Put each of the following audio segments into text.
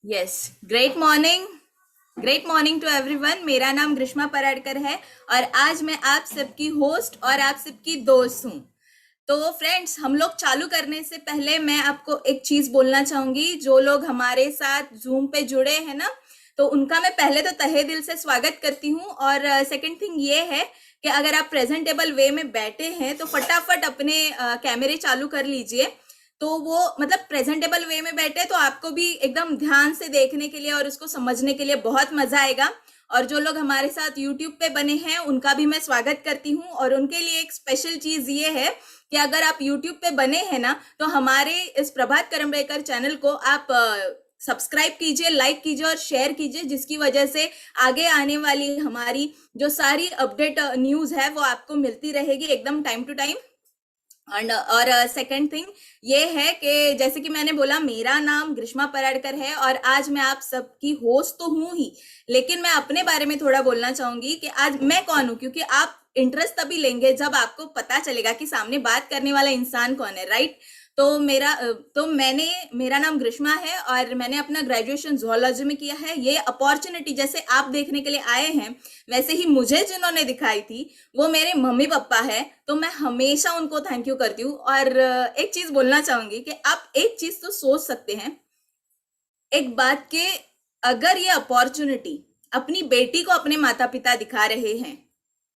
Yes, great morning to everyone. मेरा नाम ग्रीष्मा पराडकर है और आज मैं आप सबकी होस्ट और आप सबकी दोस्त हूँ। तो फ्रेंड्स, हम लोग चालू करने से पहले मैं आपको एक चीज बोलना चाहूंगी। जो लोग हमारे साथ जूम पे जुड़े हैं ना, तो उनका मैं पहले तो तहे दिल से स्वागत करती हूँ। और सेकंड थिंग ये है कि अगर आप प्रेजेंटेबल वे में बैठे हैं तो फटाफट अपने कैमरे चालू कर लीजिए। तो वो मतलब प्रेजेंटेबल वे में बैठे तो आपको भी एकदम ध्यान से देखने के लिए और उसको समझने के लिए बहुत मजा आएगा। और जो लोग हमारे साथ यूट्यूब पे बने हैं उनका भी मैं स्वागत करती हूँ। और उनके लिए एक स्पेशल चीज ये है कि अगर आप यूट्यूब पे बने हैं ना, तो हमारे इस प्रभात करंबेकर चैनल को आप सब्सक्राइब कीजिए, लाइक कीजिए और शेयर कीजिए, जिसकी वजह से आगे आने वाली हमारी जो सारी अपडेट न्यूज है वो आपको मिलती रहेगी एकदम टाइम टू टाइम। और सेकंड थिंग ये है कि जैसे कि मैंने बोला, मेरा नाम ग्रीष्मा पराडकर है और आज मैं आप सबकी होस्ट तो हूं ही, लेकिन मैं अपने बारे में थोड़ा बोलना चाहूंगी कि आज मैं कौन हूं। क्योंकि आप इंटरेस्ट तभी लेंगे जब आपको पता चलेगा कि सामने बात करने वाला इंसान कौन है, राइट। मेरा नाम ग्रीष्मा है और मैंने अपना ग्रेजुएशन जूलॉजी में किया है। ये अपॉर्चुनिटी जैसे आप देखने के लिए आए हैं, वैसे ही मुझे जिन्होंने दिखाई थी वो मेरे मम्मी पापा है। तो मैं हमेशा उनको थैंक यू करती हूँ। और एक चीज बोलना चाहूंगी कि आप एक चीज तो सोच सकते हैं एक बात के, अगर ये अपॉर्चुनिटी अपनी बेटी को अपने माता पिता दिखा रहे हैं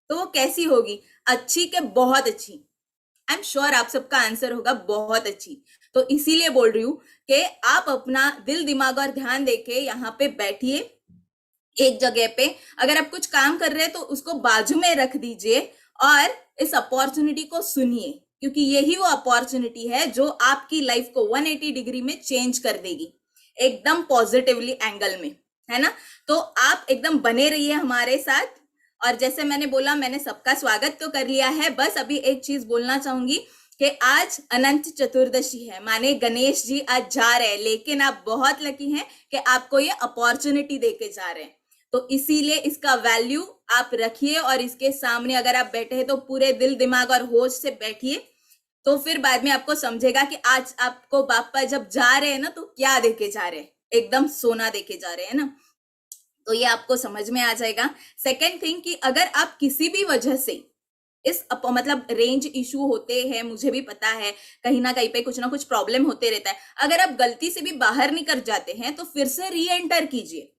तो वो कैसी होगी। अच्छी के बहुत अच्छी। आई एम श्योर आप सबका आंसर होगा बहुत अच्छी। तो इसीलिए बोल रही हूँ कि आप अपना दिल दिमाग और ध्यान देके यहाँ पे बैठिए एक जगह पे। अगर आप कुछ काम कर रहे हैं तो उसको बाजू में रख दीजिए और इस अपॉर्चुनिटी को सुनिए, क्योंकि यही वो अपॉर्चुनिटी है जो आपकी लाइफ को 180 डिग्री में चेंज कर देगी, एकदम पॉजिटिवली एंगल में, है ना। तो आप एकदम बने रहिए हमारे साथ। और जैसे मैंने बोला, मैंने सबका स्वागत तो कर लिया है, बस अभी एक चीज बोलना चाहूंगी कि आज अनंत चतुर्दशी है, माने गणेश जी आज जा रहे हैं, लेकिन आप बहुत लकी हैं कि आपको ये अपॉर्चुनिटी देके जा रहे हैं। तो इसीलिए इसका वैल्यू आप रखिए और इसके सामने अगर आप बैठे हैं तो पूरे दिल दिमाग और होश से बैठिए। तो फिर बाद में आपको समझेगा कि आज आपको बापा जब जा रहे हैं ना तो क्या देके जा रहे हैं, एकदम सोना देके जा रहे हैं ना। तो ये आपको समझ में आ जाएगा। सेकेंड थिंग कि अगर आप किसी भी वजह से मतलब रेंज इशू होते हैं, मुझे भी पता है, कहीं ना कहीं पे कुछ ना कुछ प्रॉब्लम होते रहता है। अगर आप गलती से भी बाहर निकल जाते हैं तो फिर से री एंटर कीजिए।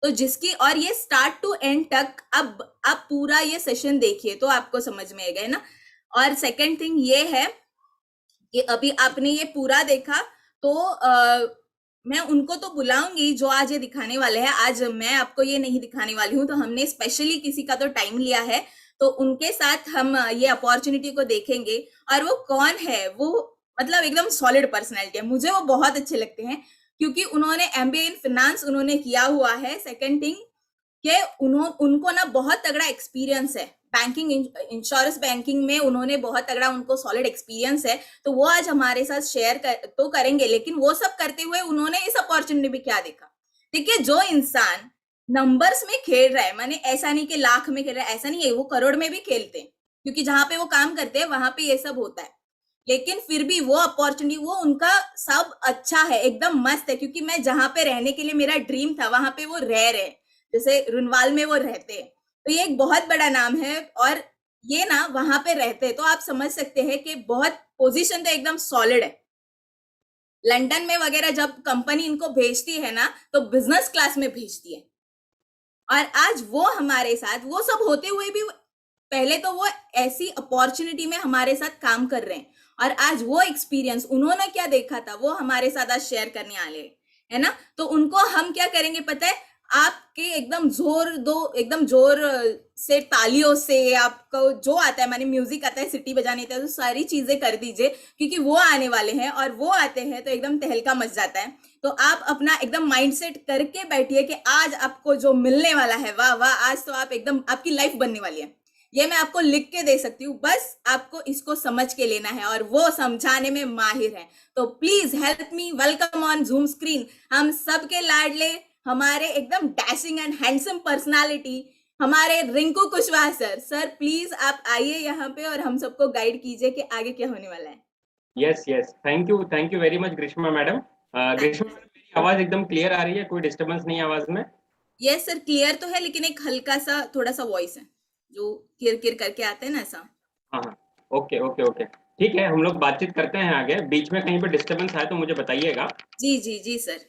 तो जिसकी और ये स्टार्ट टू एंड तक अब आप पूरा ये सेशन देखिए तो आपको समझ में आएगा, है ना। और सेकंड थिंग ये है कि अभी आपने ये पूरा देखा तो मैं उनको तो बुलाऊंगी जो आज ये दिखाने वाले हैं। आज मैं आपको ये नहीं दिखाने वाली हूँ, तो हमने स्पेशली किसी का तो टाइम लिया है, तो उनके साथ हम ये अपॉर्चुनिटी को देखेंगे। और वो कौन है, वो मतलब एकदम सॉलिड पर्सनैलिटी है, मुझे वो बहुत अच्छे लगते हैं क्योंकि उन्होंने एमबीए इन फाइनेंस उन्होंने किया हुआ है। सेकंड थिंग कि उनको ना बहुत तगड़ा एक्सपीरियंस है बैंकिंग, इंश्योरेंस बैंकिंग में उन्होंने बहुत तगड़ा, उनको सॉलिड एक्सपीरियंस है। तो वो आज हमारे साथ शेयर तो करेंगे, लेकिन वो सब करते हुए उन्होंने इस अपॉर्चुनिटी में क्या देखा। देखिए, जो इंसान नंबर्स में खेल रहा है, माने ऐसा नहीं कि लाख में खेल रहा है, ऐसा नहीं है, वो करोड़ में भी खेलते हैं क्योंकि जहां पे वो काम करते हैं वहां पे ये सब होता है। लेकिन फिर भी वो अपॉर्चुनिटी, वो उनका सब अच्छा है, एकदम मस्त है। क्योंकि मैं जहां पे रहने के लिए मेरा ड्रीम था वहां पे वो रह रहे, जैसे रुनवाल में वो रहते हैं, तो ये एक बहुत बड़ा नाम है। और ये ना वहां पे रहते हैं तो आप समझ सकते हैं कि बहुत पोजीशन तो एकदम सॉलिड है। लंदन में वगैरह जब कंपनी इनको भेजती है ना तो बिजनेस क्लास में भेजती है। और आज वो हमारे साथ, वो सब होते हुए भी पहले तो वो ऐसी अपॉर्चुनिटी में हमारे साथ काम कर रहे हैं, और आज वो एक्सपीरियंस उन्होंने क्या देखा था वो हमारे साथ आज शेयर करने वाले हैं, है ना। तो उनको हम क्या करेंगे पता है, आपके एकदम जोर दो, एकदम जोर से तालियों से, आपको जो आता है, माने म्यूजिक आता है, सिटी बजाने आता है, तो सारी चीजें कर दीजिए क्योंकि वो आने वाले हैं। और वो आते हैं तो एकदम तहलका मच जाता है। तो आप अपना एकदम माइंडसेट करके बैठिए कि आज आपको जो मिलने वाला है, वाह वाह, आज तो आप एकदम, आपकी लाइफ बनने वाली है। ये मैं आपको लिख के दे सकती हूँ, बस आपको इसको समझ के लेना है और वो समझाने में माहिर है। तो please help me welcome on zoom screen हम सबके लाडले, हमारे एकदम डैशिंग एंड हैंडसम पर्सनालिटी, हमारे Rinku Kushwaha sir. Sir please आप आइए यहाँ पे और हम सबको गाइड कीजिए कि आगे क्या होने वाला है। Yes, yes. Thank you very much, Grishma madam. Grishma madam, मेरी आवाज एकदम क्लियर आ रही है, कोई डिस्टरबेंस नहीं है आवाज में? यस सर, क्लियर तो है, लेकिन एक हल्का सा थोड़ा सा वॉइस है जो किर किर करके आते हैं ना, ऐसा। हाँ हाँ, ओके ओके ओके, ठीक है, हम लोग बातचीत करते हैं आगे। बीच में कहीं पर डिस्टरबेंस आए तो मुझे बताइएगा। जी जी जी सर।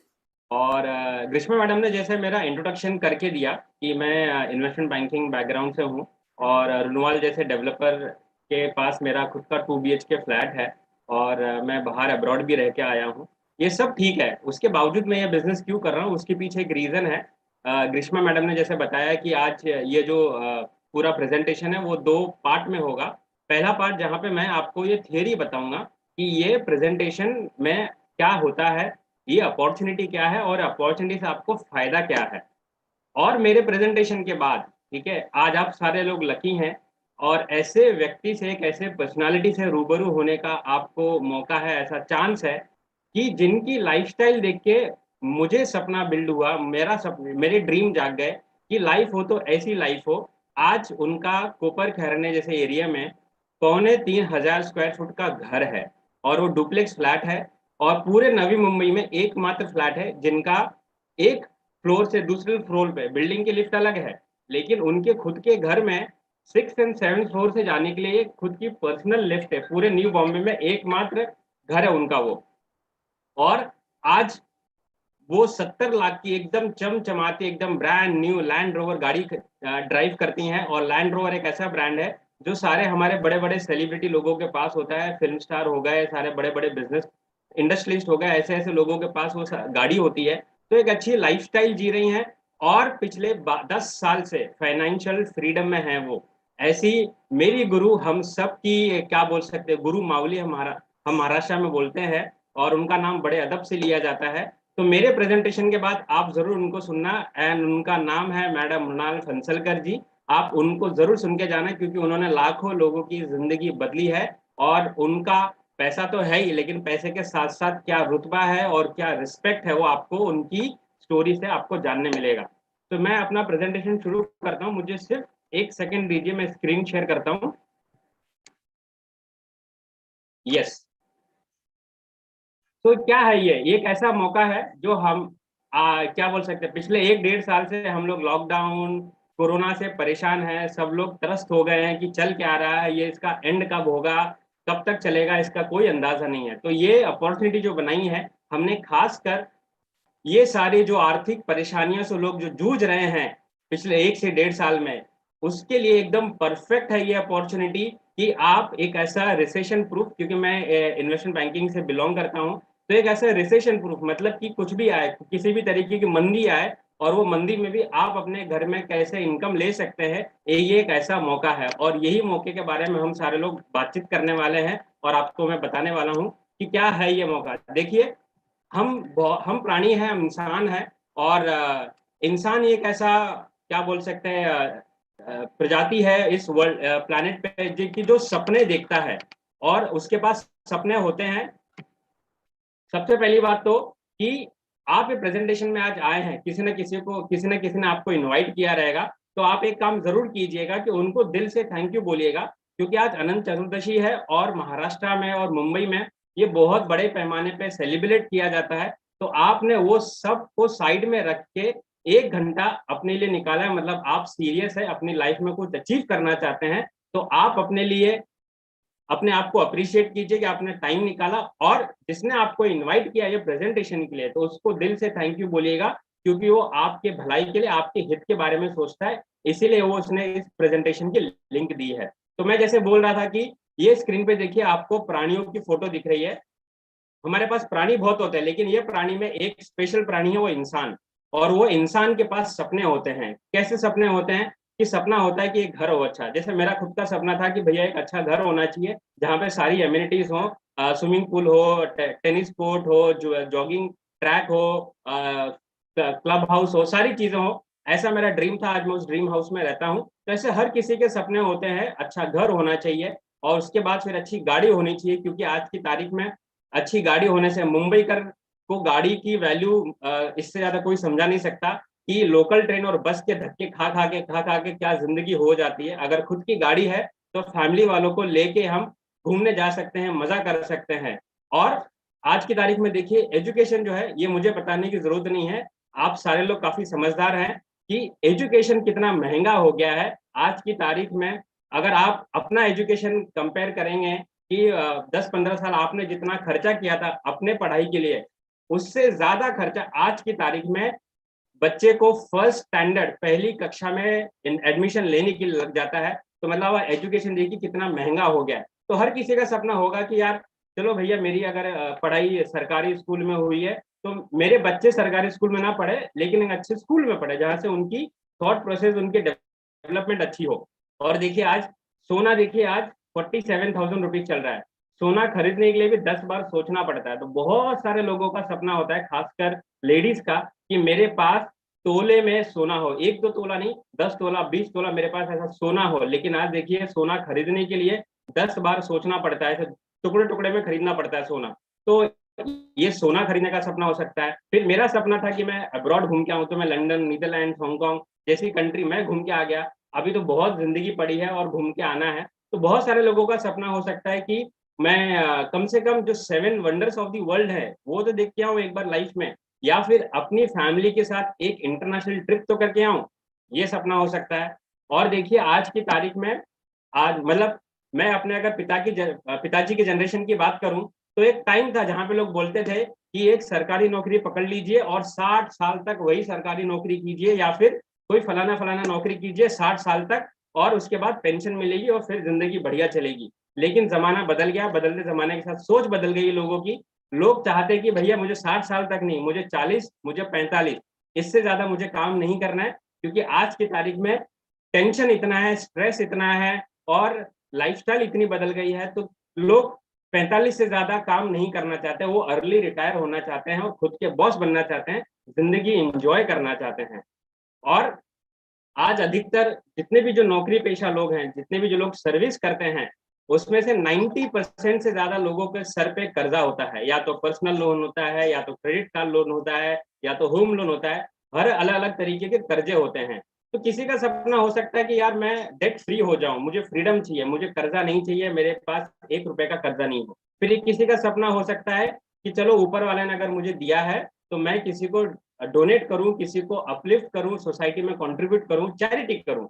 और ग्रीष्मा मैडम ने जैसे मेरा इंट्रोडक्शन करके दिया कि मैं इन्वेस्टमेंट बैंकिंग बैकग्राउंड से हूँ, और रुनवाल जैसे डेवलपर के पास मेरा खुद का 2 BHK फ्लैट है, और मैं बाहर अब्रॉड भी रह के आया हूँ। ये सब ठीक है, उसके बावजूद मैं ये बिजनेस क्यों कर रहा हूँ उसके पीछे एक रीज़न है। ग्रीष्मा मैडम ने जैसे बताया कि आज ये जो पूरा प्रेजेंटेशन है वो 2 पार्ट में होगा। पहला पार्ट जहाँ पे मैं आपको ये थियरी बताऊंगा कि ये प्रेजेंटेशन में क्या होता है, ये अपॉर्चुनिटी क्या है, और अपॉर्चुनिटी से आपको फायदा क्या है। और मेरे प्रेजेंटेशन के बाद, ठीक है, आज आप सारे लोग लकी हैं, और ऐसे व्यक्ति से, एक ऐसे पर्सनालिटी से रूबरू होने का आपको मौका है, ऐसा चांस है कि जिनकी लाइफस्टाइल देख के मुझे सपना बिल्ड हुआ, मेरे ड्रीम जाग गए कि लाइफ हो तो ऐसी लाइफ हो। आज उनका कोपर खैरने जैसे एरिया में 3,500 स्क्वायर फुट का घर है, और वो डुप्लेक्स फ्लैट है, और पूरे नवी मुंबई में एकमात्र फ्लैट है जिनका एक फ्लोर से दूसरे फ्लोर पे बिल्डिंग की लिफ्ट अलग है, लेकिन उनके खुद के घर में 6 और 7 फ्लोर से जाने के लिए खुद की पर्सनल लिफ्ट है। पूरे न्यू बॉम्बे में एकमात्र घर है उनका वो। और आज वो 70 लाख की एकदम चमचमाती, एकदम ब्रांड न्यू लैंड रोवर गाड़ी ड्राइव करती हैं। और लैंड रोवर एक ऐसा ब्रांड है जो सारे हमारे बड़े बड़े सेलिब्रिटी लोगों के पास होता है, फिल्म स्टार हो गए, सारे बड़े बड़े बिजनेस इंडस्ट्रियलिस्ट हो गए, ऐसे ऐसे लोगों के पास वो गाड़ी होती है। तो एक अच्छी लाइफस्टाइल जी रही हैं, और पिछले 10 साल से फाइनेंशियल फ्रीडम में है वो। ऐसी मेरी गुरु, हम सब की क्या बोल सकते हैं, गुरु मावली हमारा, हम महाराष्ट्र में बोलते हैं, और उनका नाम बड़े अदब से लिया जाता है। तो मेरे प्रेजेंटेशन के बाद आप जरूर उनको सुनना, एंड उनका नाम है मैडम मृणाल फंसलकर जी। आप उनको जरूर सुन के जाना, क्योंकि उन्होंने लाखों लोगों की जिंदगी बदली है। और उनका पैसा तो है ही, लेकिन पैसे के साथ साथ क्या रुतबा है और क्या रिस्पेक्ट है, वो आपको उनकी स्टोरी से आपको जानने मिलेगा। तो मैं अपना प्रेजेंटेशन शुरू करता हूँ, मुझे सिर्फ 1 सेकेंड दीजिए, मैं स्क्रीन शेयर करता हूँ। यस। तो क्या है, ये एक ऐसा मौका है जो हम क्या बोल सकते हैं, पिछले 1 डेढ़ साल से हम लोग लॉकडाउन कोरोना से परेशान हैं, सब लोग त्रस्त हो गए हैं कि चल क्या रहा है, ये इसका एंड कब होगा, कब तक चलेगा, इसका कोई अंदाजा नहीं है। तो ये अपॉर्चुनिटी जो बनाई है हमने, खासकर ये सारी जो आर्थिक परेशानियों से लोग जो जूझ रहे हैं पिछले 1 से 1.5 साल में, उसके लिए एकदम परफेक्ट है ये अपॉर्चुनिटी कि आप एक ऐसा रिसेशन प्रूफ, क्योंकि मैं इन्वेस्टमेंट बैंकिंग से बिलोंग करता हूं, तो एक ऐसा रिसेशन प्रूफ मतलब कि कुछ भी आए, किसी भी तरीके की मंदी आए, और वो मंदी में भी आप अपने घर में कैसे इनकम ले सकते हैं, ये एक ऐसा मौका है। और यही मौके के बारे में हम सारे लोग बातचीत करने वाले हैं, और आपको मैं बताने वाला हूँ कि क्या है ये मौका। देखिए, हम प्राणी हैं, हम इंसान हैं, और इंसान एक ऐसा क्या बोल सकते हैं प्रजाति है इस वर्ल्ड प्लैनेट पे कि जो सपने देखता है, और उसके पास सपने होते हैं। सबसे पहली बात तो कि आप ये प्रेजेंटेशन में आज आए हैं, किसी न किसी ने आपको इनवाइट किया रहेगा, तो आप एक काम जरूर कीजिएगा कि उनको दिल से थैंक यू बोलिएगा, क्योंकि आज अनंत चतुर्दशी है, और महाराष्ट्र में और मुंबई में ये बहुत बड़े पैमाने पे सेलिब्रेट किया जाता है। तो आपने वो सब को साइड में रख के 1 घंटा अपने लिए निकाला है, मतलब आप सीरियस है, अपनी लाइफ में कुछ अचीव करना चाहते हैं। तो आप अपने लिए अपने आप को अप्रिशिएट कीजिए कि आपने टाइम निकाला, और जिसने आपको इनवाइट किया ये प्रेजेंटेशन के लिए, तो उसको दिल से थैंक यू बोलिएगा, क्योंकि वो आपके भलाई के लिए, आपके हित के बारे में सोचता है, इसीलिए वो उसने इस प्रेजेंटेशन की लिंक दी है। तो मैं जैसे बोल रहा था कि ये स्क्रीन पे देखिए, आपको प्राणियों की फोटो दिख रही है। हमारे पास प्राणी बहुत होते हैं, लेकिन ये प्राणी में एक स्पेशल प्राणी है, वो इंसान। और वो इंसान के पास सपने होते हैं। कैसे सपने होते हैं? कि सपना होता है कि एक घर हो अच्छा, जैसे मेरा खुद का सपना था कि भैया एक अच्छा घर होना चाहिए जहाँ पे सारी एमिनिटीज हो, स्विमिंग पूल हो, टेनिस कोर्ट हो, जॉगिंग ट्रैक हो, क्लब हाउस हो, सारी चीजें हो। ऐसा मेरा ड्रीम था, आज मैं उस ड्रीम हाउस में रहता हूँ। तो ऐसे हर किसी के सपने होते हैं, अच्छा घर होना चाहिए, और उसके बाद फिर अच्छी गाड़ी होनी चाहिए, क्योंकि आज की तारीख में अच्छी गाड़ी होने से, मुंबई कर को गाड़ी की वैल्यू इससे ज्यादा कोई समझा नहीं सकता कि लोकल ट्रेन और बस के धक्के खा खा के क्या जिंदगी हो जाती है। अगर खुद की गाड़ी है तो फैमिली वालों को लेके हम घूमने जा सकते हैं, मजा कर सकते हैं। और आज की तारीख में देखिए एजुकेशन जो है, ये मुझे बताने की जरूरत नहीं है, आप सारे लोग काफी समझदार हैं कि एजुकेशन कितना महंगा हो गया है आज की तारीख में। अगर आप अपना एजुकेशन कंपेयर करेंगे कि 10-15 साल आपने जितना खर्चा किया था अपने पढ़ाई के लिए, उससे ज्यादा खर्चा आज की तारीख में बच्चे को फर्स्ट स्टैंडर्ड पहली कक्षा में एडमिशन लेने के लिए लग जाता है। तो मतलब एजुकेशन देखिए कितना महंगा हो गया है। तो हर किसी का सपना होगा कि यार चलो भैया, मेरी अगर पढ़ाई सरकारी स्कूल में हुई है तो मेरे बच्चे सरकारी स्कूल में ना पढ़े लेकिन एक अच्छे स्कूल में पढ़े जहां से उनकी थॉट प्रोसेस, उनकी डेवलपमेंट अच्छी हो। और देखिए आज सोना, देखिए आज 47,000 रुपीज चल रहा है। सोना खरीदने के लिए भी 10 बार सोचना पड़ता है। तो बहुत सारे लोगों का सपना होता है, खासकर लेडीज का, कि मेरे पास तोले में सोना हो, 1-2 तोला नहीं, 10 तोला 20 तोला मेरे पास ऐसा सोना हो। लेकिन आज देखिए सोना खरीदने के लिए 10 बार सोचना पड़ता है, टुकड़े टुकड़े में खरीदना पड़ता है सोना। तो ये सोना खरीदने का सपना हो सकता है। फिर मेरा सपना था कि मैं अब्रॉड घूम के आऊं, तो मैं लंदन, नीदरलैंड, हांगकांग जैसी कंट्री मैं घूम के आ गया। अभी तो बहुत जिंदगी पड़ी है और घूम के आना है। तो बहुत सारे लोगों का सपना हो सकता है कि मैं कम से कम जो 7 वंडर्स ऑफ द वर्ल्ड है वो तो देख के आऊं एक बार लाइफ में, या फिर अपनी फैमिली के साथ एक इंटरनेशनल ट्रिप तो करके आऊं, ये सपना हो सकता है। और देखिए आज की तारीख में, आज मतलब मैं अपने अगर पिताजी की जनरेशन की बात करूं, तो एक टाइम था जहां पे लोग बोलते थे कि एक सरकारी नौकरी पकड़ लीजिए और 60 साल तक वही सरकारी नौकरी कीजिए, या फिर कोई फलाना फलाना नौकरी कीजिए 60 साल तक, और उसके बाद पेंशन मिलेगी और फिर जिंदगी बढ़िया चलेगी। लेकिन जमाना बदल गया, बदलते जमाने के साथ सोच बदल गई लोगों की। लोग चाहते हैं कि भैया मुझे 60 साल तक नहीं, मुझे 40, मुझे 45, इससे ज्यादा मुझे काम नहीं करना है। क्योंकि आज की तारीख में टेंशन इतना है, स्ट्रेस इतना है, और लाइफस्टाइल इतनी बदल गई है। तो लोग 45 से ज्यादा काम नहीं करना चाहते, वो अर्ली रिटायर होना चाहते हैं और खुद के बॉस बनना चाहते हैं, जिंदगी एंजॉय करना चाहते हैं। और आज अधिकतर जितने भी जो नौकरी पेशा लोग हैं, जितने भी जो लोग सर्विस करते हैं, उसमें से 90% से ज्यादा लोगों के सर पे कर्जा होता है। या तो पर्सनल लोन होता है, या तो क्रेडिट कार्ड लोन होता है, या तो होम लोन होता है। हर अलग अलग तरीके के कर्जे होते हैं। तो किसी का सपना हो सकता है कि यार मैं डेट फ्री हो जाऊं, मुझे फ्रीडम चाहिए, मुझे कर्जा नहीं चाहिए, मेरे पास 1 रुपए का कर्जा नहीं हो। फिर किसी का सपना हो सकता है कि चलो ऊपर वाले ने अगर मुझे दिया है तो मैं किसी को डोनेट करूं, किसी को अपलिफ्ट करूं, सोसाइटी में कंट्रीब्यूट करूं, चैरिटी करूं।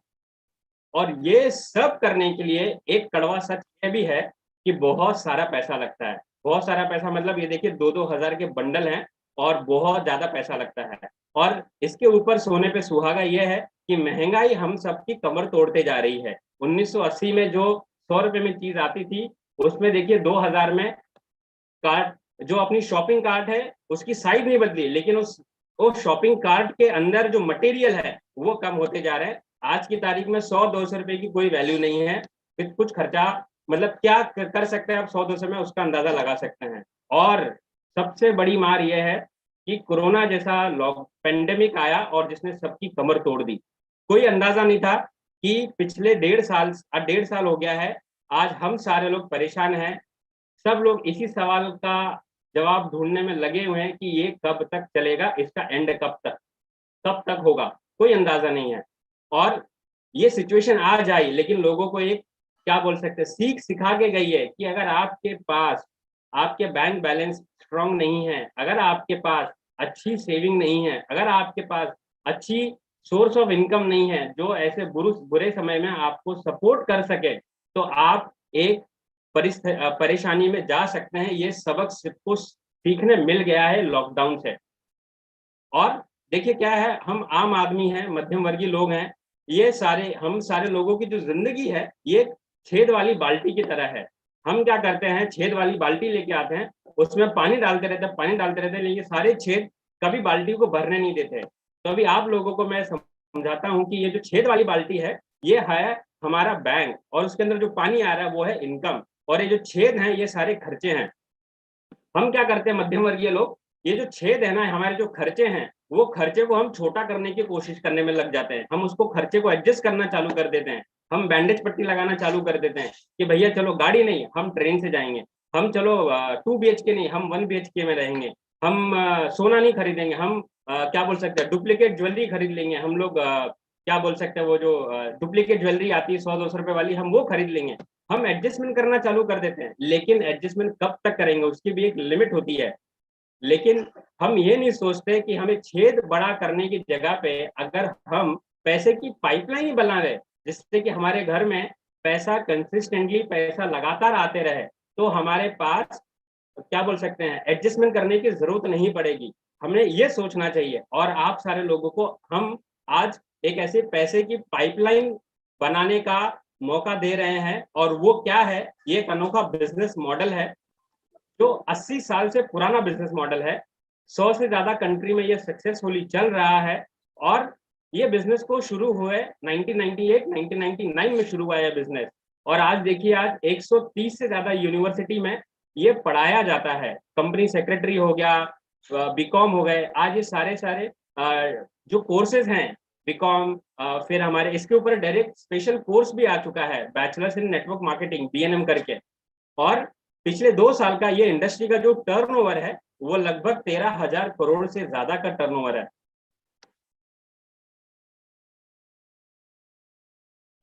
और ये सब करने के लिए एक कड़वा सच ये भी है कि बहुत सारा पैसा लगता है। बहुत सारा पैसा मतलब ये देखिए 2-2 हजार के बंडल हैं और बहुत ज्यादा पैसा लगता है। और इसके ऊपर सोने पे सुहागा ये है कि महंगाई हम सबकी कमर तोड़ते जा रही है। 1980 में जो 100 रुपए में चीज आती थी, उसमें देखिए 2000 में कार्ट, जो अपनी शॉपिंग कार्ट है उसकी साइज नहीं बदली, लेकिन उस शॉपिंग कार्ट के अंदर जो मटेरियल है वो कम होते जा रहे हैं। आज की तारीख में 100-200 रुपए की कोई वैल्यू नहीं है। फिर कुछ खर्चा, मतलब क्या कर सकते हैं आप 100-200 में, उसका अंदाजा लगा सकते हैं। और सबसे बड़ी मार यह है कि कोरोना जैसा लॉक पेंडेमिक आया और जिसने सबकी कमर तोड़ दी। कोई अंदाजा नहीं था कि पिछले 1.5 साल हो गया है, आज हम सारे लोग परेशान हैं। सब लोग इसी सवाल का जवाब ढूंढने में लगे हुए हैं कि ये कब तक चलेगा, इसका एंड कब तक होगा, कोई अंदाजा नहीं है। और ये सिचुएशन आ जाए, लेकिन लोगों को एक क्या बोल सकते हैं, सीख सिखा के गई है कि अगर आपके पास आपके बैंक बैलेंस स्ट्रांग नहीं है, अगर आपके पास अच्छी सेविंग नहीं है, अगर आपके पास अच्छी सोर्स ऑफ इनकम नहीं है जो ऐसे बुरे समय में आपको सपोर्ट कर सके, तो आप एक परेशानी में जा सकते हैं। ये सबक सबको सीखने मिल गया है लॉकडाउन से। और देखिए क्या है, हम आम आदमी हैं, मध्यम वर्गीय लोग हैं, ये सारे हम सारे लोगों की जो जिंदगी है ये छेद वाली बाल्टी की तरह है। हम क्या करते हैं, छेद वाली बाल्टी लेके आते हैं, उसमें पानी डालते रहते हैं, पानी डालते रहते हैं, लेकिन सारे छेद कभी बाल्टी को भरने नहीं देते। तो अभी आप लोगों को मैं समझाता हूँ कि ये जो छेद वाली बाल्टी है ये है हमारा बैंक, और उसके अंदर जो पानी आ रहा है वो है इनकम, और ये जो छेद हैं ये सारे खर्चे हैं। हम क्या करते हैं मध्यम वर्गीय लोग, ये जो छेद है ना, हमारे जो खर्चे हैं, वो खर्चे को हम छोटा करने की कोशिश करने में लग जाते हैं। हम उसको खर्चे को एडजस्ट करना चालू कर देते हैं। हम बैंडेज पट्टी लगाना चालू कर देते हैं कि भैया चलो गाड़ी नहीं, हम ट्रेन से जाएंगे। हम चलो 2 BHK नहीं, हम 1 BHK में रहेंगे। हम सोना नहीं खरीदेंगे, हम क्या बोल सकते हैं, डुप्लीकेट ज्वेलरी खरीद लेंगे। हम लोग क्या बोल सकते हैं, वो जो डुप्लीकेट ज्वेलरी आती है 100-200 रुपए वाली, हम वो खरीद लेंगे। हम एडजस्टमेंट करना चालू कर देते हैं, लेकिन एडजस्टमेंट कब तक करेंगे उसकी भी एक लिमिट होती है। लेकिन हम ये नहीं सोचते कि हमें छेद बड़ा करने की जगह पे अगर हम पैसे की पाइपलाइन ही बना रहे, जिससे कि हमारे घर में पैसा कंसिस्टेंटली, पैसा लगातार आते रहे, तो हमारे पास क्या बोल सकते हैं, एडजस्टमेंट करने की जरूरत नहीं पड़ेगी। हमें ये सोचना चाहिए, और आप सारे लोगों को हम आज एक ऐसे पैसे की पाइपलाइन बनाने का मौका दे रहे हैं। और वो क्या है, ये एक अनोखा बिजनेस मॉडल है जो 80 साल से पुराना बिजनेस मॉडल है। 100 से ज्यादा कंट्री में ये सक्सेसफुली चल रहा है। और ये बिजनेस को शुरू हुए 1998 1999 में शुरू हुआ है बिजनेस। और आज देखिए, आज 130 से ज्यादा यूनिवर्सिटी में ये पढ़ाया जाता है। कंपनी सेक्रेटरी हो गया, बीकॉम हो गए, आज ये सारे सारे जो कोर्सेज हैं, बीकॉम, फिर हमारे इसके ऊपर डायरेक्ट स्पेशल कोर्स भी आ चुका है, bachelors in network marketing, BNM करके। और पिछले 2 साल का ये इंडस्ट्री का जो टर्नओवर है वो लगभग 13,000 करोड़ से ज्यादा का टर्नओवर है।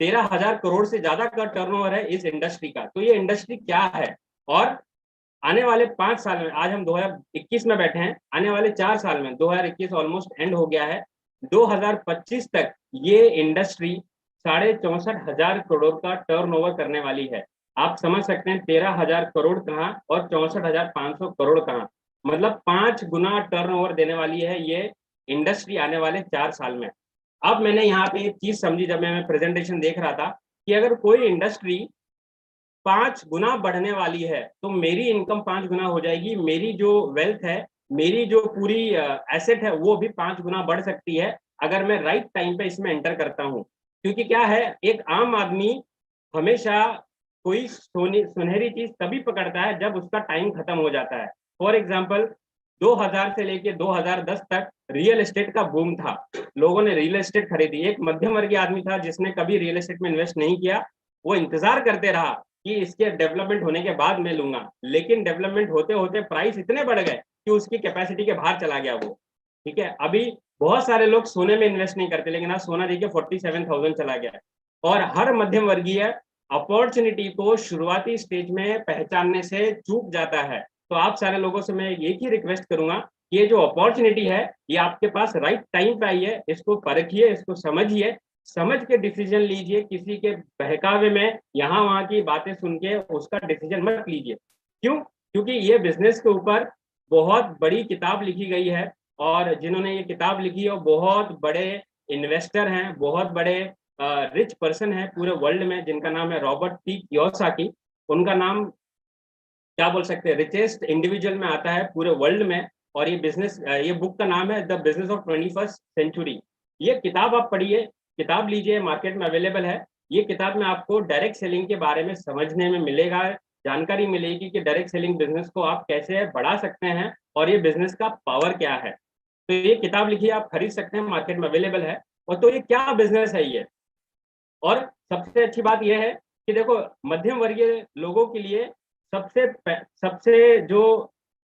13,000 करोड़ से ज्यादा का टर्नओवर है इस इंडस्ट्री का। तो ये इंडस्ट्री क्या है, और आने वाले 5 साल में, आज हम 2021 में बैठे हैं, आने वाले 4 साल में, 2021 ऑलमोस्ट एंड हो गया है, 2025 तक ये इंडस्ट्री 64,500 करोड़ का टर्नओवर करने वाली है। आप समझ सकते हैं 13,000 करोड़ कहाँ और 64,500 करोड़ कहाँ, मतलब 5 गुना टर्नओवर देने वाली है ये इंडस्ट्री आने वाले 4 साल में। अब मैंने यहाँ पे एक चीज समझी जब मैं प्रेजेंटेशन देख रहा था, कि अगर कोई इंडस्ट्री 5 गुना बढ़ने वाली है तो मेरी इनकम 5 गुना हो जाएगी, मेरी जो वेल्थ है, मेरी जो पूरी एसेट है, वो भी 5 गुना बढ़ सकती है अगर मैं राइट टाइम पे इसमें एंटर करता हूँ। क्योंकि क्या है, एक आम आदमी हमेशा कोई सुनहरी चीज तभी पकड़ता है जब उसका टाइम खत्म हो जाता है। फॉर एग्जाम्पल, 2000 से लेके 2010 तक रियल एस्टेट का बूम था, लोगों ने रियल एस्टेट खरीदी। एक मध्यम वर्गीय आदमी था जिसने कभी रियल एस्टेट में इन्वेस्ट नहीं किया, वो इंतजार करते रहा कि इसके डेवलपमेंट होने के बाद मैं लूंगा। लेकिन डेवलपमेंट होते होते प्राइस इतने बढ़ गए कि उसकी कैपेसिटी के बाहर चला गया वो। ठीक है, अभी बहुत सारे लोग सोने में इन्वेस्ट नहीं करते, लेकिन आज सोना देखिए 47,000 चला गया। और हर मध्यम वर्गीय अपॉर्चुनिटी को शुरुआती स्टेज में पहचानने से चूक जाता है। तो आप सारे लोगों से मैं एक ही रिक्वेस्ट करूंगा, ये जो अपॉर्चुनिटी है ये आपके पास राइट टाइम पे आई है, इसको परखिए, इसको समझिए, समझ के डिसीजन लीजिए। किसी के बहकावे में यहाँ वहां की बातें सुन के उसका डिसीजन मत लीजिए। क्यों? क्योंकि ये बिजनेस के ऊपर बहुत बड़ी किताब लिखी गई है, और जिन्होंने ये किताब लिखी है वो बहुत बड़े इन्वेस्टर हैं, बहुत बड़े रिच पर्सन है पूरे वर्ल्ड में, जिनका नाम है रॉबर्ट टी कियोसाकी। उनका नाम क्या बोल सकते हैं, रिचेस्ट इंडिविजुअल में आता है पूरे वर्ल्ड में। और ये बुक का नाम है the business of 21st century. ये किताब आप पढ़िए, किताब लीजिए, मार्केट में अवेलेबल है। ये किताब में आपको डायरेक्ट सेलिंग के बारे में समझने में मिलेगा, जानकारी मिलेगी कि डायरेक्ट सेलिंग बिजनेस को आप कैसे बढ़ा सकते हैं और ये बिजनेस का पावर क्या है। तो ये किताब लिखिए, आप खरीद सकते हैं, मार्केट में अवेलेबल है। और तो ये क्या बिजनेस है ये, और सबसे अच्छी बात यह है कि देखो, मध्यम वर्गीय लोगों के लिए सबसे जो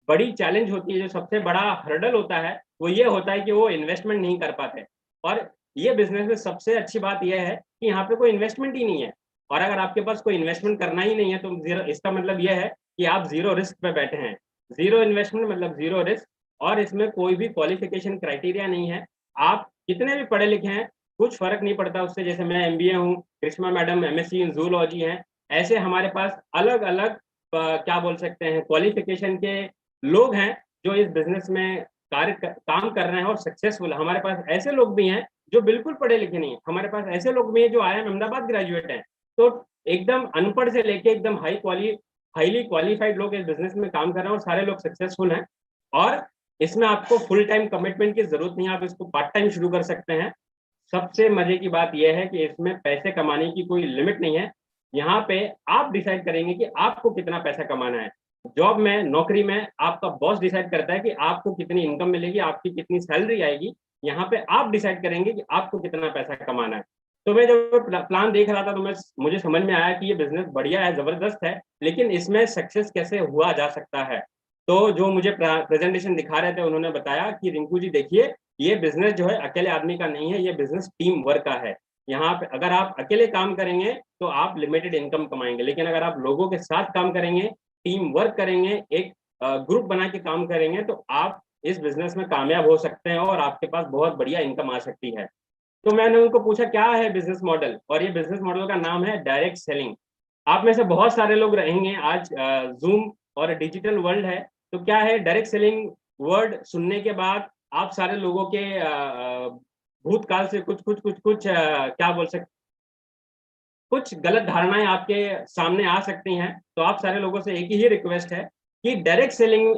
बड़ी चैलेंज होती है, जो सबसे बड़ा हर्डल होता है, वो ये होता है कि वो इन्वेस्टमेंट नहीं कर पाते। और ये बिजनेस में सबसे अच्छी बात यह है कि यहाँ पे कोई इन्वेस्टमेंट ही नहीं है। और अगर आपके पास कोई इन्वेस्टमेंट करना ही नहीं है तो जीरो, इसका मतलब यह है कि आप जीरो रिस्क पे बैठे हैं। जीरो इन्वेस्टमेंट मतलब जीरो रिस्क। और इसमें कोई भी क्वालिफिकेशन क्राइटेरिया नहीं है, आप कितने भी पढ़े लिखे हैं कुछ फर्क नहीं पड़ता उससे। जैसे मैं एमबीए हूँ, Krishna madam MSc in zoology हैं, ऐसे हमारे पास अलग अलग क्या बोल सकते हैं क्वालिफिकेशन के लोग हैं जो इस बिजनेस में काम कर रहे हैं और सक्सेसफुल। हमारे पास ऐसे लोग भी हैं जो बिल्कुल पढ़े लिखे नहीं है, हमारे पास ऐसे लोग भी हैं जो IIM अहमदाबाद ग्रेजुएट हैं। तो एकदम अनपढ़ से लेके एकदम हाईली क्वालिफाइड लोग इस बिजनेस में काम कर रहे हैं और सारे लोग सक्सेसफुल हैं। और इसमें आपको फुल टाइम कमिटमेंट की जरूरत नहीं है, आप इसको पार्ट टाइम शुरू कर सकते हैं। सबसे मजे की बात यह है कि इसमें पैसे कमाने की कोई लिमिट नहीं है। यहाँ पे आप डिसाइड करेंगे कि आपको कितना पैसा कमाना है। जॉब में, नौकरी में आपका बॉस डिसाइड करता है कि आपको कितनी इनकम मिलेगी, आपकी कितनी सैलरी आएगी। यहाँ पे आप डिसाइड करेंगे कि आपको कितना पैसा कमाना है। तो मैं जब प्लान देख रहा था तो मुझे समझ में आया कि ये बिजनेस बढ़िया है, जबरदस्त है, लेकिन इसमें सक्सेस कैसे हुआ जा सकता है। तो जो मुझे प्रेजेंटेशन दिखा रहे थे उन्होंने बताया कि रिंकू जी देखिए, ये बिजनेस जो है अकेले आदमी का नहीं है, ये बिजनेस टीम वर्क का है। यहाँ पे अगर आप अकेले काम करेंगे तो आप लिमिटेड इनकम कमाएंगे, लेकिन अगर आप लोगों के साथ काम करेंगे, टीम वर्क करेंगे, एक ग्रुप बना के काम करेंगे, तो आप इस बिजनेस में कामयाब हो सकते हैं और आपके पास बहुत बढ़िया इनकम आ सकती है। तो मैंने उनको पूछा क्या है बिजनेस मॉडल, और ये बिजनेस मॉडल का नाम है डायरेक्ट सेलिंग। आप में से बहुत सारे लोग रहेंगे, आज जूम और डिजिटल वर्ल्ड है, तो क्या है डायरेक्ट सेलिंग वर्ड सुनने के बाद आप सारे लोगों के भूतकाल से कुछ क्या बोल सकते, कुछ गलत धारणाएं आपके सामने आ सकती हैं। तो आप सारे लोगों से एक ही रिक्वेस्ट है कि डायरेक्ट सेलिंग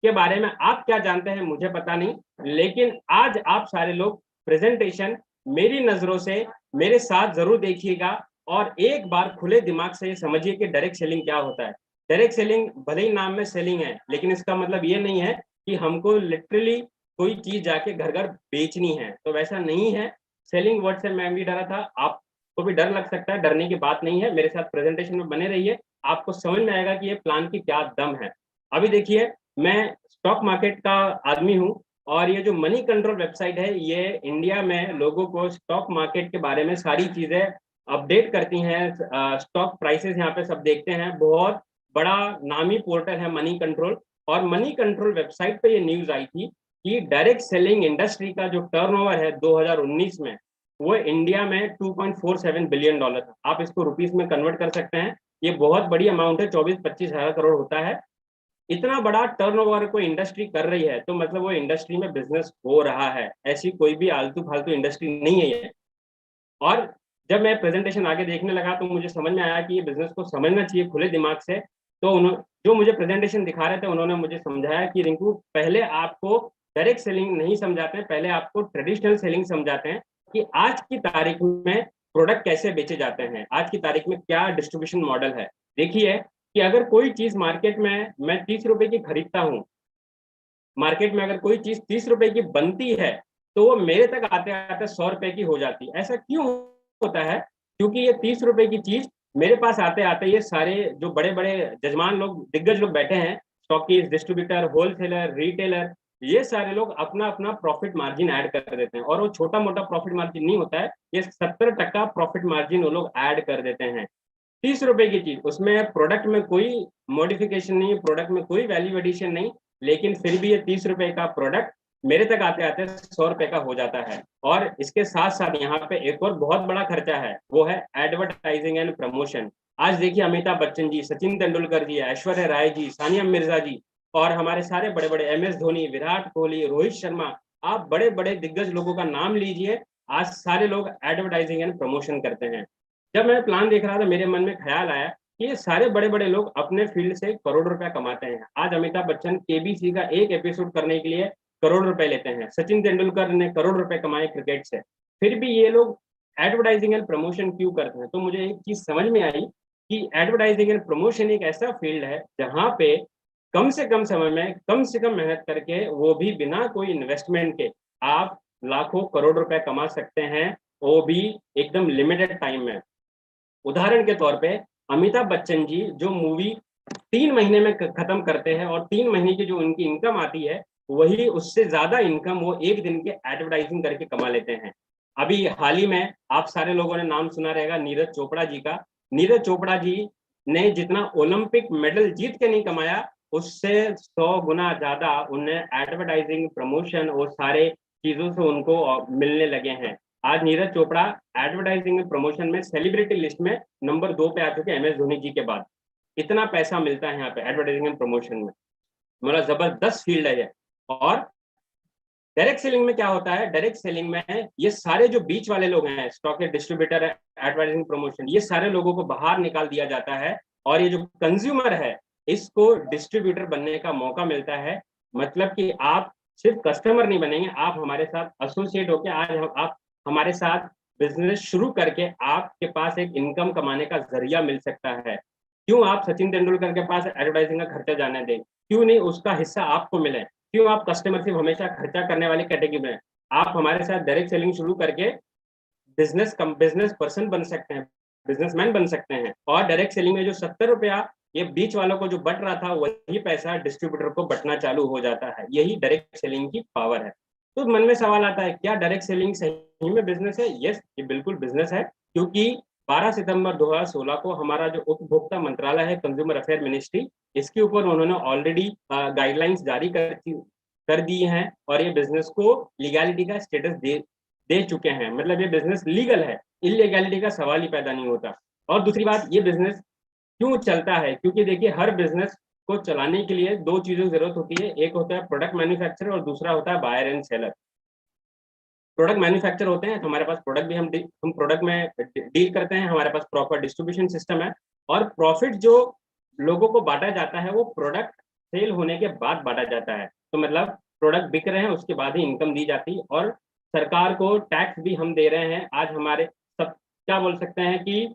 के बारे में आप क्या जानते हैं मुझे पता नहीं, लेकिन आज आप सारे लोग प्रेजेंटेशन मेरी नजरों से मेरे साथ जरूर देखिएगा और एक बार खुले दिमाग से ये समझिए कि डायरेक्ट सेलिंग क्या होता है। डायरेक्ट सेलिंग भले ही नाम में सेलिंग है, लेकिन इसका मतलब ये नहीं है कि हमको लिटरली कोई चीज जाके घर घर बेचनी है, तो वैसा नहीं है। सेलिंग वर्ड से मैं भी डरा था, आपको भी डर लग सकता है, डरने की बात नहीं है। मेरे साथ प्रेजेंटेशन में बने रहिए, आपको समझ में आएगा कि ये प्लान की क्या दम है। अभी देखिए, मैं स्टॉक मार्केट का आदमी हूँ और ये जो मनी कंट्रोल वेबसाइट है, ये इंडिया में लोगों को स्टॉक मार्केट के बारे में सारी चीजें अपडेट करती हैं। स्टॉक प्राइसेस यहाँ पे सब देखते हैं। बहुत बड़ा नामी पोर्टल है मनी कंट्रोल, और मनी कंट्रोल वेबसाइट पे ये न्यूज आई थी कि डायरेक्ट सेलिंग इंडस्ट्री का जो टर्नओवर है 2019 में, वो इंडिया में $2.47 बिलियन था। आप इसको रुपीस में कन्वर्ट कर सकते हैं, ये बहुत बड़ी अमाउंट है, 24-25 हजार करोड़ होता है। इतना बड़ा टर्नओवर कोई इंडस्ट्री कर रही है तो मतलब वो इंडस्ट्री में बिजनेस हो रहा है, ऐसी कोई भी आलतू फालतू इंडस्ट्री नहीं है ये। और जब मैं प्रेजेंटेशन आगे देखने लगा तो मुझे समझ में आया कि ये बिजनेस को समझना चाहिए खुले दिमाग से। तो उन्होंने जो मुझे प्रेजेंटेशन दिखा रहे थे, उन्होंने मुझे समझाया कि रिंकू, पहले आपको डायरेक्ट सेलिंग नहीं समझाते हैं, पहले आपको ट्रेडिशनल सेलिंग समझाते हैं कि आज की तारीख में प्रोडक्ट कैसे बेचे जाते हैं, आज की तारीख में क्या डिस्ट्रीब्यूशन मॉडल है। देखिए कि अगर कोई चीज मार्केट में मैं 30 रुपए की खरीदता हूँ, मार्केट में अगर कोई चीज 30 रुपए की बनती है, तो वो मेरे तक आते आते 100 रुपए की हो जाती है। ऐसा क्यों होता है? क्योंकि ये 30 रुपए की चीज मेरे पास आते आते ये सारे जो बड़े बड़े जजमान लोग, दिग्गज लोग बैठे हैं, स्टॉकीज, डिस्ट्रीब्यूटर, होलसेलर, रिटेलर, ये सारे लोग अपना अपना प्रॉफिट मार्जिन ऐड कर देते हैं। और वो छोटा मोटा प्रॉफिट मार्जिन नहीं होता है, ये 70% प्रॉफिट मार्जिन वो लोग ऐड कर देते हैं। 30 रुपए की चीज, उसमें प्रोडक्ट में कोई मॉडिफिकेशन नहीं, प्रोडक्ट में कोई वैल्यू एडिशन नहीं, लेकिन फिर भी ये 30 रुपए का प्रोडक्ट मेरे तक आते आते 100 रुपए का हो जाता है। और इसके साथ साथ यहाँ पे एक और बहुत बड़ा खर्चा है, वो है एडवर्टाइजिंग एंड प्रमोशन। आज देखिए, अमिताभ बच्चन जी, सचिन तेंदुलकर जी, ऐश्वर्या राय जी, सानिया मिर्जा जी, और हमारे सारे बड़े बड़े MS धोनी, विराट कोहली, रोहित शर्मा, आप बड़े बड़े दिग्गज लोगों का नाम लीजिए, आज सारे लोग एडवर्टाइजिंग एंड प्रमोशन करते हैं। जब मैं प्लान देख रहा था, मेरे मन में ख्याल आया कि ये सारे बड़े बड़े लोग अपने फील्ड से करोड़ रुपया कमाते हैं। आज अमिताभ बच्चन KBC का एक एपिसोड करने के लिए करोड़ रुपए लेते हैं, सचिन तेंदुलकर ने करोड़ रुपए कमाए क्रिकेट से, फिर भी ये लोग एडवर्टाइजिंग एंड प्रमोशन क्यों करते हैं? तो मुझे एक चीज समझ में आई कि एडवर्टाइजिंग एंड प्रमोशन एक ऐसा फील्ड है जहाँ पे कम से कम समय में कम से कम मेहनत करके, वो भी बिना कोई इन्वेस्टमेंट के, आप लाखों करोड़ रुपए कमा सकते हैं, वो भी एकदम लिमिटेड टाइम में। उदाहरण के तौर पे अमिताभ बच्चन जी जो मूवी 3 महीने में खत्म करते हैं और 3 महीने की जो उनकी इनकम आती है, वही उससे ज्यादा इनकम वो एक दिन के एडवर्टाइजिंग करके कमा लेते हैं। अभी हाल ही में आप सारे लोगों ने नाम सुना रहेगा नीरज चोपड़ा जी का। नीरज चोपड़ा जी ने जितना ओलंपिक मेडल जीत के नहीं कमाया, उससे 100 गुना ज्यादा उन्हें एडवर्टाइजिंग, प्रमोशन और सारे चीजों से उनको मिलने लगे हैं। आज नीरज चोपड़ा एडवर्टाइजिंग में, प्रमोशन में सेलिब्रिटी लिस्ट में नंबर 2 पे आ चुके हैं, MS धोनी जी के बाद। इतना पैसा मिलता है यहाँ पे एडवर्टाइजिंग एंड प्रमोशन में, मतलब जबरदस्त फील्ड है ये। और डायरेक्ट सेलिंग में क्या होता है? डायरेक्ट सेलिंग में ये सारे जो बीच वाले लोग हैं, स्टॉक डिस्ट्रीब्यूटर, एडवर्टाइजिंग, प्रमोशन, ये सारे लोगों को बाहर निकाल दिया जाता है और ये जो कंज्यूमर है, इसको डिस्ट्रीब्यूटर बनने का मौका मिलता है। मतलब कि आप सिर्फ कस्टमर नहीं बनेंगे, आप हमारे साथ एसोसिएट होकर आज आप हमारे साथ बिजनेस शुरू करके आपके पास एक इनकम कमाने का जरिया मिल सकता है। क्यों आप सचिन तेंदुलकर के पास एडवर्टाइजिंग का खर्चा जाने दें? क्यों नहीं उसका हिस्सा आपको मिले? क्यों आप कस्टमर सिर्फ हमेशा खर्चा करने वाली कैटेगरी में? आप हमारे साथ डायरेक्ट सेलिंग शुरू करके बिजनेस पर्सन बन सकते हैं, बिजनेसमैन बन सकते हैं। और डायरेक्ट सेलिंग में जो 70 रुपया ये बीच वालों को जो बट रहा था, वही पैसा डिस्ट्रीब्यूटर को बटना चालू हो जाता है। यही डायरेक्ट सेलिंग की पावर है। तो मन में सवाल आता है, क्या डायरेक्ट सेलिंग सही में बिजनेस है? यस, ये बिल्कुल बिजनेस है, क्योंकि 12 सितंबर 2016 को हमारा जो उपभोक्ता मंत्रालय है, कंज्यूमर अफेयर मिनिस्ट्री, इसके ऊपर उन्होंने ऑलरेडी गाइडलाइंस जारी कर दी हैं और ये बिजनेस को लीगैलिटी का स्टेटस दे चुके हैं। मतलब ये बिजनेस लीगल है, इलीगैलिटी का सवाल ही पैदा नहीं होता। और दूसरी बात, ये बिजनेस क्यों चलता है? क्योंकि देखिए, हर बिजनेस को चलाने के लिए दो चीजों की जरूरत होती है, एक होता है प्रोडक्ट मैन्युफैक्चरर और दूसरा होता है buyer and seller. Product manufacture होते हैं तो हमारे पास प्रोडक्ट भी हम प्रोडक्ट में डील करते हैं, हमारे पास प्रॉपर डिस्ट्रीब्यूशन सिस्टम है, और प्रॉफिट जो लोगों को बांटा जाता है वो प्रोडक्ट सेल होने के बाद बांटा जाता है। तो मतलब प्रोडक्ट बिक रहे हैं उसके बाद ही इनकम दी जाती है, और सरकार को टैक्स भी हम दे रहे हैं। आज हमारे सब क्या बोल सकते हैं कि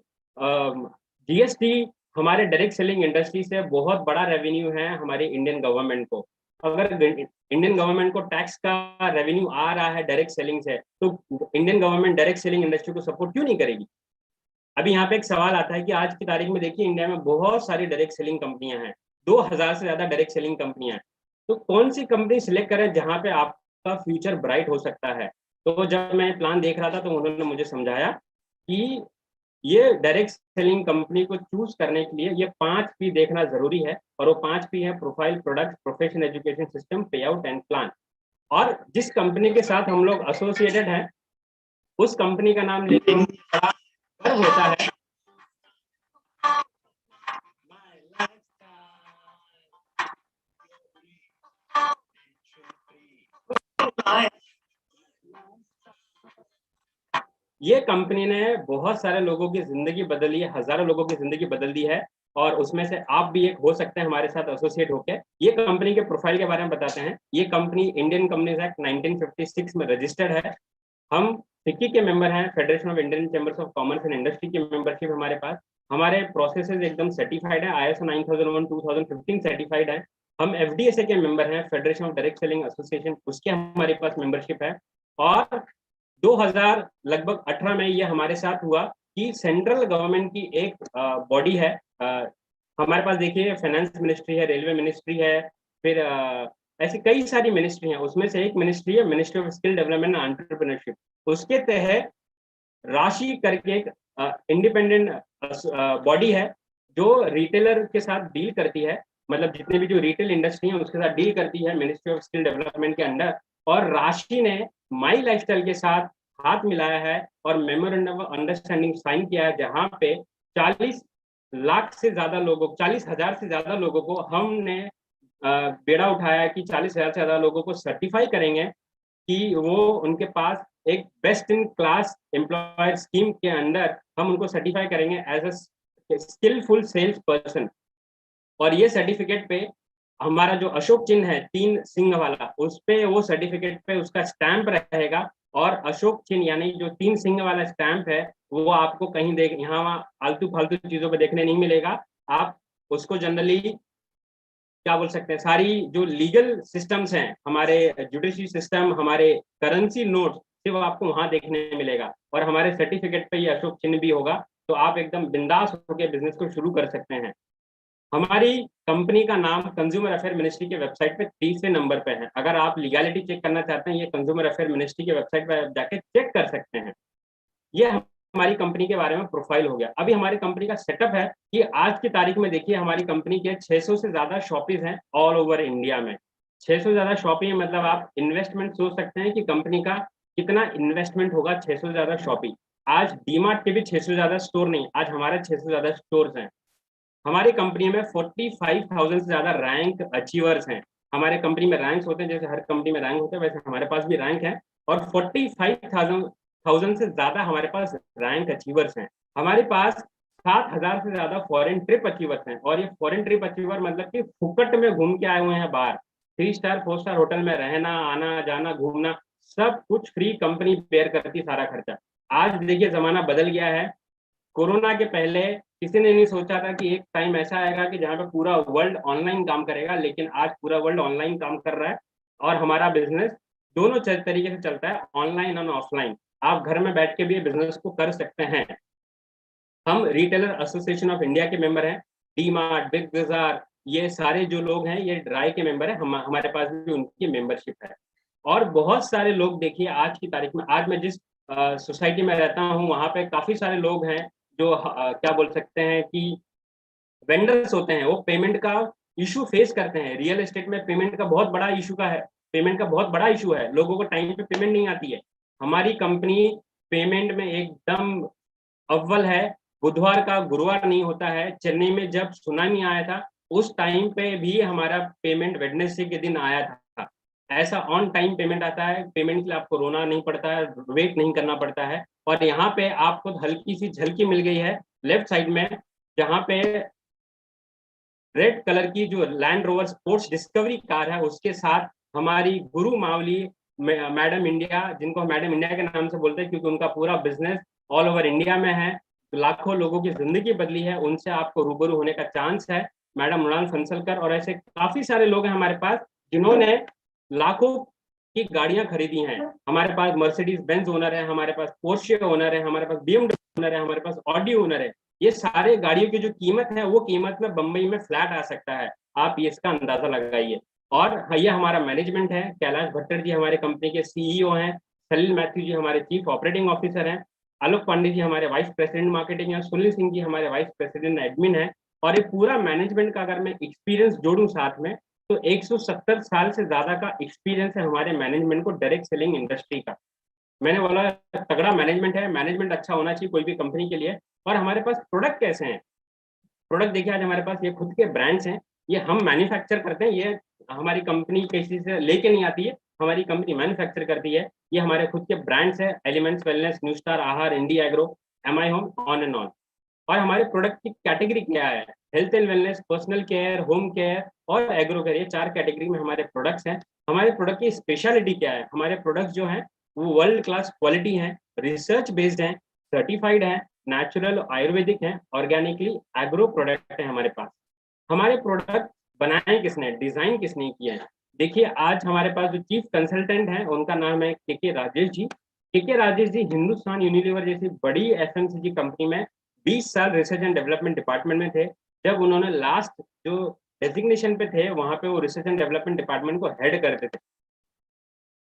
जीएसटी हमारे डायरेक्ट सेलिंग इंडस्ट्री से बहुत बड़ा रेवेन्यू है हमारी इंडियन गवर्नमेंट को। अगर इंडियन गवर्नमेंट को टैक्स का रेवेन्यू आ रहा है डायरेक्ट सेलिंग से, तो Indian government direct selling industry को सपोर्ट क्यों नहीं करेगी? अभी यहाँ पे एक सवाल आता है कि आज की तारीख में देखिए, इंडिया में बहुत सारी डायरेक्ट सेलिंग कंपनियां हैं, 2000 से ज्यादा डायरेक्ट सेलिंग कंपनियां हैं। तो कौन सी कंपनी सिलेक्ट करें जहां पे आपका फ्यूचर ब्राइट हो सकता है? तो जब मैं प्लान देख रहा था तो उन्होंने मुझे समझाया कि ये डायरेक्ट सेलिंग कंपनी को चूज करने के लिए ये 5 P देखना जरूरी है, और वो 5 P है: profile, product, profession, education system, पे आउट एंड प्लान। और जिस कंपनी के साथ हम लोग एसोसिएटेड हैं, उस कंपनी का नाम लेके बड़ा गर्व होता है। ये कंपनी ने बहुत सारे लोगों की जिंदगी बदली है, हजारों लोगों की जिंदगी बदल दी है, और उसमें से आप भी एक हो सकते हैं हमारे साथ एसोसिएट होकर। ये कंपनी के प्रोफाइल के बारे में बताते हैं। ये कंपनी इंडियन कंपनीज एक्ट 1956 में रजिस्टर्ड है। हम फिक्की के मेंबर हैं, federation of Indian chambers of commerce and industry की मेंबरशिप हमारे पास। हमारे प्रोसेसेस एकदम सर्टिफाइड है, ISO 9001 2015 सर्टिफाइड है। हम FDSA के मेंबर हैं, federation of direct selling association, उसके हमारे पास मेंबरशिप है। और 2000 लगभग 18 में ये हमारे साथ हुआ कि सेंट्रल गवर्नमेंट की एक बॉडी है, हमारे पास देखिए फाइनेंस मिनिस्ट्री है, रेलवे मिनिस्ट्री है, फिर ऐसी कई सारी मिनिस्ट्री हैं। उसमें से एक मिनिस्ट्री है ministry of skill development and entrepreneurship. उसके तहत राशि करके एक इंडिपेंडेंट बॉडी है जो रिटेलर के साथ डील करती है, मतलब जितने भी जो रिटेल इंडस्ट्री है उसके साथ डील करती है मिनिस्ट्री ऑफ स्किल डेवलपमेंट के अंडर। और राशि ने माई लाइफस्टाइल के साथ हाथ मिलाया है और मेमोरेंडम ऑफ अंडरस्टैंडिंग साइन किया है, जहां पे 40 लाख से ज्यादा लोगों, 40,000 से ज्यादा लोगों को हमने बेड़ा उठाया कि 40,000 से ज्यादा लोगों को सर्टिफाई करेंगे कि वो उनके पास एक best in class employer scheme के अंडर हम उनको सर्टिफाई करेंगे as a skillful sales person. और ये सर्टिफिकेट पे हमारा जो अशोक चिन्ह है 3 सिंह वाला, उस पे वो सर्टिफिकेट पे उसका स्टैंप रहेगा। और अशोक चिन्ह यानी जो 3 सिंह वाला स्टैंप है वो आपको कहीं देख यहाँ आलतू फालतू चीजों पे देखने नहीं मिलेगा। आप उसको जनरली क्या बोल सकते हैं, सारी जो लीगल सिस्टम्स हैं, हमारे जुडिशरी सिस्टम, हमारे करेंसी नोट्स, सिर्फ आपको वहां देखने मिलेगा। और हमारे सर्टिफिकेट पे ये अशोक चिन्ह भी होगा, तो आप एकदम बिंदास होकर बिजनेस को शुरू कर सकते हैं। हमारी कंपनी का नाम कंज्यूमर अफेयर मिनिस्ट्री के वेबसाइट पे 30वें नंबर पे है। अगर आप लीगैलिटी चेक करना चाहते हैं, ये कंज्यूमर अफेयर मिनिस्ट्री के वेबसाइट पे जाके चेक कर सकते हैं। ये हमारी कंपनी के बारे में प्रोफाइल हो गया। अभी हमारी कंपनी का सेटअप है कि आज की तारीख में देखिए हमारी कंपनी के 600 से ज्यादा शॉपीज हैं ऑल ओवर इंडिया में। 600 से ज्यादा शॉपी, मतलब आप इन्वेस्टमेंट सोच सकते हैं कि कंपनी का कितना इन्वेस्टमेंट होगा। 600 से ज्यादा शॉपी, आज डीमार्ट के भी 600 से ज्यादा स्टोर नहीं, आज हमारे 600 से ज्यादा स्टोर्स हैं। हमारी कंपनी में 45,000 से ज्यादा रैंक अचीवर्स हैं। हमारे कंपनी में रैंक्स होते हैं, जैसे हर कंपनी में रैंक होते हैं वैसे हमारे पास भी रैंक है। और 45,000 से ज्यादा हमारे पास रैंक अचीवर्स हैं। हमारे पास 7,000 से ज्यादा फॉरेन ट्रिप अचीवर्स हैं। और ये फॉरेन ट्रिप अचीवर मतलब कि फुकट में घूम के आए हुए हैं बाहर। 3 स्टार 4 स्टार होटल में रहना, आना जाना, घूमना, सब कुछ फ्री, कंपनी बेयर करती सारा खर्चा। आज देखिए जमाना बदल गया है। कोरोना के पहले किसी ने नहीं सोचा था कि एक टाइम ऐसा आएगा कि जहाँ पे पूरा वर्ल्ड ऑनलाइन काम करेगा, लेकिन आज पूरा वर्ल्ड ऑनलाइन काम कर रहा है। और हमारा बिजनेस दोनों तरीके से चलता है, ऑनलाइन और ऑफलाइन। आप घर में बैठ के भी बिजनेस को कर सकते हैं। हम रिटेलर एसोसिएशन ऑफ इंडिया के मेंबर हैं। डी मार्ट, बिग बाजार, ये सारे जो लोग हैं ये ड्राई के मेंबर हैं। हमारे पास भी उनकी मेंबरशिप है। और बहुत सारे लोग देखिए आज की तारीख में, आज मैं जिस सोसाइटी में रहता हूँ वहाँ पे काफी सारे लोग हैं जो क्या बोल सकते हैं कि वेंडर्स होते हैं, वो पेमेंट का इशू फेस करते हैं। रियल एस्टेट में पेमेंट का बहुत बड़ा इशू का है, पेमेंट का बहुत बड़ा इशू है, लोगों को टाइम पे पेमेंट नहीं आती है। हमारी कंपनी पेमेंट में एकदम अव्वल है, बुधवार का गुरुवार नहीं होता है। चेन्नई में जब सुनामी आया था उस टाइम पे भी हमारा पेमेंट वेडनेसडे के दिन आया था। ऐसा ऑन टाइम पेमेंट आता है, पेमेंट के लिए आपको रोना नहीं पड़ता है, वेट नहीं करना पड़ता है। और यहाँ पे आपको हल्की सी झलकी मिल गई है लेफ्ट साइड में, जहाँ पे रेड कलर की जो land rover sports discovery car है उसके साथ हमारी गुरु मावली मैडम इंडिया, जिनको मैडम इंडिया के नाम से बोलते हैं क्योंकि उनका पूरा बिजनेस ऑल ओवर इंडिया में है, लाखों लोगों की जिंदगी बदली है, उनसे आपको रूबरू होने का चांस है। मैडम मृणाल फंसलकर और ऐसे काफी सारे लोग हैं हमारे पास जिन्होंने लाखों की गाड़ियां खरीदी हैं। हमारे पास मर्सिडीज बेंज ओनर है, हमारे पास पोर्शे ओनर है, हमारे पास बीएमडब्ल्यू ओनर है, हमारे पास ऑडी ओनर है। ये सारे गाड़ियों की जो कीमत है वो कीमत में बंबई में फ्लैट आ सकता है, आप ये इसका अंदाजा लगाइए। और ये हमारा मैनेजमेंट है, कैलाश भट्टर जी हमारे कंपनी के सीईओ हैं, सलील मैथ्यू जी हमारे चीफ ऑपरेटिंग ऑफिसर हैं, आलोक पांडे जी हमारे वाइस प्रेसिडेंट मार्केटिंग है, सुनील सिंह जी हमारे वाइस प्रेसिडेंट एडमिन है। और ये पूरा मैनेजमेंट का अगर मैं एक्सपीरियंस जोड़ूं साथ में तो 170 साल से ज्यादा का एक्सपीरियंस है हमारे मैनेजमेंट को डायरेक्ट सेलिंग इंडस्ट्री का। मैंने बोला तगड़ा मैनेजमेंट है, मैनेजमेंट अच्छा होना चाहिए कोई भी कंपनी के लिए। और हमारे पास प्रोडक्ट कैसे हैं, प्रोडक्ट देखिए आज हमारे पास ये खुद के ब्रांड्स हैं, ये हम मैन्युफैक्चर करते हैं, ये हमारी कंपनी किसी से लेके नहीं आती है, हमारी कंपनी मैन्युफैक्चर करती है। ये हमारे खुद के ब्रांड्स है, elements wellness, new star, Aahar, Indi agro, MI home, on and on. और हमारे प्रोडक्ट की कैटेगरी क्या है, health and wellness, personal care, home care और एग्रो केयर, ये 4 कैटेगरी में हमारे प्रोडक्ट्स हैं। हमारे प्रोडक्ट की स्पेशलिटी क्या है, हमारे प्रोडक्ट्स जो हैं वो वर्ल्ड क्लास क्वालिटी हैं, रिसर्च बेस्ड हैं, सर्टिफाइड हैं, नेचुरल आयुर्वेदिक हैं, ऑर्गेनिकली एग्रो प्रोडक्ट है हमारे पास। हमारे प्रोडक्ट बनाए किसने, डिजाइन किसने किया है, देखिए आज हमारे पास जो चीफ कंसल्टेंट हैं उनका नाम है के राजेश जी। के राजेश जी हिंदुस्तान यूनिलीवर जैसी बड़ी एफएमसीजी कंपनी में 20 साल रिसर्च एंड डेवलपमेंट डिपार्टमेंट में थे। जब उन्होंने लास्ट जो डेजिग्नेशन पे थे वहां पे वो रिसर्च एंड डेवलपमेंट डिपार्टमेंट को हेड करते थे।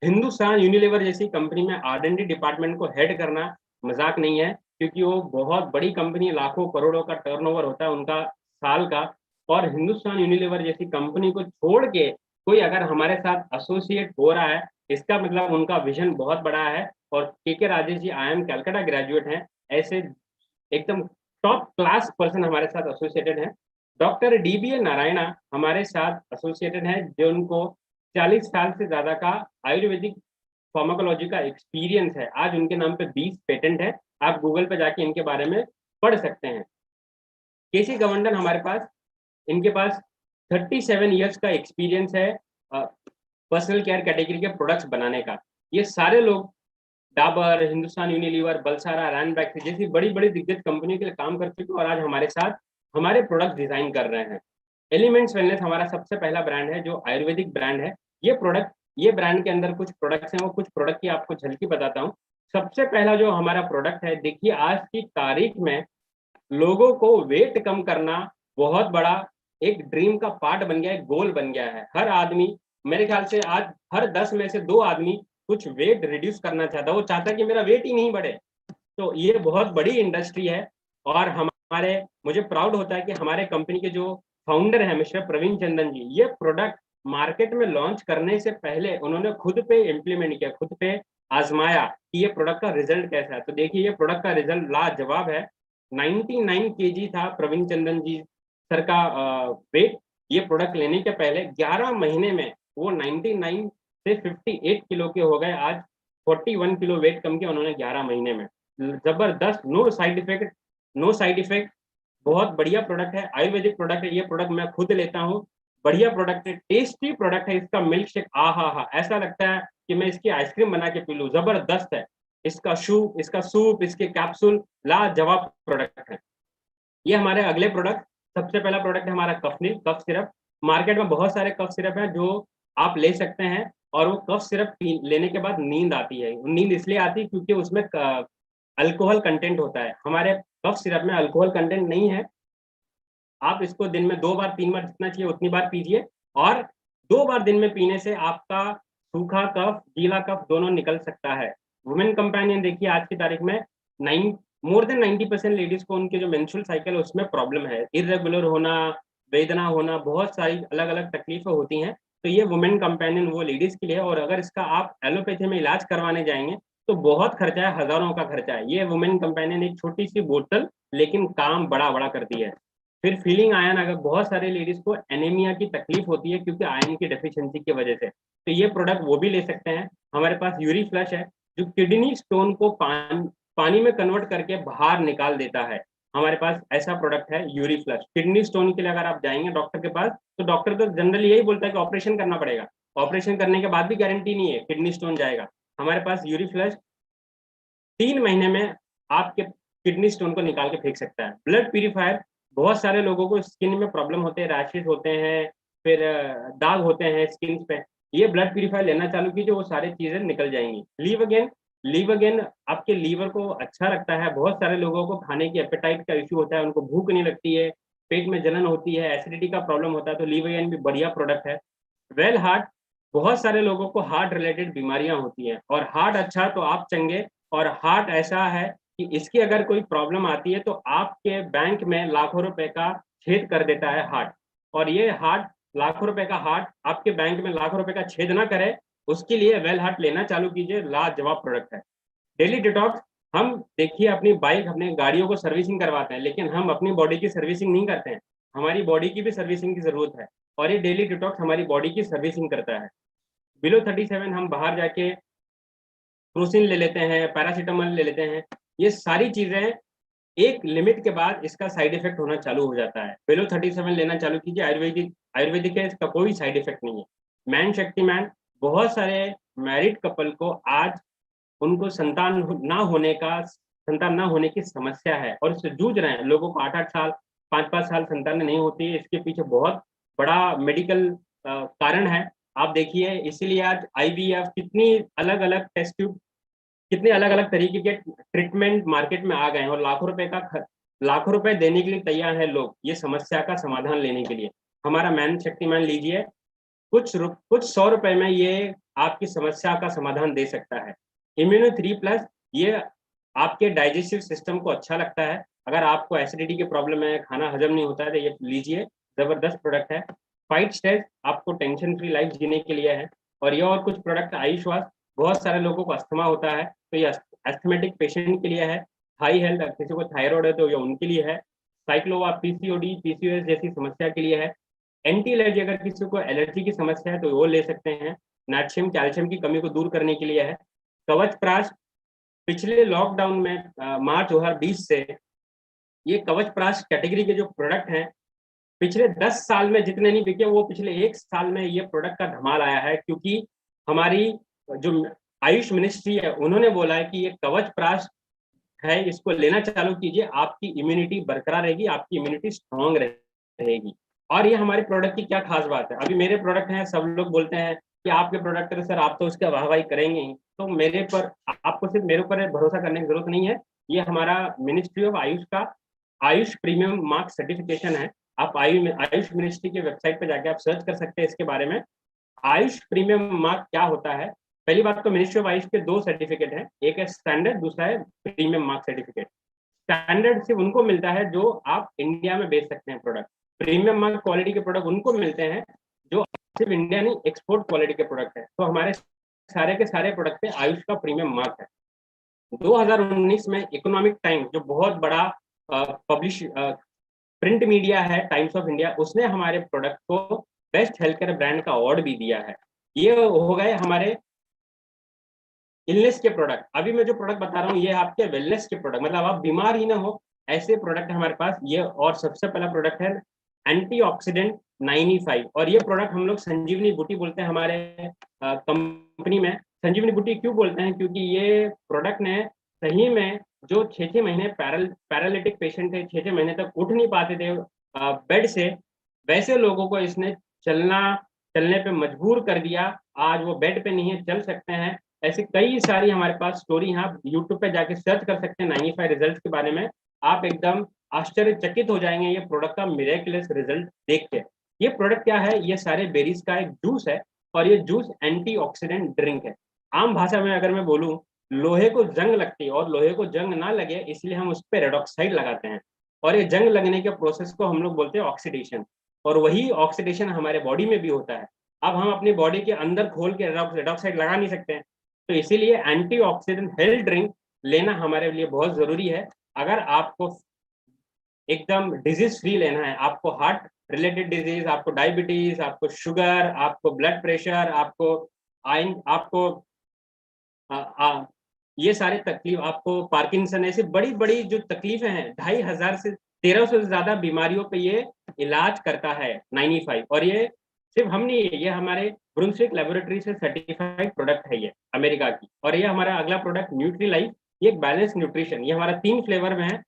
हिंदुस्तान यूनिलीवर जैसी कंपनी में आर&डी डिपार्टमेंट को हेड करना मजाक नहीं है, क्योंकि वो बहुत बड़ी कंपनी, लाखों करोड़ों का टर्नओवर होता है उनका साल का। और हिंदुस्तान यूनिलीवर जैसी कंपनी को छोड़ के कोई अगर हमारे साथ एसोसिएट हो रहा है, इसका मतलब उनका विजन बहुत बड़ा है। और के राजेश जी IIM कलकत्ता ग्रेजुएट हैं, ऐसे एकदम टॉप क्लास पर्सन हमारे साथ एसोसिएटेड हैं। डॉक्टर DBA नारायणा हमारे साथ एसोसिएटेड हैं, जो उनको 40 साल से ज्यादा का आयुर्वेदिक फार्माकोलॉजी का एक्सपीरियंस है। आज उनके नाम पे 20 पेटेंट है, आप गूगल पे जाके इनके बारे में पढ़ सकते हैं। केसी गवर्नर हमारे पास, इनके पास 37 इयर्स का एक्सपीरियंस है पर्सनल केयर कैटेगरी के प्रोडक्ट्स बनाने का। ये सारे लोग डाबर, हिंदुस्तान यूनिलीवर, बलसारा, रैनबैक जैसी बड़ी बड़ी दिग्गज कंपनियों के लिए काम कर चुके हैं और आज हमारे साथ हमारे प्रोडक्ट डिजाइन कर रहे हैं। एलिमेंट्स वेलनेस हमारा सबसे पहला ब्रांड है जो आयुर्वेदिक ब्रांड है। ये ब्रांड के अंदर कुछ प्रोडक्ट्स हैं, वो कुछ प्रोडक्ट की आपको झलकी बताता हूँ। सबसे पहला जो हमारा प्रोडक्ट है, देखिए आज की तारीख में लोगों को वेट कम करना बहुत बड़ा एक ड्रीम का पार्ट बन गया है, गोल बन गया है। हर आदमी, मेरे ख्याल से आज हर 10 में से 2 आदमी कुछ वेट रिड्यूस करना चाहता है, वो चाहता है कि मेरा वेट ही नहीं बढ़े। तो ये बहुत बड़ी इंडस्ट्री है। और मुझे प्राउड होता है कि हमारे कंपनी के जो फाउंडर हैं मिस्टर प्रवीण चंदन जी, ये प्रोडक्ट मार्केट में लॉन्च करने से पहले उन्होंने खुद पे इम्प्लीमेंट किया, खुद पे आजमाया कि ये प्रोडक्ट का रिजल्ट कैसा है। तो देखिए ये प्रोडक्ट का रिजल्ट लाजवाब है। 99 kg था प्रवीण चंदन जी सर का वेट। ये प्रोडक्ट लेने के पहले 11 महीने में वो 99 से 58 किलो के हो गए। आज 41 किलो वेट कम किया उन्होंने 11 महीने में। जबरदस्त, नो साइड इफेक्ट, बहुत बढ़िया प्रोडक्ट है, आयुर्वेदिक प्रोडक्ट है। ये प्रोडक्ट मैं खुद लेता हूँ, बढ़िया प्रोडक्ट है, टेस्टी प्रोडक्ट है। इसका मिल्क शेक हा, ऐसा लगता है कि मैं इसकी आइसक्रीम बना के पी लूं, जबरदस्त है। इसका सूप, इसके कैप्सूल लाजवाब प्रोडक्ट है। ये हमारे अगले प्रोडक्ट, सबसे पहला प्रोडक्ट है हमारा कफ सिरप। मार्केट में बहुत सारे कफ सिरप है जो आप ले सकते हैं, और वो कफ सिरप लेने के बाद नींद आती है। नींद इसलिए आती है क्योंकि उसमें अल्कोहल कंटेंट होता है। हमारे कफ सिरप में अल्कोहल कंटेंट नहीं है। आप इसको दिन में 2 बार 3 बार जितना चाहिए उतनी बार पीजिए, और 2 बार दिन में पीने से आपका सूखा कफ, गीला कफ दोनों निकल सकता है। वुमेन कंपेनियन देखिए आज की तारीख में मोर देन 90% लेडीज को उनके जो मेंस्ट्रुअल साइकिल है उसमें प्रॉब्लम है, इरेगुलर होना, वेदना होना, बहुत सारी अलग अलग तकलीफें होती हैं। तो ये वुमेन कंपेनियन वो लेडीज के लिए है, और अगर इसका आप एलोपैथी में इलाज करवाने जाएंगे तो बहुत खर्चा है, हजारों का खर्चा है। ये वुमेन कंपेनियन एक छोटी सी बोतल लेकिन काम बड़ा बड़ा करती है। फिर फीलिंग आयन, अगर बहुत सारे लेडीज को एनीमिया की तकलीफ होती है क्योंकि आयन की डेफिशिएंसी की वजह से, तो ये प्रोडक्ट वो भी ले सकते हैं। हमारे पास यूरी फ्लश है जो किडनी स्टोन को पानी में कन्वर्ट करके बाहर निकाल देता है। हमारे पास ऐसा प्रोडक्ट है यूरी फ्लश। किडनी स्टोन के लिए अगर आप जाएंगे डॉक्टर के पास तो डॉक्टर तो जनरली यही बोलता है कि ऑपरेशन करना पड़ेगा, ऑपरेशन करने के बाद भी गारंटी नहीं है किडनी स्टोन जाएगा। हमारे पास यूरी फ्लश 3 महीने में आपके किडनी स्टोन को निकाल के फेंक सकता है। ब्लड प्यूरिफायर, बहुत सारे लोगों को स्किन में प्रॉब्लम होते हैं, रैशेज होते हैं, फिर दाग होते हैं स्किन पे, ये ब्लड प्यूरिफायर लेना चालू कीजिए, वो सारी चीजें निकल जाएंगी। लीव अगेन आपके लीवर को अच्छा रखता है। बहुत सारे लोगों को खाने की एपेटाइट का इश्यू होता है, उनको भूख नहीं लगती है, पेट में जलन होती है, एसिडिटी का प्रॉब्लम होता है, तो लीव अगेन भी बढ़िया प्रोडक्ट है। वेल हार्ट, बहुत सारे लोगों को हार्ट रिलेटेड बीमारियां होती हैं, और हार्ट अच्छा तो आप चंगे। और हार्ट ऐसा है कि इसकी अगर कोई प्रॉब्लम आती है तो आपके बैंक में लाखों रुपए का छेद कर देता है हार्ट। और ये हार्ट, लाखों रुपए का हार्ट आपके बैंक में लाखों रुपए का छेद ना करे, उसके लिए वेल हार्ट लेना चालू कीजिए, लाजवाब प्रोडक्ट है। डेली डिटॉक्स, हम देखिए अपनी बाइक, अपने गाड़ियों को सर्विसिंग करवाते हैं, लेकिन हम अपनी बॉडी की सर्विसिंग नहीं करते हैं। हमारी बॉडी की भी सर्विसिंग की जरूरत है, और ये डेली डिटॉक्स हमारी बॉडी की सर्विसिंग करता है। बिलो 37 हम बाहर जाके क्रोसिन ले लेते हैं, पैरासीटामोल ले लेते हैं, ये सारी चीजें एक लिमिट के बाद इसका साइड इफेक्ट होना चालू हो जाता है। बिलो 37 लेना चालू कीजिए, आयुर्वेदिक है, इसका कोई साइड इफेक्ट नहीं है। मैन शक्तिमान, बहुत सारे मैरिड कपल को आज उनको संतान ना होने की समस्या है, और इससे जूझ रहे हैं। लोगों को 8-8 साल, 5-5 साल संतान नहीं होती है, इसके पीछे बहुत बड़ा मेडिकल कारण है। आप देखिए, इसीलिए आज IVF, कितनी अलग अलग टेस्ट ट्यूब, कितने अलग अलग तरीके के ट्रीटमेंट मार्केट में आ गए हैं, और लाखों रुपए देने के लिए तैयार है लोग ये समस्या का समाधान लेने के लिए। हमारा मैन शक्तिमान लीजिए, कुछ 100 रुपए में ये आपकी समस्या का समाधान दे सकता है। इम्यूनो 3+, ये आपके डाइजेस्टिव सिस्टम को अच्छा लगता है। अगर आपको एसिडिटी की प्रॉब्लम है, खाना हजम नहीं होता है, तो ये लीजिए, जबरदस्त प्रोडक्ट है। फाइट स्ट्रेस, आपको टेंशन फ्री लाइफ जीने के लिए है। और ये और कुछ प्रोडक्ट आयुष्वास, बहुत सारे लोगों को अस्थमा होता है तो ये एस्थमेटिक पेशेंट के लिए है। हाई हेल्थ, किसी को थायराइड है तो ये उनके लिए है। साइक्लोवा, PCOD, PCOS जैसी समस्या के लिए है। एंटी एलर्जी, अगर किसी को एलर्जी की समस्या है तो वो ले सकते हैं। नाट्रियम कैल्शियम की कमी को दूर करने के लिए है। कवच प्राश, पिछले लॉकडाउन में मार्च 2020 से ये कवच प्राश कैटेगरी के जो प्रोडक्ट हैं, पिछले 10 साल में जितने नहीं बिके, वो पिछले 1 साल में ये प्रोडक्ट का धमाल आया है। क्योंकि हमारी जो आयुष मिनिस्ट्री है, उन्होंने बोला है कि ये कवच प्राश है, इसको लेना चालू कीजिए, आपकी इम्यूनिटी बरकरार रहेगी, आपकी इम्यूनिटी स्ट्रांग रहेगी। और ये हमारे प्रोडक्ट की क्या खास बात है, अभी मेरे प्रोडक्ट हैं, सब लोग बोलते हैं कि आपके प्रोडक्ट है सर, आप तो उसका वाहवाही करेंगे ही, तो मेरे पर आपको सिर्फ मेरे ऊपर भरोसा करने की जरूरत नहीं है। ये हमारा मिनिस्ट्री ऑफ आयुष का आयुष प्रीमियम मार्क सर्टिफिकेशन है। आप आयुष मिनिस्ट्री के वेबसाइट पे जाके आप सर्च कर सकते हैं इसके बारे में, आयुष प्रीमियम मार्क क्या होता है। पहली बात तो मिनिस्ट्री ऑफ आयुष के 2 सर्टिफिकेट हैं, एक है स्टैंडर्ड, दूसरा है प्रीमियम मार्क सर्टिफिकेट। स्टैंडर्ड सिर्फ उनको मिलता है जो आप इंडिया में बेच सकते हैं प्रोडक्ट। प्रीमियम मार्क क्वालिटी के प्रोडक्ट उनको मिलते हैं जो सिर्फ इंडिया नहीं, एक्सपोर्ट क्वालिटी के प्रोडक्ट है। तो हमारे सारे के सारे प्रोडक्ट पे आयुष का प्रीमियम मार्क है। 2019 में इकोनॉमिक टाइम्स, जो बहुत बड़ा पब्लिश प्रिंट मीडिया है, टाइम्स ऑफ इंडिया, उसने हमारे प्रोडक्ट को बेस्ट हेल्थ केयर ब्रांड का अवार्ड भी दिया है। ये हो गए हमारे इलनेस के प्रोडक्ट। अभी मैं जो प्रोडक्ट बता रहा हूँ ये आपके वेलनेस के प्रोडक्ट, मतलब आप बीमार ही ना हो ऐसे प्रोडक्ट है हमारे पास ये। और सबसे पहला प्रोडक्ट है एंटीऑक्सीडेंट 9E5, और ये प्रोडक्ट हम लोग संजीवनी बूटी बोलते हैं हमारे कंपनी में। संजीवनी बूटी क्यों बोलते हैं, क्योंकि ये प्रोडक्ट ने सही में जो 6-6 महीने पैरालिटिक पेशेंट थे, 6-6 महीने तक उठ नहीं पाते थे बेड से, वैसे लोगों को इसने चलने पे मजबूर कर दिया। आज वो बेड पे नहीं है, चल सकते हैं। ऐसे कई सारी हमारे पास स्टोरी हैं, आप यूट्यूब पे जाके सर्च कर सकते हैं 9E5 रिजल्ट के बारे में, आप एकदम आश्चर्यचकित हो जाएंगे ये प्रोडक्ट का मिरेकलेस रिजल्ट देख के। ये प्रोडक्ट क्या है, ये सारे बेरीज का एक जूस है, और ये जूस एंटीऑक्सीडेंट ड्रिंक है। आम भाषा में अगर मैं बोलूं, लोहे को जंग लगती है और लोहे को जंग ना लगे इसलिए हम उस पर रेडॉक्साइड लगाते हैं, और ये जंग लगने के प्रोसेस को हम लोग बोलते हैं ऑक्सीडेशन, और वही ऑक्सीडेशन हमारे बॉडी में भी होता है। अब हम अपनी बॉडी के अंदर खोल के रेडॉक्साइड लगा नहीं सकते हैं, तो इसीलिए एंटीऑक्सीडेंट हेल्थ ड्रिंक लेना हमारे लिए बहुत जरूरी है। अगर आपको एकदम डिजीज फ्री लेना है, आपको हार्ट रिलेटेड डिजीज, आपको डायबिटीज, आपको शुगर, आपको ब्लड प्रेशर, आपको आइन, आपको ये सारे तकलीफ, आपको पार्किंसन, ऐसी बड़ी बड़ी जो तकलीफें हैं, 2500 से 1300 से ज्यादा बीमारियों पे ये इलाज करता है 95। और ये सिर्फ हम नहीं है, ये हमारे ब्रुंसविक लेबोरेटरी से सर्टिफाइड प्रोडक्ट है ये अमेरिका की। और ये हमारा अगला प्रोडक्ट न्यूट्री लाइफ, ये एक बैलेंस न्यूट्रिशन, ये हमारा 3 फ्लेवर में है,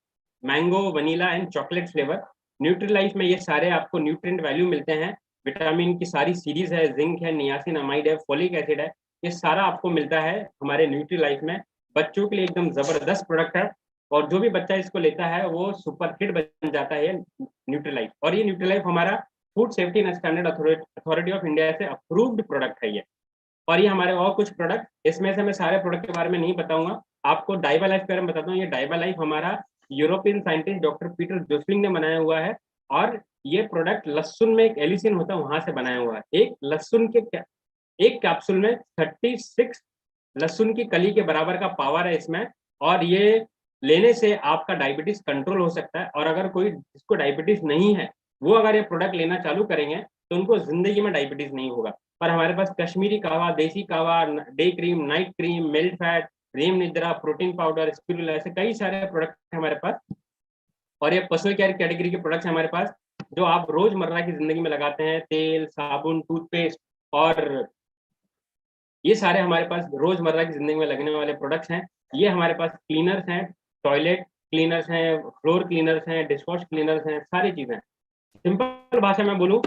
mango, vanilla and chocolate flavour. Nutri life में ये सारे आपको न्यूट्रिएंट वैल्यू मिलते हैं, विटामिन की सारी सीरीज है, जिंक है, नियासिन अमाइड है, फोलिक एसिड है, ये सारा आपको मिलता है हमारे न्यूट्री लाइफ में। बच्चों के लिए एकदम जबरदस्त प्रोडक्ट है, और जो भी बच्चा इसको लेता है वो सुपर किड बन जाता है न्यूट्री लाइफ। और ये न्यूट्री लाइफ हमारा food safety and standard authority of India से अप्रूव्ड प्रोडक्ट है ये। और ये हमारे और कुछ प्रोडक्ट, इसमें से मैं सारे प्रोडक्ट के बारे में नहीं बताऊंगा, आपको डाइबा लाइफ के बारे में बताता हूँ। ये डाइबा लाइफ हमारा यूरोपियन साइंटिस्ट डॉक्टर पीटर जोसलिंग ने बनाया हुआ है, और ये प्रोडक्ट लहसुन में एक एलिसिन होता है वहां से बनाया हुआ है। एक लहसुन के एक कैप्सूल में 36 लहसुन की कली के बराबर का पावर है इसमें, और ये लेने से आपका डायबिटीज कंट्रोल हो सकता है। और अगर कोई जिसको डायबिटीज नहीं है वो अगर ये प्रोडक्ट लेना चालू करेंगे तो उनको जिंदगी में डायबिटीज नहीं होगा। और हमारे पास Kashmiri kahwa, desi kahwa, day cream, night cream, milk fat, REM निद्रा, प्रोटीन पाउडर, स्पिरुलिना, ऐसे कई सारे प्रोडक्ट है हमारे पास। और ये पर्सनल केयर कैटेगरी के प्रोडक्ट्स हमारे पास, जो आप रोजमर्रा की जिंदगी में लगाते हैं, तेल, साबुन, टूथपेस्ट, और ये सारे हमारे पास रोजमर्रा की जिंदगी में लगने वाले प्रोडक्ट्स हैं। ये हमारे पास क्लीनर्स हैं, टॉयलेट क्लीनर्स हैं, फ्लोर क्लीनर्स हैं, डिशवॉश क्लीनर्स हैं, सारी चीजें। सिंपल भाषा में बोलूं,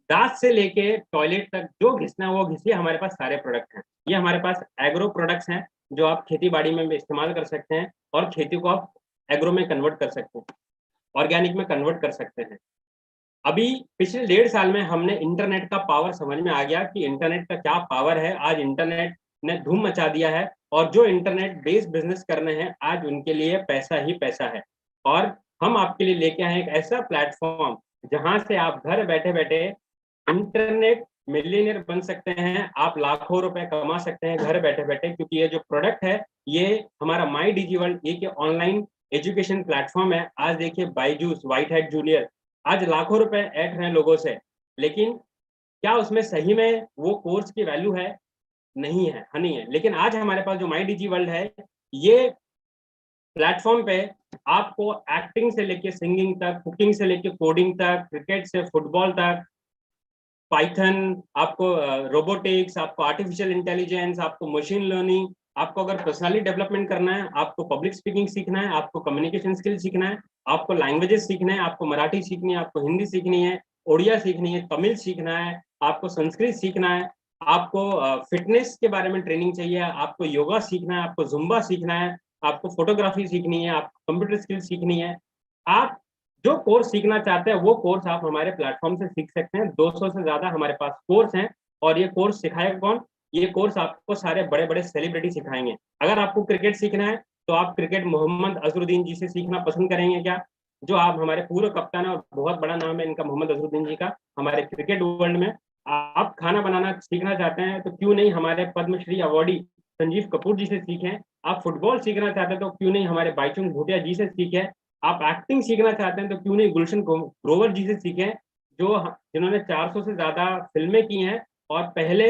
दांत से लेके टॉयलेट तक जो घिसना है वो घिसिए, हमारे पास सारे प्रोडक्ट हैं। ये हमारे पास एग्रो प्रोडक्ट्स हैं जो आप खेती बाड़ी में भी इस्तेमाल कर सकते हैं, और खेती को आप एग्रो में कन्वर्ट कर सकते हैं, ऑर्गेनिक में कन्वर्ट कर सकते हैं। अभी पिछले 1.5 साल में हमने इंटरनेट का पावर समझ में आ गया कि इंटरनेट का क्या पावर है। आज इंटरनेट ने धूम मचा दिया है, और जो इंटरनेट बेस्ड बिजनेस करने हैं आज उनके लिए पैसा ही पैसा है। और हम आपके लिए लेके आए एक ऐसा प्लेटफॉर्म जहां से आप घर बैठे बैठे इंटरनेट मिलियनियर बन सकते हैं, आप लाखों रुपए कमा सकते हैं घर बैठे बैठे। क्योंकि ये जो प्रोडक्ट है ये हमारा माई डिजी वर्ल्ड एक ऑनलाइन एजुकेशन प्लेटफॉर्म है। आज देखिए बायजूस, व्हाइट हैट जूनियर आज लाखों रुपए ऐंठ रहे हैं लोगों से, लेकिन क्या उसमें सही में वो कोर्स की वैल्यू है? नहीं है, नहीं है। लेकिन आज हमारे पास जो माई डिजी वर्ल्ड है, ये प्लेटफॉर्म पे आपको एक्टिंग से लेके सिंगिंग तक, कुकिंग से लेके कोडिंग तक, क्रिकेट से फुटबॉल तक, पाइथन, आपको रोबोटिक्स, आपको आर्टिफिशियल इंटेलिजेंस, आपको मशीन लर्निंग, आपको अगर पर्सनालिटी डेवलपमेंट करना है, आपको पब्लिक स्पीकिंग सीखना है, आपको कम्युनिकेशन स्किल सीखना है, आपको लैंग्वेजेस सीखना है, आपको मराठी सीखनी है, आपको हिंदी सीखनी है, उड़िया सीखनी है, तमिल सीखना है, आपको संस्कृत सीखना है, आपको फिटनेस के बारे में ट्रेनिंग चाहिए, आपको योगा सीखना है, आपको जुम्बा सीखना है, आपको फोटोग्राफी सीखनी है, आपको कंप्यूटर स्किल सीखनी है, आप जो कोर्स सीखना चाहते हैं वो कोर्स आप हमारे प्लेटफॉर्म से सीख सकते हैं। 200 से ज्यादा हमारे पास कोर्स हैं, और ये कोर्स सिखाएगा कौन? ये कोर्स आपको सारे बड़े बड़े सेलिब्रिटी सिखाएंगे। अगर आपको क्रिकेट सीखना है तो आप क्रिकेट मोहम्मद अजहरुद्दीन जी से सीखना पसंद करेंगे क्या? जो आप हमारे पूर्व कप्तान है और बहुत बड़ा नाम है इनका, मोहम्मद अजहरुद्दीन जी का, हमारे क्रिकेट वर्ल्ड में। आप खाना बनाना सीखना चाहते हैं तो क्यों नहीं हमारे पद्मश्री अवार्डी संजीव कपूर जी से सीखें। आप फुटबॉल सीखना चाहते हैं तो क्यों नहीं हमारे बाईचुंग भूटिया जी से सीखें। आप एक्टिंग सीखना चाहते हैं तो क्यों नहीं गुलशन ग्रोवर जी से सीखें, जो जिन्होंने 400 से ज्यादा फिल्में की हैं, और पहले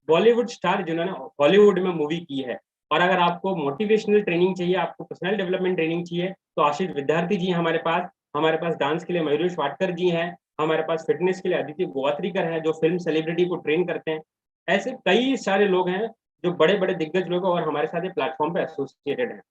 बॉलीवुड स्टार जिन्होंने हॉलीवुड में मूवी की है। और अगर आपको मोटिवेशनल ट्रेनिंग चाहिए, आपको पर्सनल डेवलपमेंट ट्रेनिंग चाहिए, तो आशीष विद्यार्थी जी हमारे पास डांस के लिए मयूरेश वाटकर जी हैं, हमारे पास फिटनेस के लिए अदिति गोवात्रीकर हैं जो फिल्म सेलिब्रिटी को ट्रेन करते हैं। ऐसे कई सारे लोग हैं जो बड़े बड़े दिग्गज लोग हैं और हमारे साथ ये प्लेटफॉर्म पे एसोसिएटेड हैं।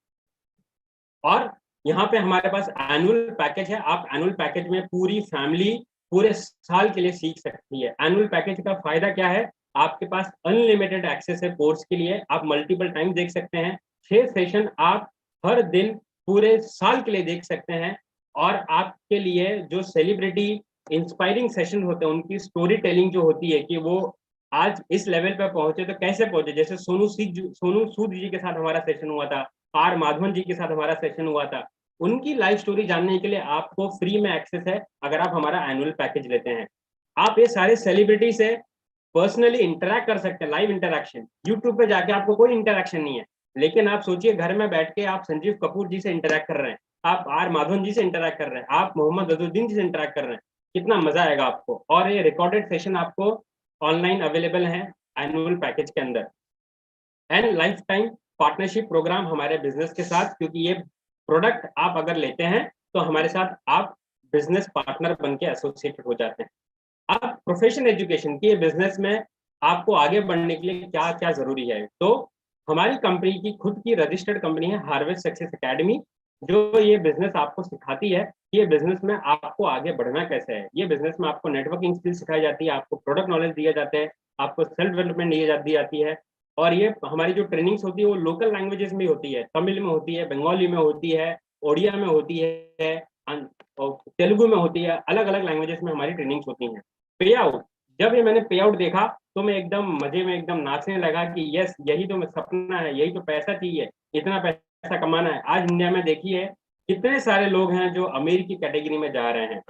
और यहाँ पे हमारे पास एनुअल पैकेज है। आप एनुअल पैकेज में पूरी फैमिली पूरे साल के लिए सीख सकती है। एनुअल पैकेज का फायदा क्या है? आपके पास अनलिमिटेड एक्सेस है कोर्स के लिए, आप मल्टीपल टाइम देख सकते हैं। 6 सेशन आप हर दिन पूरे साल के लिए देख सकते हैं। और आपके लिए जो सेलिब्रिटी इंस्पायरिंग सेशन होते हैं, उनकी स्टोरी टेलिंग जो होती है कि वो आज इस लेवल पे पहुंचे तो कैसे पहुंचे? जैसे सोनू सूद जी के साथ हमारा सेशन हुआ था, आर माधवन जी के साथ हमारा सेशन हुआ था। उनकी लाइफ स्टोरी जानने के लिए आपको फ्री में एक्सेस है अगर आप हमारा एनुअल पैकेज लेते हैं। आप ये सारे सेलिब्रिटी से पर्सनली इंटरेक्ट कर सकते हैं, लाइव इंटरेक्शन। यूट्यूब पे जाके आपको कोई इंटरेक्शन नहीं है, लेकिन आप सोचिए घर में बैठ के आप संजीव कपूर जी से इंटरेक्ट कर रहे हैं, आप आर माधवन जी से इंटरेक्ट कर रहे हैं, आप मोहम्मद अजहरुद्दीन जी से इंटरेक्ट कर रहे हैं, कितना मजा आएगा आपको। और ये रिकॉर्डेड सेशन आपको ऑनलाइन अवेलेबल है एनुअल पैकेज के अंदर। And lifetime partnership programme हमारे बिजनेस के साथ, क्योंकि ये प्रोडक्ट आप अगर लेते हैं तो हमारे साथ आप बिजनेस पार्टनर बन के एसोसिएटेड हो जाते हैं। अब प्रोफेशनल एजुकेशन की बिजनेस में आपको आगे बढ़ने के लिए क्या क्या जरूरी है, तो हमारी कंपनी की खुद की रजिस्टर्ड कंपनी है हार्वेस्ट सक्सेस एकेडमी, जो ये बिजनेस आपको सिखाती है कि ये बिजनेस में आपको आगे बढ़ना कैसे है। ये बिजनेस में आपको नेटवर्किंग स्किल सिखाई जाती है, आपको प्रोडक्ट नॉलेज दिए जाते हैं, आपको सेल्फ डेवलपमेंट दी जाती है। और ये हमारी जो ट्रेनिंग्स होती है वो लोकल लैंग्वेजेस में होती है, तमिल में होती है, बंगाली में होती है, ओडिया में होती है, तेलुगु में होती है, अलग अलग लैंग्वेजेस में हमारी ट्रेनिंग्स होती हैं। पे आउट, जब ये मैंने पे आउट देखा तो मैं एकदम मजे में एकदम नाचने लगा कि यस, यही तो सपना है, यही तो पैसा चाहिए, इतना पैसा कमाना है। आज इंडिया में देखिए कितने सारे लोग हैं जो अमीर की कैटेगरी में जा रहे हैं,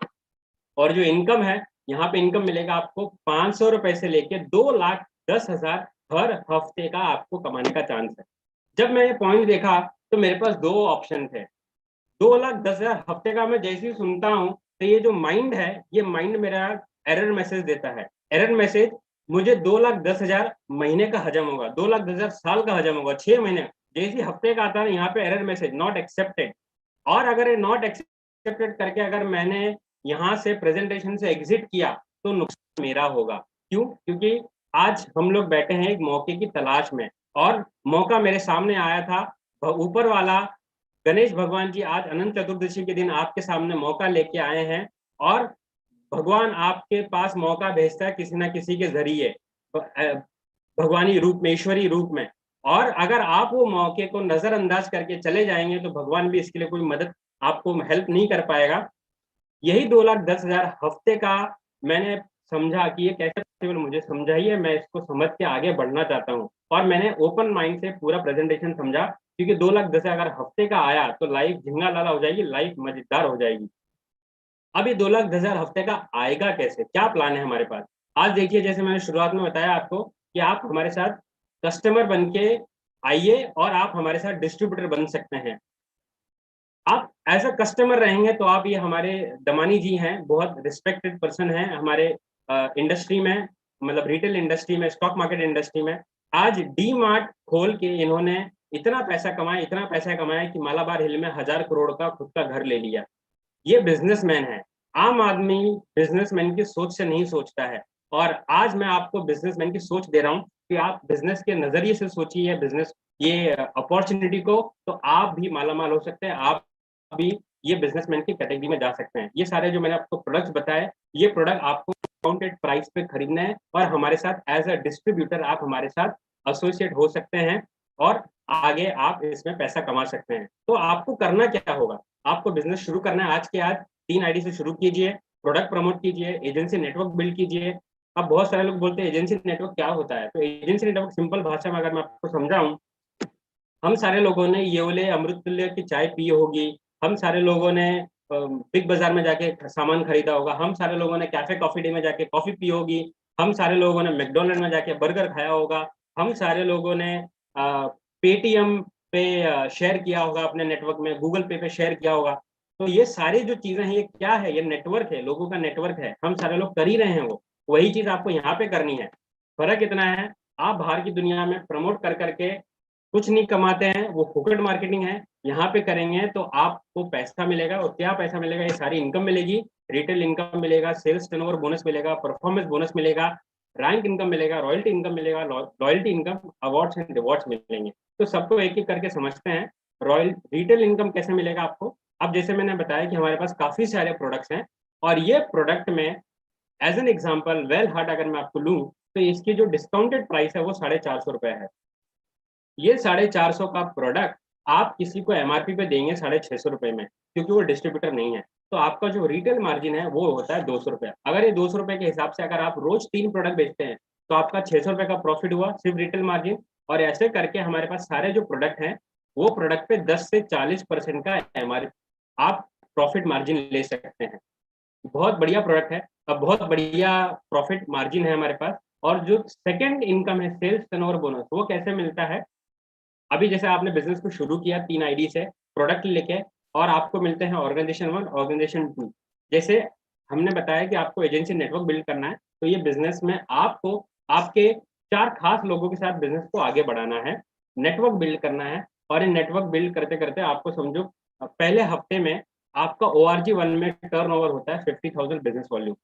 और जो इनकम है यहाँ पे इनकम मिलेगा आपको 500 रुपए से लेके 2,10,000 हर हफ्ते का आपको कमाने का चांस है। जब मैं ये पॉइंट देखा तो मेरे पास दो ऑप्शन थे। 2,10,000 हफ्ते का मैं जैसे ही सुनता हूँ तो ये जो माइंड है, ये माइंड मेरा एरर मैसेज देता है। एरर मैसेज, मुझे 2,10,000 महीने का हजम होगा, 2,10,000 साल का हजम होगा, 6 महीने। जैसे हफ्ते का आता है यहाँ पे एरर मैसेज नॉट एक्सेप्टेड। और अगर ये नॉट एक्सेप्टेड करके अगर मैंने यहाँ से प्रेजेंटेशन से एग्जिट किया तो नुकसान मेरा होगा। क्यों? क्योंकि आज हम लोग बैठे हैं एक मौके की तलाश में, और मौका मेरे सामने आया था। ऊपर वाला गणेश भगवान जी आज अनंत चतुर्दशी के दिन आपके सामने मौका लेके आए हैं, और भगवान आपके पास मौका भेजता है किसी ना किसी के जरिए, भगवानी रूप में, ईश्वरी रूप में। और अगर आप वो मौके को नजरअंदाज करके चले जाएंगे तो भगवान भी इसके लिए कोई मदद, आपको हेल्प नहीं कर पाएगा। यही 2,10,000 हफ्ते का मैंने समझा कि ये कैसे पॉसिबल, मुझे समझाइए, मैं इसको समझ के आगे बढ़ना चाहता हूँ। और मैंने ओपन माइंड से पूरा प्रेजेंटेशन समझा, क्योंकि 2,10,000 अगर हफ्ते का आया तो लाइफ झिंगा लाला हो जाएगी, लाइफ मजेदार हो जाएगी। अब ये 2,10,000 हफ्ते का आएगा कैसे, क्या प्लान है हमारे पास? आज देखिए, जैसे मैंने शुरुआत में बताया आपको कि आप हमारे साथ कस्टमर बन के आइए और आप हमारे साथ डिस्ट्रीब्यूटर बन सकते हैं। आप एज अ कस्टमर रहेंगे तो आप, ये हमारे दमानी जी हैं, बहुत रिस्पेक्टेड पर्सन हैं हमारे इंडस्ट्री में, मतलब रिटेल इंडस्ट्री में, स्टॉक मार्केट इंडस्ट्री में। आज डी मार्ट खोल के इन्होंने इतना पैसा कमाया, इतना पैसा कमाया कि मालाबार हिल में 1,000 करोड़ का खुद का घर ले लिया। ये बिजनेसमैन है। आम आदमी बिजनेसमैन की सोच से नहीं सोचता है। और आज मैं आपको बिजनेसमैन की सोच दे रहा हूँ कि आप बिजनेस के नजरिए से सोचिए बिजनेस, ये अपॉर्चुनिटी को, तो आप भी मालामाल हो सकते हैं, आप भी ये बिजनेसमैन की कैटेगरी में जा सकते हैं। ये सारे जो मैंने आपको प्रोडक्ट्स बताए, ये प्रोडक्ट आपको डिस्काउंटेड प्राइस पे खरीदना है, और हमारे साथ एज अ डिस्ट्रीब्यूटर आप हमारे साथ एसोसिएट हो सकते हैं, और आगे आप इसमें पैसा कमा सकते हैं। तो आपको करना क्या होगा? आपको बिजनेस शुरू करना है आज के आज। 3 आईडी से शुरू कीजिए, प्रोडक्ट प्रमोट कीजिए, एजेंसी नेटवर्क बिल्ड कीजिए। अब बहुत सारे लोग बोलते हैं एजेंसी नेटवर्क क्या होता है, तो एजेंसी नेटवर्क सिंपल भाषा में अगर मैं आपको समझाऊं, हम सारे लोगों ने ये वाले अमृततुल्य की चाय पी होगी, हम सारे लोगों ने बिग बाजार में जाके सामान खरीदा होगा, हम सारे लोगों ने कैफे कॉफी डे में जाके कॉफी पी होगी, हम सारे लोगों ने मैकडोनल्ड में जाके बर्गर खाया होगा, हम सारे लोगों ने पेटीएम पे शेयर किया होगा अपने नेटवर्क में, गूगल पे शेयर किया होगा। तो ये सारी जो चीजें हैं, ये क्या है? ये नेटवर्क है, लोगों का नेटवर्क है, हम सारे लोग कर ही रहे हैं। वो वही चीज आपको यहाँ पे करनी है। फर्क इतना है, आप बाहर की दुनिया में प्रमोट कर करके कुछ नहीं कमाते हैं, वो फुकट मार्केटिंग है। यहाँ पे करेंगे तो आपको पैसा मिलेगा, और क्या पैसा मिलेगा? ये सारी इनकम मिलेगी, रिटेल इनकम मिलेगा, सेल्स टर्नओवर बोनस मिलेगा, परफॉर्मेंस बोनस मिलेगा, रैंक इनकम मिलेगा, रॉयल्टी इनकम मिलेगा, loyalty income, awards and rewards मिलेंगे। तो सबको एक एक करके समझते हैं। रिटेल इनकम कैसे मिलेगा आपको? अब जैसे मैंने बताया कि हमारे पास काफी सारे प्रोडक्ट्स हैं, और ये प्रोडक्ट में as an example well heart अगर मैं आपको लूँ तो इसकी जो डिस्काउंटेड प्राइस है वो 450 रुपए है। ये 450 का प्रोडक्ट आप किसी को एमआरपी पे देंगे 650 रुपए में, क्योंकि वो डिस्ट्रीब्यूटर नहीं है। तो आपका जो रिटेल मार्जिन है वो होता है 200 रुपया। अगर ये 200 रुपए के हिसाब से अगर आप रोज 3 प्रोडक्ट बेचते हैं तो आपका 600 रुपये का प्रॉफिट हुआ सिर्फ रिटेल मार्जिन। और ऐसे करके हमारे पास सारे जो प्रोडक्ट हैं वो प्रोडक्ट पे 10 से 40% का एमआर आप प्रॉफिट मार्जिन ले सकते हैं। बहुत बढ़िया प्रोडक्ट है, अब बहुत बढ़िया प्रॉफिट मार्जिन है हमारे पास। और जो सेकंड इनकम है सेल्स टर्नओवर बोनस, वो कैसे मिलता है? अभी जैसे आपने बिजनेस को शुरू किया 3 आईडी से प्रोडक्ट लेके, और आपको मिलते हैं ऑर्गेनाइजेशन 1 ऑर्गेनाइजेशन 2। जैसे हमने बताया कि आपको एजेंसी नेटवर्क बिल्ड करना है, तो ये बिजनेस में आपको आपके 4 खास लोगों के साथ बिजनेस को आगे बढ़ाना है, नेटवर्क बिल्ड करना है। और इन नेटवर्क बिल्ड करते करते आपको समझो पहले हफ्ते में आपका ORG 1 में टर्नओवर होता है 50,000 बिजनेस वॉल्यूम,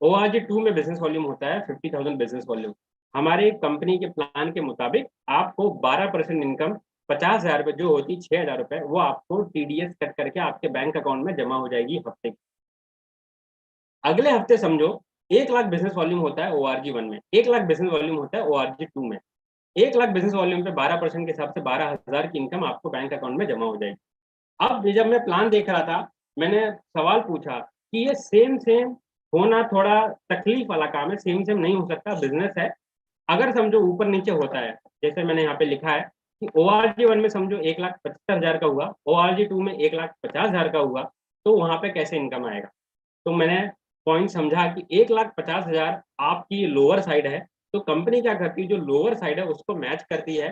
ORG 2 में बिजनेस वॉल्यूम होता है 50,000 बिजनेस वॉल्यूम। हमारे कंपनी के प्लान के मुताबिक आपको 12% इनकम 50,000 रुपये जो होती 6,000 रुपये, वो आपको TDS कट करके आपके बैंक अकाउंट में जमा हो जाएगी हफ्ते की। अगले हफ्ते समझो 1 लाख बिजनेस वॉल्यूम होता है ORG 1 में, 1 लाख बिजनेस वॉल्यूम होता है ORG 2 में। 1 लाख बिजनेस वॉल्यूम पे 12% के हिसाब से 12,000 की इनकम आपको बैंक अकाउंट में जमा हो जाएगी। अब जब मैं प्लान देख रहा था, मैंने सवाल पूछा कि ये सेम सेम होना थोड़ा तकलीफ वाला काम है, सेम सेम नहीं हो सकता, बिजनेस है। अगर समझो ऊपर नीचे होता है, जैसे मैंने यहाँ पे लिखा है कि ORG 1 में समझो 1,75,000 का हुआ, ORG 2 में 1,50,000 का हुआ, तो वहां पे कैसे इनकम आएगा? तो मैंने पॉइंट समझा कि 1,50,000 आपकी लोअर साइड है, तो कंपनी क्या करती है, जो लोअर साइड है उसको मैच करती है।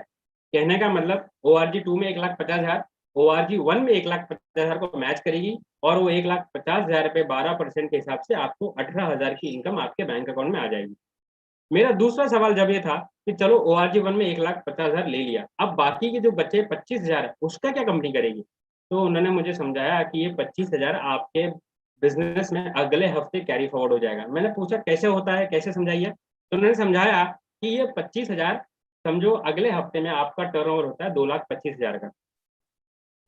कहने का मतलब ORG 2 में 1,50,000, ORG 1 में 1,50,000 को मैच करेगी, और वो 1,50,000 रुपये 12% के हिसाब से आपको 18,000 की इनकम आपके बैंक अकाउंट में आ जाएगी। मेरा दूसरा सवाल जब ये था कि चलो ORG 1 में 1,50,000 ले लिया, अब बाकी के जो बचे 25,000 है उसका क्या कंपनी करेगी? तो उन्होंने मुझे समझाया कि ये 25,000 आपके बिजनेस में अगले हफ्ते कैरी फॉरवर्ड हो जाएगा। मैंने पूछा कैसे होता है, कैसे समझाइए? तो उन्होंने समझाया कि ये 25,000 समझो अगले हफ्ते में आपका टर्नओवर होता है 2,25,000 का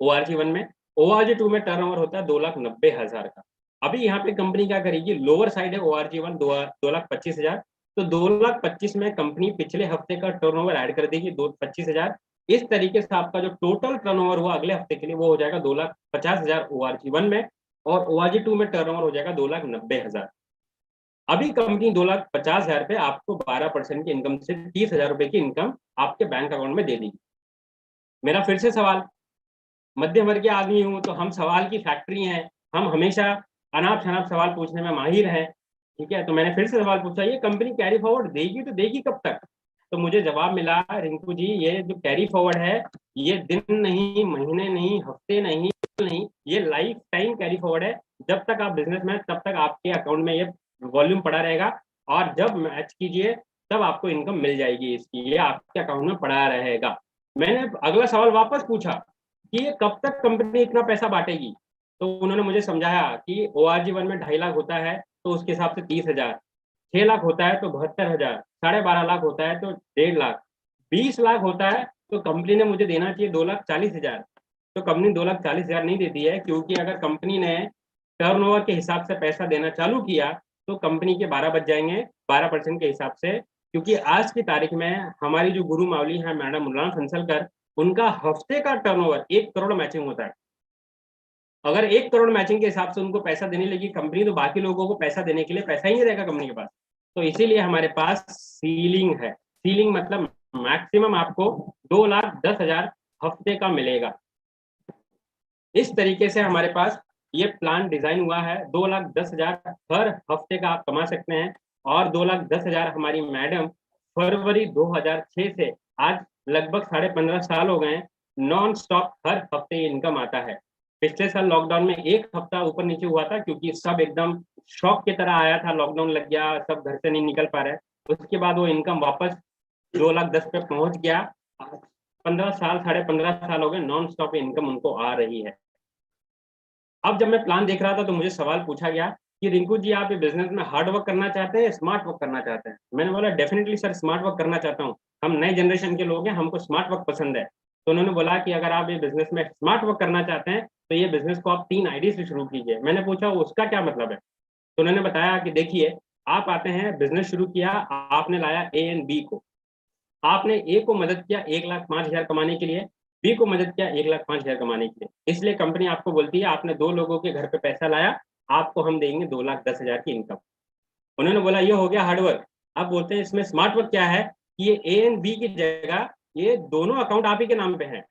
ORG 1 में, ORG 2 में टर्नओवर होता है 2,90,000 का। अभी यहाँ पे कंपनी क्या करेगी, लोअर साइड है ORG 1 2,25,000, तो 2,25,000 में कंपनी पिछले हफ्ते का टर्नओवर ऐड कर देगी 25,000। इस तरीके से आपका जो टोटल टर्नओवर हुआ अगले हफ्ते के लिए वो हो जाएगा 2,50,000 ORG 1 में, और ORG 2 में टर्नओवर हो जाएगा 2,90,000। अभी कंपनी 2,50,000 पे आपको 12% की इनकम से 30,000 रुपए की इनकम आपके बैंक अकाउंट में दे देगी। मेरा फिर से सवाल, मध्यम वर्ग के आदमी हूँ तो हम सवाल की फैक्ट्री हैं, हम हमेशा अनाप शनाप सवाल पूछने में माहिर हैं, ठीक है? तो मैंने फिर से सवाल पूछा, ये कंपनी कैरी फॉरवर्ड देगी तो देगी कब तक? तो मुझे जवाब मिला, रिंकू जी ये जो कैरी फॉरवर्ड है ये दिन नहीं, महीने नहीं, हफ्ते नहीं, नहीं, ये लाइफ टाइम कैरी फॉरवर्ड है। जब तक आप बिजनेस में तब तक आपके अकाउंट में ये वॉल्यूम पड़ा रहेगा, और जब मैच कीजिए तब आपको इनकम मिल जाएगी इसकी, ये आपके अकाउंट में पड़ा रहेगा। मैंने अगला सवाल वापस पूछा कि ये कब तक कंपनी इतना पैसा बांटेगी? तो उन्होंने मुझे समझाया कि ORG 1 में 2.5 लाख होता है तो उसके हिसाब से 30,000, 6 लाख होता है तो 72,000, 12.5 लाख होता है तो 1.5 लाख, 20 लाख होता है तो कंपनी ने मुझे देना चाहिए 2,40,000। तो कंपनी 2,40,000 नहीं देती है, क्योंकि अगर कंपनी ने टर्नओवर के हिसाब से पैसा देना चालू किया तो कंपनी के 12 बच जाएंगे 12% के हिसाब से। क्योंकि आज की तारीख में हमारी जो गुरु मावली है मैडम मुलान फंसलकर, उनका हफ्ते का टर्नओवर 1 करोड़ मैचिंग होता है। अगर 1 करोड़ मैचिंग के हिसाब से उनको पैसा देने लगी कंपनी, तो बाकी लोगों को पैसा देने के लिए पैसा ही नहीं रहेगा कंपनी के पास। तो इसीलिए हमारे पास सीलिंग है, सीलिंग मतलब मैक्सिमम आपको 2,10,000 हफ्ते का मिलेगा। इस तरीके से हमारे पास ये प्लान डिजाइन हुआ है, 2,10,000 हर हफ्ते का आप कमा सकते हैं। और 2,10,000 हमारी मैडम फरवरी 2006 से आज लगभग 15.5 साल हो गए, नॉन स्टॉप हर हफ्ते इनकम आता है। पिछले साल लॉकडाउन में एक हफ्ता ऊपर नीचे हुआ था, क्योंकि सब एकदम शॉक की तरह आया था, लॉकडाउन लग गया, सब घर से नहीं निकल पा रहे। उसके बाद वो इनकम वापस 2,10,000 पे पहुंच गया। 15 साल 15.5 साल हो गए नॉन स्टॉप इनकम उनको आ रही है। अब जब मैं प्लान देख रहा था तो मुझे सवाल पूछा गया कि रिंकू जी आप ये बिजनेस में हार्ड वर्क करना चाहते हैं या स्मार्ट वर्क करना चाहते हैं? मैंने बोला डेफिनेटली सर स्मार्ट वर्क करना चाहता हूँ, हम नए जनरेशन के लोग हैं, हमको स्मार्ट वर्क पसंद है। तो उन्होंने बोला कि अगर आप ये बिजनेस में स्मार्ट वर्क करना चाहते हैं तो ये बिजनेस को आप 3 आईडी से शुरू कीजिए। मैंने पूछा उसका क्या मतलब है? तो उन्होंने बताया कि देखिए आप आते हैं, बिजनेस शुरू किया, आपने लाया ए एंड बी को, आपने ए को मदद किया 1,05,000 कमाने के लिए, बी को मदद किया 1,05,000 कमाने के लिए। इसलिए कंपनी आपको बोलती है आपने 2 लोगों के घर पे पैसा लाया, आपको हम देंगे 2,10,000 की इनकम। उन्होंने बोला ये हो गया हार्डवर्क। आप बोलते हैं इसमें स्मार्ट वर्क क्या है कि ये ए एंड बी की जगह ये दोनों अकाउंट आप ही के नाम पे है।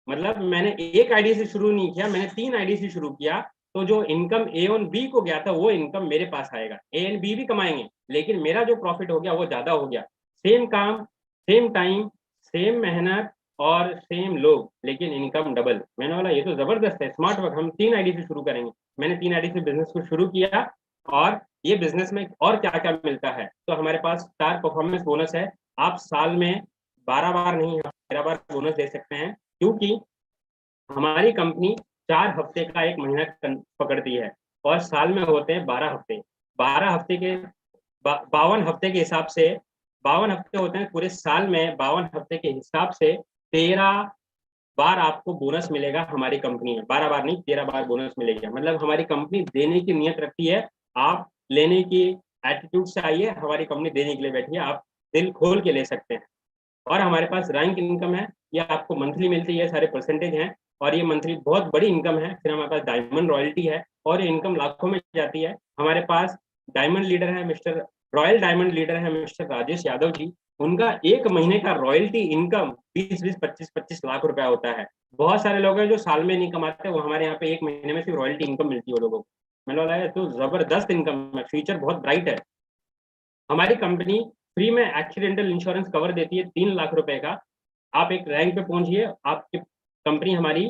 मतलब मैंने एक आईडी से शुरू नहीं किया, मैंने 3 आईडी से शुरू किया, तो जो इनकम ए और बी को गया था वो इनकम मेरे पास आएगा। ए एंड बी भी कमाएंगे, लेकिन मेरा जो प्रॉफिट हो गया वो ज्यादा हो गया। सेम काम, सेम टाइम, सेम मेहनत और सेम लोग, लेकिन इनकम डबल। मैंने बोला ये तो जबरदस्त है, स्मार्ट वर्क, हम 3 आईडी से शुरू करेंगे। मैंने 3 आईडी से बिजनेस को शुरू किया। और ये बिजनेस में और क्या क्या मिलता है, तो हमारे पास स्टार परफॉर्मेंस बोनस है। आप साल में 12 बार नहीं 13 बार बोनस दे सकते हैं, क्योंकि हमारी कंपनी 4 हफ्ते का एक महीना पकड़ती है और साल में होते हैं 12 हफ्ते। 12 हफ्ते के 52 हफ्ते के हिसाब से 52 हफ्ते होते हैं पूरे साल में। 52 हफ्ते के हिसाब से 13 बार आपको बोनस मिलेगा हमारी कंपनी में। 12 बार नहीं, 13 बार बोनस मिलेगा। मतलब हमारी कंपनी देने की नियत रखती है, आप लेने की एटीट्यूड से आइए, हमारी कंपनी देने के लिए बैठी है, आप दिल खोल के ले सकते हैं। और हमारे पास रैंक इनकम है, ये आपको मंथली मिलती है, सारे परसेंटेज हैं और ये मंथली बहुत बड़ी इनकम है। फिर हमारे पास डायमंड रॉयल्टी है और ये इनकम लाखों में जाती है। हमारे पास डायमंड लीडर है मिस्टर रॉयल डायमंड लीडर है मिस्टर राजेश यादव जी। उनका एक महीने का रॉयल्टी इनकम 20-20, 25-25 लाख रुपया होता है। बहुत सारे लोग हैं जो साल में नहीं कमाते, वो हमारे यहाँ पे एक महीने में सिर्फ रॉयल्टी इनकम मिलती है वो लोगों को। मैंने बोला है तो जबरदस्त इनकम है, फ्यूचर बहुत ब्राइट है। हमारी कंपनी फ्री में एक्सीडेंटल इंश्योरेंस कवर देती है 3 लाख रुपए का। आप एक रैंक पे पहुंचिए, आपकी कंपनी हमारी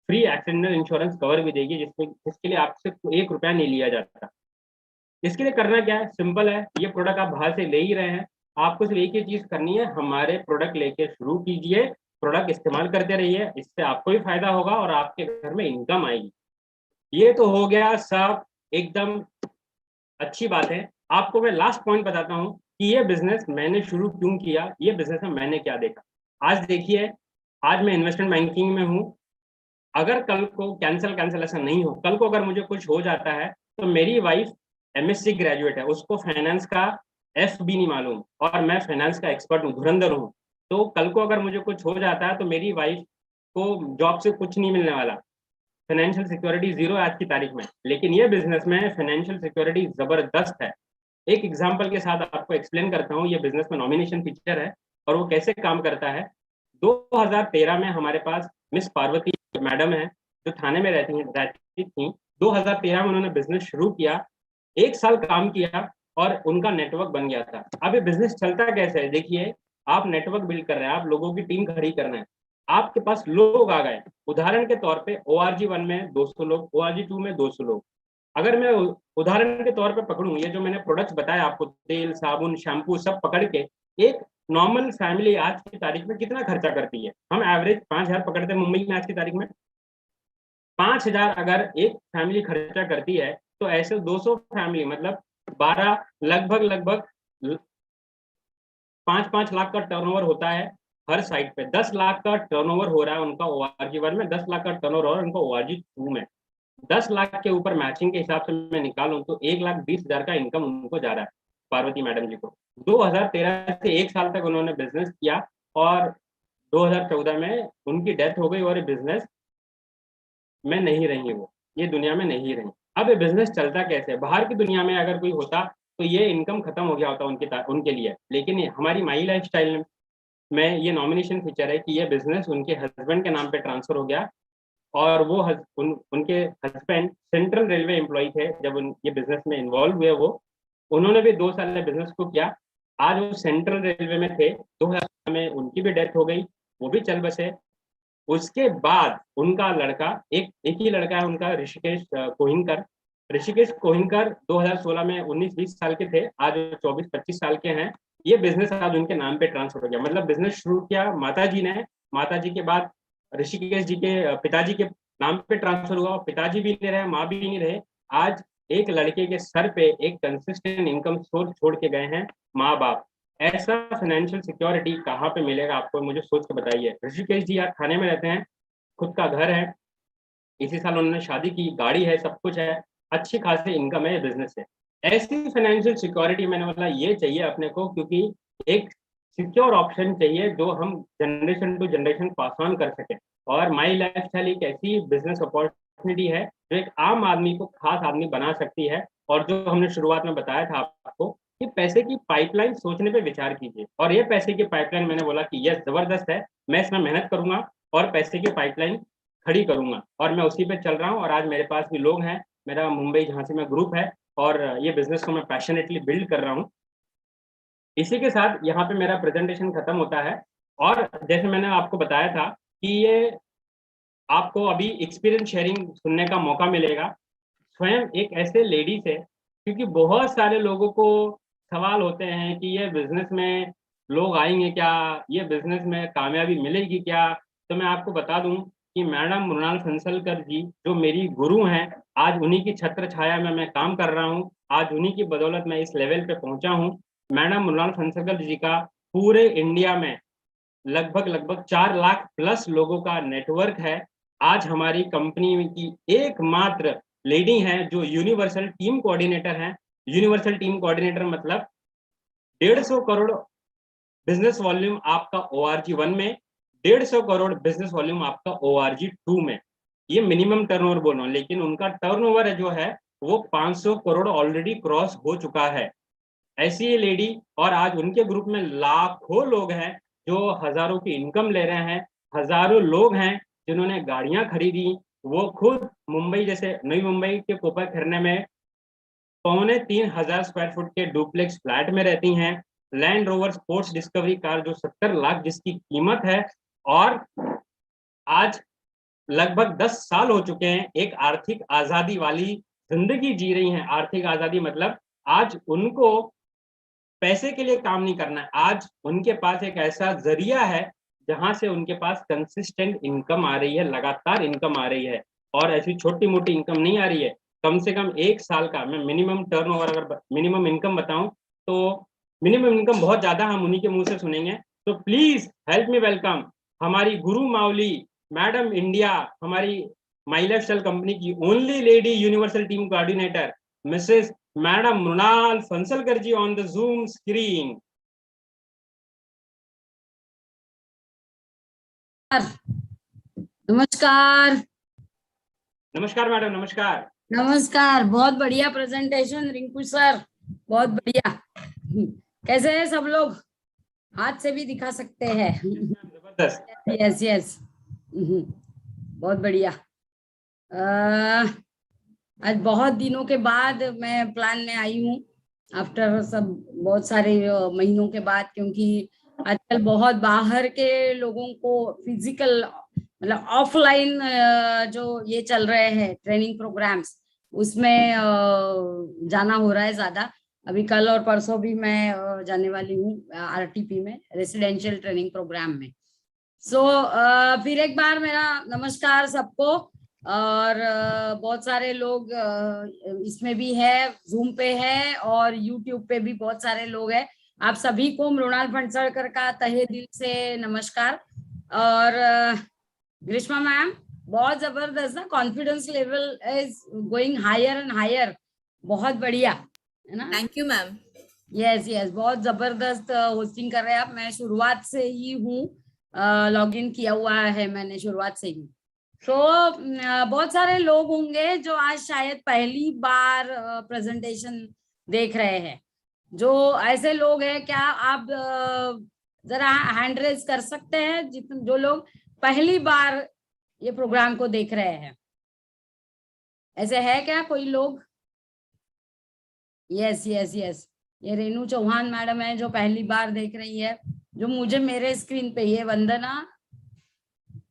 फ्री एक्सीडेंटल इंश्योरेंस कवर भी देगी, जिसके लिए आपसे 1 रुपया नहीं लिया जाता। इसके लिए करना क्या है, सिंपल है। ये प्रोडक्ट आप बाहर से ले ही रहे हैं, आपको सिर्फ एक ही चीज करनी है, हमारे प्रोडक्ट लेके शुरू कीजिए, प्रोडक्ट इस्तेमाल करते रहिए, इससे आपको भी फायदा होगा और आपके घर में इनकम आएगी। ये तो हो गया सब एकदम अच्छी बात है। आपको मैं लास्ट पॉइंट बताता हूँ कि ये बिजनेस मैंने शुरू क्यों किया, ये बिजनेस में मैंने क्या देखा। आज देखिए, आज मैं इन्वेस्टमेंट बैंकिंग में हूँ। अगर कल को कैंसल ऐसा नहीं हो, कल को अगर मुझे कुछ हो जाता है तो मेरी वाइफ एमएससी ग्रेजुएट है, उसको फाइनेंस का एफ भी नहीं मालूम और मैं फाइनेंस का एक्सपर्ट हूँ, धुरंधर हूँ। तो कल को अगर मुझे कुछ हो जाता है तो मेरी वाइफ को जॉब से कुछ नहीं मिलने वाला, फाइनेंशियल सिक्योरिटी जीरो आज की तारीख में। लेकिन ये बिजनेस में फाइनेंशियल सिक्योरिटी जबरदस्त है। एक एग्जांपल के साथ आपको एक्सप्लेन करता हूँ, ये बिजनेस में नॉमिनेशन फीचर है और वो कैसे काम करता है। 2013 में हमारे पास मिस पार्वती मैडम है जो थाने में रहती थी। 2013 में उन्होंने बिजनेस शुरू किया, 1 साल काम किया और उनका नेटवर्क बन गया था। अब ये बिजनेस चलता कैसे है, देखिए, आप नेटवर्क बिल्ड कर रहे हैं, आप लोगों की टीम खड़ी करना है, आपके पास लोग आ गए। उदाहरण के तौर पे ORG1 में 200 लोग, ORG2 में 200 लोग। अगर मैं उदाहरण के तौर पे पकड़ूं, ये जो मैंने प्रोडक्ट्स बताए आपको, तेल, साबुन, शैम्पू, सब पकड़ के एक नॉर्मल फैमिली आज की तारीख में कितना खर्चा करती है, हम एवरेज 5,000 पकड़ते हैं मुंबई में आज की तारीख में। 5,000 अगर एक फैमिली खर्चा करती है तो ऐसे 200 फैमिली मतलब 12, लगभग 5-5 लाख का टर्नओवर होता है हर साइट पे। 10 लाख का टर्नओवर हो रहा है उनका ORG1 में, 10 लाख का टर्नओवर हो रहा है उनका ORG2 में। 10 लाख के ऊपर मैचिंग के हिसाब से मैं निकालूं तो 1,20,000 का इनकम उनको जा रहा है, पार्वती मैडम जी को। 2013 से 1 साल तक उन्होंने बिजनेस किया और 2014 में उनकी डेथ हो गई और ये बिजनेस में नहीं रही, वो ये दुनिया में नहीं रही। अब ये बिजनेस चलता कैसे, बाहर की दुनिया में अगर कोई होता तो ये इनकम खत्म हो गया होता उनके लिए। लेकिन हमारी माई लाइफ स्टाइल में ये नॉमिनेशन फीचर है कि ये बिजनेस उनके हस्बैंड के नाम पे ट्रांसफर हो गया और वो उनके हस्बैंड सेंट्रल रेलवे एम्प्लॉय थे जब ये बिजनेस में इन्वॉल्व हुए। वो उन्होंने भी 2 साल बिजनेस को किया, आज वो सेंट्रल रेलवे में थे। 2000 में उनकी भी डेथ हो गई, वो भी चल बसे। उसके बाद उनका लड़का, एक ही लड़का है उनका, ऋषिकेश कोहिनकर। ऋषिकेश कोहिनकर 2016 में 19-20 साल के थे, आज 24-25 साल के हैं। ये बिजनेस आज उनके नाम पे ट्रांसफर हो गया। मतलब बिजनेस शुरू किया माता जी ने, माता जी के बाद ऋषिकेश जी के पिताजी के नाम पे ट्रांसफर हुआ। पिताजी भी नहीं रहे, माँ भी नहीं रहे, आज एक लड़के के सर पे एक कंसिस्टेंट इनकम सोर्स छोड़ के गए हैं माँ बाप। ऐसा फाइनेंशियल सिक्योरिटी कहाँ पे मिलेगा आपको, मुझे सोच के बताइए। ऋषिकेश जी आज थाने में रहते हैं, खुद का घर है, इसी साल उन्होंने शादी की, गाड़ी है, सब कुछ है, अच्छी खासी इनकम है, बिजनेस है। ऐसी फाइनेंशियल सिक्योरिटी मैंने बोला ये चाहिए अपने को, क्योंकि एक सिक्योर ऑप्शन चाहिए जो हम generation to generation pass on कर सके। और माई लाइफ स्टाइल एक ऐसी बिजनेस अपॉर्चुनिटी है जो एक आम आदमी को खास आदमी बना सकती है। और जो हमने शुरुआत में बताया था आपको कि पैसे की पाइपलाइन सोचने पे विचार कीजिए। और ये पैसे की पाइपलाइन मैंने बोला कि यस जबरदस्त है, मैं इसमें मेहनत करूंगा और पैसे की पाइपलाइन खड़ी करूंगा, और मैं उसी पे चल रहा हूँ। और आज मेरे पास भी लोग हैं, मेरा मुंबई जहाँ से मैं ग्रुप है, और ये बिजनेस को मैं पैशनेटली बिल्ड कर रहा हूँ। इसी के साथ यहाँ पे मेरा प्रेजेंटेशन खत्म होता है। और जैसे मैंने आपको बताया था कि ये आपको अभी एक्सपीरियंस शेयरिंग सुनने का मौका मिलेगा स्वयं एक ऐसे लेडी से, क्योंकि बहुत सारे लोगों को सवाल होते हैं कि ये बिजनेस में लोग आएंगे क्या, ये बिजनेस में कामयाबी मिलेगी क्या। तो मैं आपको बता दूं कि मैडम मृणाल फंसलकर जी जो मेरी गुरु हैं, आज उन्हीं की छत्र छाया में मैं काम कर रहा हूं, आज उन्हीं की बदौलत मैं इस लेवल पे पहुंचा हूं। मैडम मृणाल फंसलकर जी का पूरे इंडिया में लगभग लगभग 4 लाख प्लस लोगों का नेटवर्क है। आज हमारी कंपनी की एकमात्र लेडी हैं जो यूनिवर्सल टीम कोऑर्डिनेटर हैं। यूनिवर्सल टीम कोऑर्डिनेटर मतलब 150 करोड़ बिजनेस वॉल्यूम आपका ORG 1 में, 150 करोड़ बिजनेस वॉल्यूम आपका ORG 2 में। ये मिनिमम टर्नओवर बोल रहा हूँ, लेकिन उनका टर्नओवर जो है वो 500 करोड़ ऑलरेडी क्रॉस हो चुका है। ऐसी ये लेडी, और आज उनके ग्रुप में लाखों लोग हैं जो हजारों की इनकम ले रहे हैं, हजारों लोग हैं जिन्होंने गाड़ियां खरीदी। वो खुद मुंबई जैसे नई मुंबई के कोपर खरने में 2,500 स्क्वायर फुट के डुप्लेक्स फ्लैट में रहती हैं। Land rover sports discovery car जो 70 लाख जिसकी कीमत है, और आज लगभग 10 साल हो चुके हैं एक आर्थिक आजादी वाली जिंदगी जी रही हैं। आर्थिक आजादी मतलब आज उनको पैसे के लिए काम नहीं करना है, आज उनके पास एक ऐसा जरिया है जहां से उनके पास कंसिस्टेंट इनकम आ रही है, लगातार इनकम आ रही है। और ऐसी छोटी मोटी इनकम नहीं आ रही है, कम से कम 1 साल का मैं मिनिमम टर्नओवर, अगर मिनिमम इनकम बताऊं तो मिनिमम इनकम बहुत ज्यादा हम उन्हीं के मुंह से सुनेंगे। तो प्लीज हेल्प मी वेलकम हमारी गुरु माउली मैडम इंडिया, हमारी माई लाइफ स्टाइल कंपनी की only lady universal team coordinator Mrs madam Mrinal Phansalkar ji on the Zoom screen. नमस्कार। नमस्कार मैडम, नमस्कार। नमस्कार, बहुत बढ़िया प्रेजेंटेशन रिंकू सर, बहुत बढ़िया। कैसे हैं सब लोग? हाथ से भी दिखा सकते हैं। जबरदस्त। यस यस, बहुत बढ़िया। आज बहुत दिनों के बाद मैं प्लान में आई हूँ, आफ्टर सब बहुत सारे महीनों के बाद, क्योंकि आजकल बहुत बाहर के लोगों को फिजिकल मतलब ऑफलाइन जो ये चल रहे हैं ट्रेनिंग प्रोग्राम्स, उसमें जाना हो रहा है ज्यादा। अभी कल और परसों भी मैं जाने वाली हूँ RTP में, रेसिडेंशियल ट्रेनिंग प्रोग्राम में। सो फिर एक बार मेरा नमस्कार सबको। और बहुत सारे लोग इसमें भी है, जूम पे है और यूट्यूब पे भी बहुत सारे लोग हैं। आप सभी को मृणाल फंसलकर का तहे दिल से नमस्कार। और ग्रीष्मा मैम, बहुत जबरदस्त ना, confidence level is going higher and higher, बहुत बढ़िया है ना। Thank you ma'am. Yes yes, बहुत जबरदस्त होस्टिंग कर रहे हैं आप। मैं शुरुआत से ही हूँ, लॉग इन किया हुआ है मैंने शुरुआत से ही। तो बहुत सारे लोग होंगे जो आज शायद पहली बार प्रेजेंटेशन देख रहे हैं। जो ऐसे लोग हैं, क्या आप जरा हैंड रेज कर सकते हैं जो लोग पहली बार ये प्रोग्राम को देख रहे हैं? ऐसे है क्या कोई लोग? यस यस यस, ये रेनू चौहान मैडम है जो पहली बार देख रही है, जो मुझे मेरे स्क्रीन पे, ये वंदना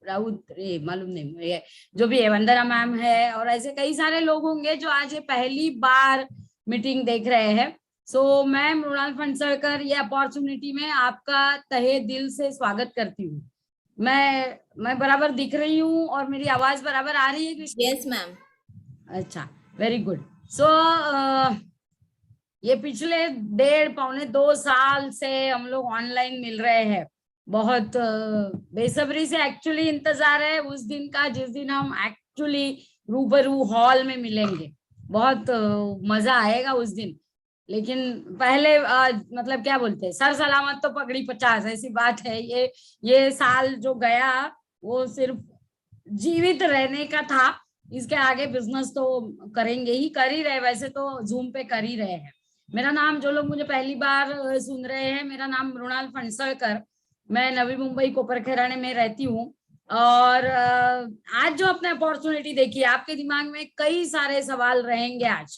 राउत, रे मालूम नहीं, जो भी है वंदना मैम है, और ऐसे कई सारे लोग होंगे जो आज ये पहली बार मीटिंग देख रहे हैं। सो मैं मृणाल फंसलकर ये अपॉर्चुनिटी में आपका तहे दिल से स्वागत करती हूँ। मैं बराबर दिख रही हूँ और मेरी आवाज बराबर आ रही है? Yes ma'am. अच्छा, वेरी गुड। सो ये पिछले 1.5-2 साल से हम लोग ऑनलाइन मिल रहे हैं। बहुत बेसब्री से एक्चुअली इंतजार है उस दिन का जिस दिन हम एक्चुअली रूबरू हॉल में मिलेंगे। बहुत मजा आएगा उस दिन। लेकिन पहले मतलब क्या बोलते हैं, सर सलामत तो पगड़ी 50, ऐसी बात है। ये साल जो गया वो सिर्फ जीवित रहने का था। इसके आगे बिजनेस तो करेंगे ही, कर ही रहे, वैसे तो जूम पे कर ही रहे हैं। मेरा नाम, जो लोग मुझे पहली बार सुन रहे हैं, मेरा नाम मृणाल फणसळकर, मैं नवी मुंबई कोपरखैराणे में रहती हूँ। और आज जो आपने अपॉर्चुनिटी देखी, आपके दिमाग में कई सारे सवाल रहेंगे आज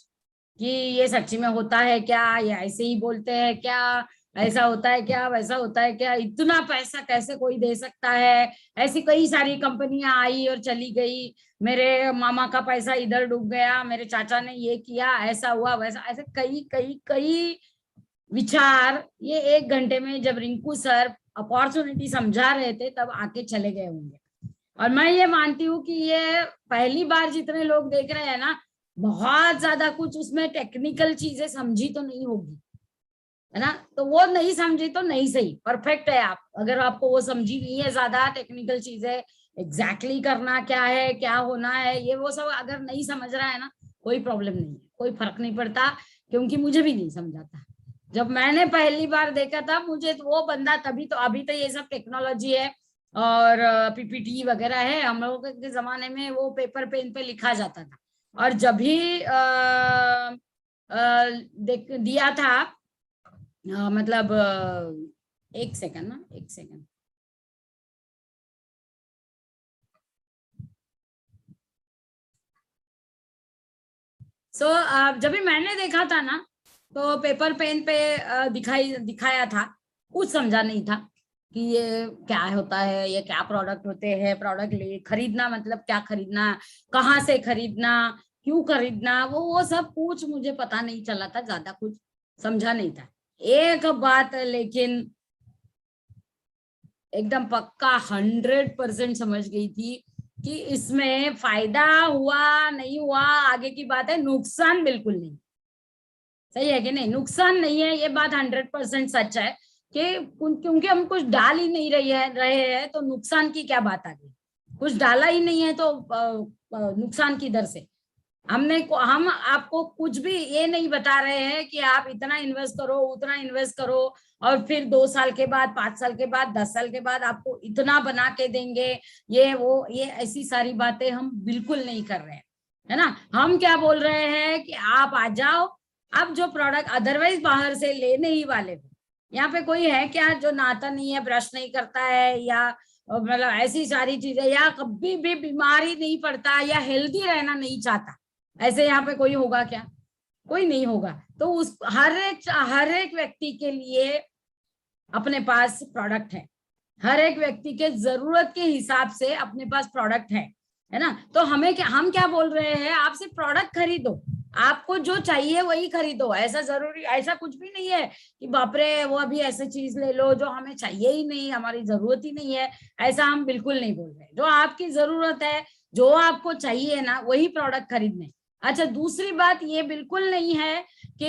कि ये सच्ची में होता है क्या, ये ऐसे ही बोलते हैं क्या, ऐसा होता है क्या, वैसा होता है क्या, इतना पैसा कैसे कोई दे सकता है, ऐसी कई सारी कंपनियां आई और चली गई, मेरे मामा का पैसा इधर डूब गया, मेरे चाचा ने ये किया, ऐसा हुआ वैसा, ऐसे कई कई कई विचार ये 1 घंटे में जब रिंकू सर अपॉर्चुनिटी समझा रहे थे तब आके चले गए होंगे। और मैं ये मानती हूँ कि ये पहली बार जितने लोग देख रहे हैं ना, बहुत ज्यादा कुछ उसमें टेक्निकल चीजें समझी तो नहीं होगी, है ना। तो वो नहीं समझी तो नहीं सही, परफेक्ट है आप। अगर आपको वो समझी नहीं है ज्यादा टेक्निकल चीजें, एग्जैक्टली करना क्या है, क्या होना है, ये वो सब अगर नहीं समझ रहा है ना, कोई प्रॉब्लम नहीं है, कोई फर्क नहीं पड़ता, क्योंकि मुझे भी नहीं समझा था जब मैंने पहली बार देखा था। मुझे तो वो बंदा तभी तो, अभी तो ये सब टेक्नोलॉजी है और पीपीटी वगैरह है, हम लोगों के जमाने में वो पेपर पेन पे लिखा जाता था। और जब भी दिया था, मतलब 1 सेकंड ना, 1 सेकंड, जब भी मैंने देखा था ना, तो पेपर पेन पे दिखाया था, कुछ समझा नहीं था कि ये क्या होता है, ये क्या प्रोडक्ट होते हैं, प्रोडक्ट खरीदना मतलब क्या खरीदना, कहाँ से खरीदना, क्यों खरीदना, वो सब कुछ मुझे पता नहीं चला था, ज्यादा कुछ समझा नहीं था। एक बात लेकिन एकदम पक्का 100% समझ गई थी कि इसमें फायदा हुआ नहीं हुआ आगे की बात है, नुकसान बिल्कुल नहीं। सही है कि नहीं? नुकसान नहीं है, ये बात 100% सच है कि क्योंकि हम कुछ डाल ही नहीं रहे हैं तो नुकसान की क्या बात आ गई। कुछ डाला ही नहीं है तो नुकसान की दर से हम आपको कुछ भी ये नहीं बता रहे हैं कि आप इतना इन्वेस्ट करो, उतना इन्वेस्ट करो और फिर 2 साल के बाद, 5 साल के बाद, 10 साल के बाद आपको इतना बना के देंगे, ये ऐसी सारी बातें हम बिल्कुल नहीं कर रहे हैं, है ना। हम क्या बोल रहे हैं कि आप आ जाओ, आप जो प्रोडक्ट अदरवाइज बाहर से लेने ही वाले हो, यहाँ पे कोई है क्या जो नहाता नहीं है, ब्रश नहीं करता है, या मतलब ऐसी सारी चीजें, या कभी भी बीमारी नहीं पड़ता, या हेल्दी रहना नहीं चाहता, ऐसे यहाँ पे कोई होगा क्या? कोई नहीं होगा। तो उस हर एक व्यक्ति के लिए अपने पास प्रोडक्ट है, हर एक व्यक्ति के जरूरत के हिसाब से अपने पास प्रोडक्ट है ना। तो हम क्या बोल रहे हैं, आप सिर्फ प्रोडक्ट खरीदो, आपको जो चाहिए वही खरीदो। ऐसा जरूरी, ऐसा कुछ भी नहीं है कि बापरे वो अभी ऐसी चीज ले लो जो हमें चाहिए ही नहीं, हमारी जरूरत ही नहीं है, ऐसा हम बिल्कुल नहीं बोल रहे। जो आपकी जरूरत है, जो आपको चाहिए ना, वही प्रोडक्ट खरीदने। अच्छा, दूसरी बात ये बिल्कुल नहीं है कि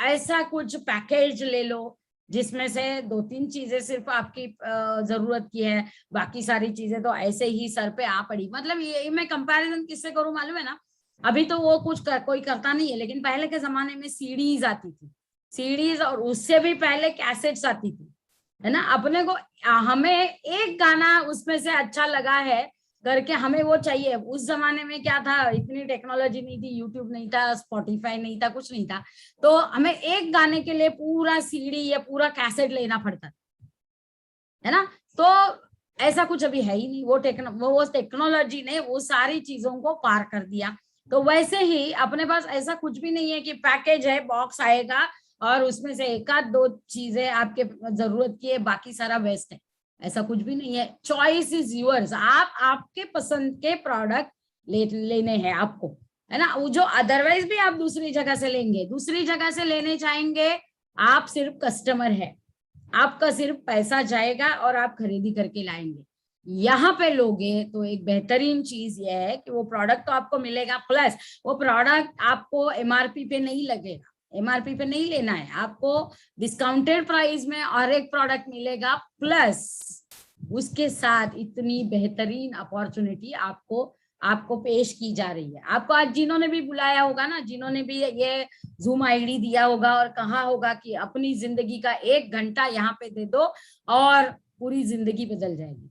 ऐसा कुछ पैकेज ले लो जिसमें से 2-3 चीजें सिर्फ आपकी जरूरत की है, बाकी सारी चीजें तो ऐसे ही सर पे आ पड़ी। मतलब ये मैं कंपैरिजन किससे करूं मालूम है ना, अभी तो वो कुछ कोई करता नहीं है, लेकिन पहले के जमाने में सीडीज आती थी, सीडीज, और उससे भी पहले कैसेट्स आती थी, है ना। अपने को हमें एक गाना उसमें से अच्छा लगा है करके हमें वो चाहिए। उस जमाने में क्या था, इतनी टेक्नोलॉजी नहीं थी, यूट्यूब नहीं था, स्पॉटिफाई नहीं था, कुछ नहीं था, तो हमें एक गाने के लिए पूरा सीडी या पूरा कैसेट लेना पड़ता, है ना। तो ऐसा कुछ अभी है ही नहीं। वो टेक्नोलॉजी ने वो सारी चीजों को पार कर दिया। तो वैसे ही अपने पास ऐसा कुछ भी नहीं है कि पैकेज है, बॉक्स आएगा और उसमें से 1-2 चीजें आपके जरूरत की है, बाकी सारा वेस्ट है, ऐसा कुछ भी नहीं है। चॉइस इज यूअर्स, आप आपके पसंद के प्रोडक्ट लेने हैं आपको, है ना। वो जो अदरवाइज भी आप दूसरी जगह से लेंगे, दूसरी जगह से लेने चाहेंगे, आप सिर्फ कस्टमर है, आपका सिर्फ पैसा जाएगा और आप खरीदी करके लाएंगे। यहाँ पे लोगे तो एक बेहतरीन चीज ये है कि वो प्रोडक्ट तो आपको मिलेगा, प्लस वो प्रोडक्ट आपको एमआरपी पे नहीं लगेगा, एमआरपी पे नहीं लेना है आपको, डिस्काउंटेड प्राइस में और एक प्रोडक्ट मिलेगा, प्लस उसके साथ इतनी बेहतरीन अपॉर्चुनिटी आपको पेश की जा रही है। आपको आज जिन्होंने भी बुलाया होगा ना, जिन्होंने भी ये जूम आईडी दिया होगा और कहा होगा कि अपनी जिंदगी का 1 घंटा यहाँ पे दे दो और पूरी जिंदगी बदल जाएगी,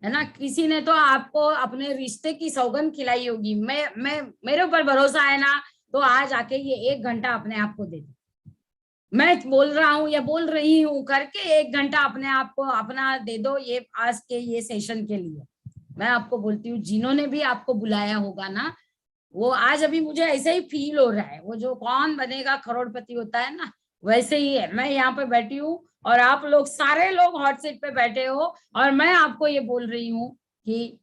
है ना। किसी ने तो आपको अपने रिश्ते की सौगंध खिलाई होगी। मेरे ऊपर भरोसा है ना, तो आज आके ये 1 घंटा अपने आप को दे दो। मैं बोल रहा हूँ या बोल रही हूँ करके 1 घंटा अपने आप को अपना दे दो, ये आज के ये सेशन के लिए। मैं आपको बोलती हूँ, जिन्होंने भी आपको बुलाया होगा ना, वो आज अभी मुझे ऐसे ही फील हो रहा है, वो जो कौन बनेगा करोड़पति होता है ना, वैसे ही है। मैं यहाँ पे बैठी हूँ और आप लोग सारे लोग हॉट सीट पे बैठे हो, और मैं आपको ये बोल रही हूँ कि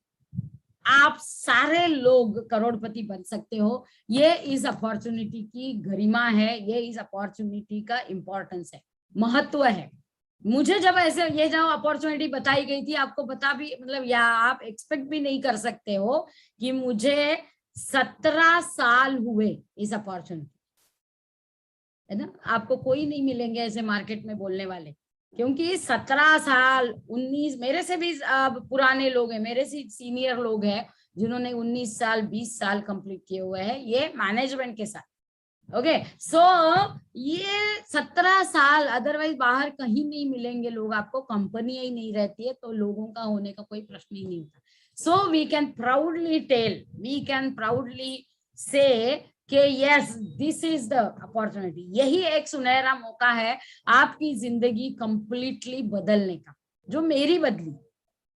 आप सारे लोग करोड़पति बन सकते हो। ये इस अपॉर्चुनिटी की गरिमा है, ये इस अपॉर्चुनिटी का इम्पोर्टेंस है, महत्व है। मुझे जब ऐसे ये जो अपॉर्चुनिटी बताई गई थी, आपको पता भी मतलब, या आप एक्सपेक्ट भी नहीं कर सकते हो कि मुझे 17 साल हुए इस अपॉर्चुनिटी, है ना। आपको कोई नहीं मिलेंगे ऐसे मार्केट में बोलने वाले, क्योंकि 17 साल 19 मेरे से भी पुराने लोग हैं, मेरे से सीनियर लोग हैं जिन्होंने 19 साल 20 साल कंप्लीट किए हुए हैं ये मैनेजमेंट के साथ। ओके, सो ये 17 साल अदरवाइज बाहर कहीं नहीं मिलेंगे लोग आपको, कंपनी ही नहीं रहती है तो लोगों का होने का कोई प्रश्न ही नहीं होता। So we can proudly tell, we can proudly say कि yes, this is the opportunity. यही एक सुनहरा मौका है आपकी जिंदगी कंप्लीटली बदलने का, जो मेरी बदली।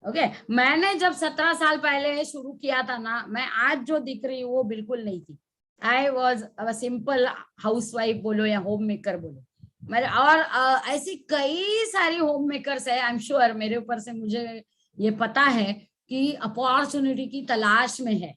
ओके, मैंने जब 17 साल पहले शुरू किया था ना, मैं आज जो दिख रही हूँ वो बिल्कुल नहीं थी। I was a simple housewife बोलो या होम मेकर बोलो, मेरे और ऐसी कई सारी होम मेकर्स है, आई एम श्योर मेरे ऊपर से मुझे ये पता है कि अपॉर्चुनिटी की तलाश में है।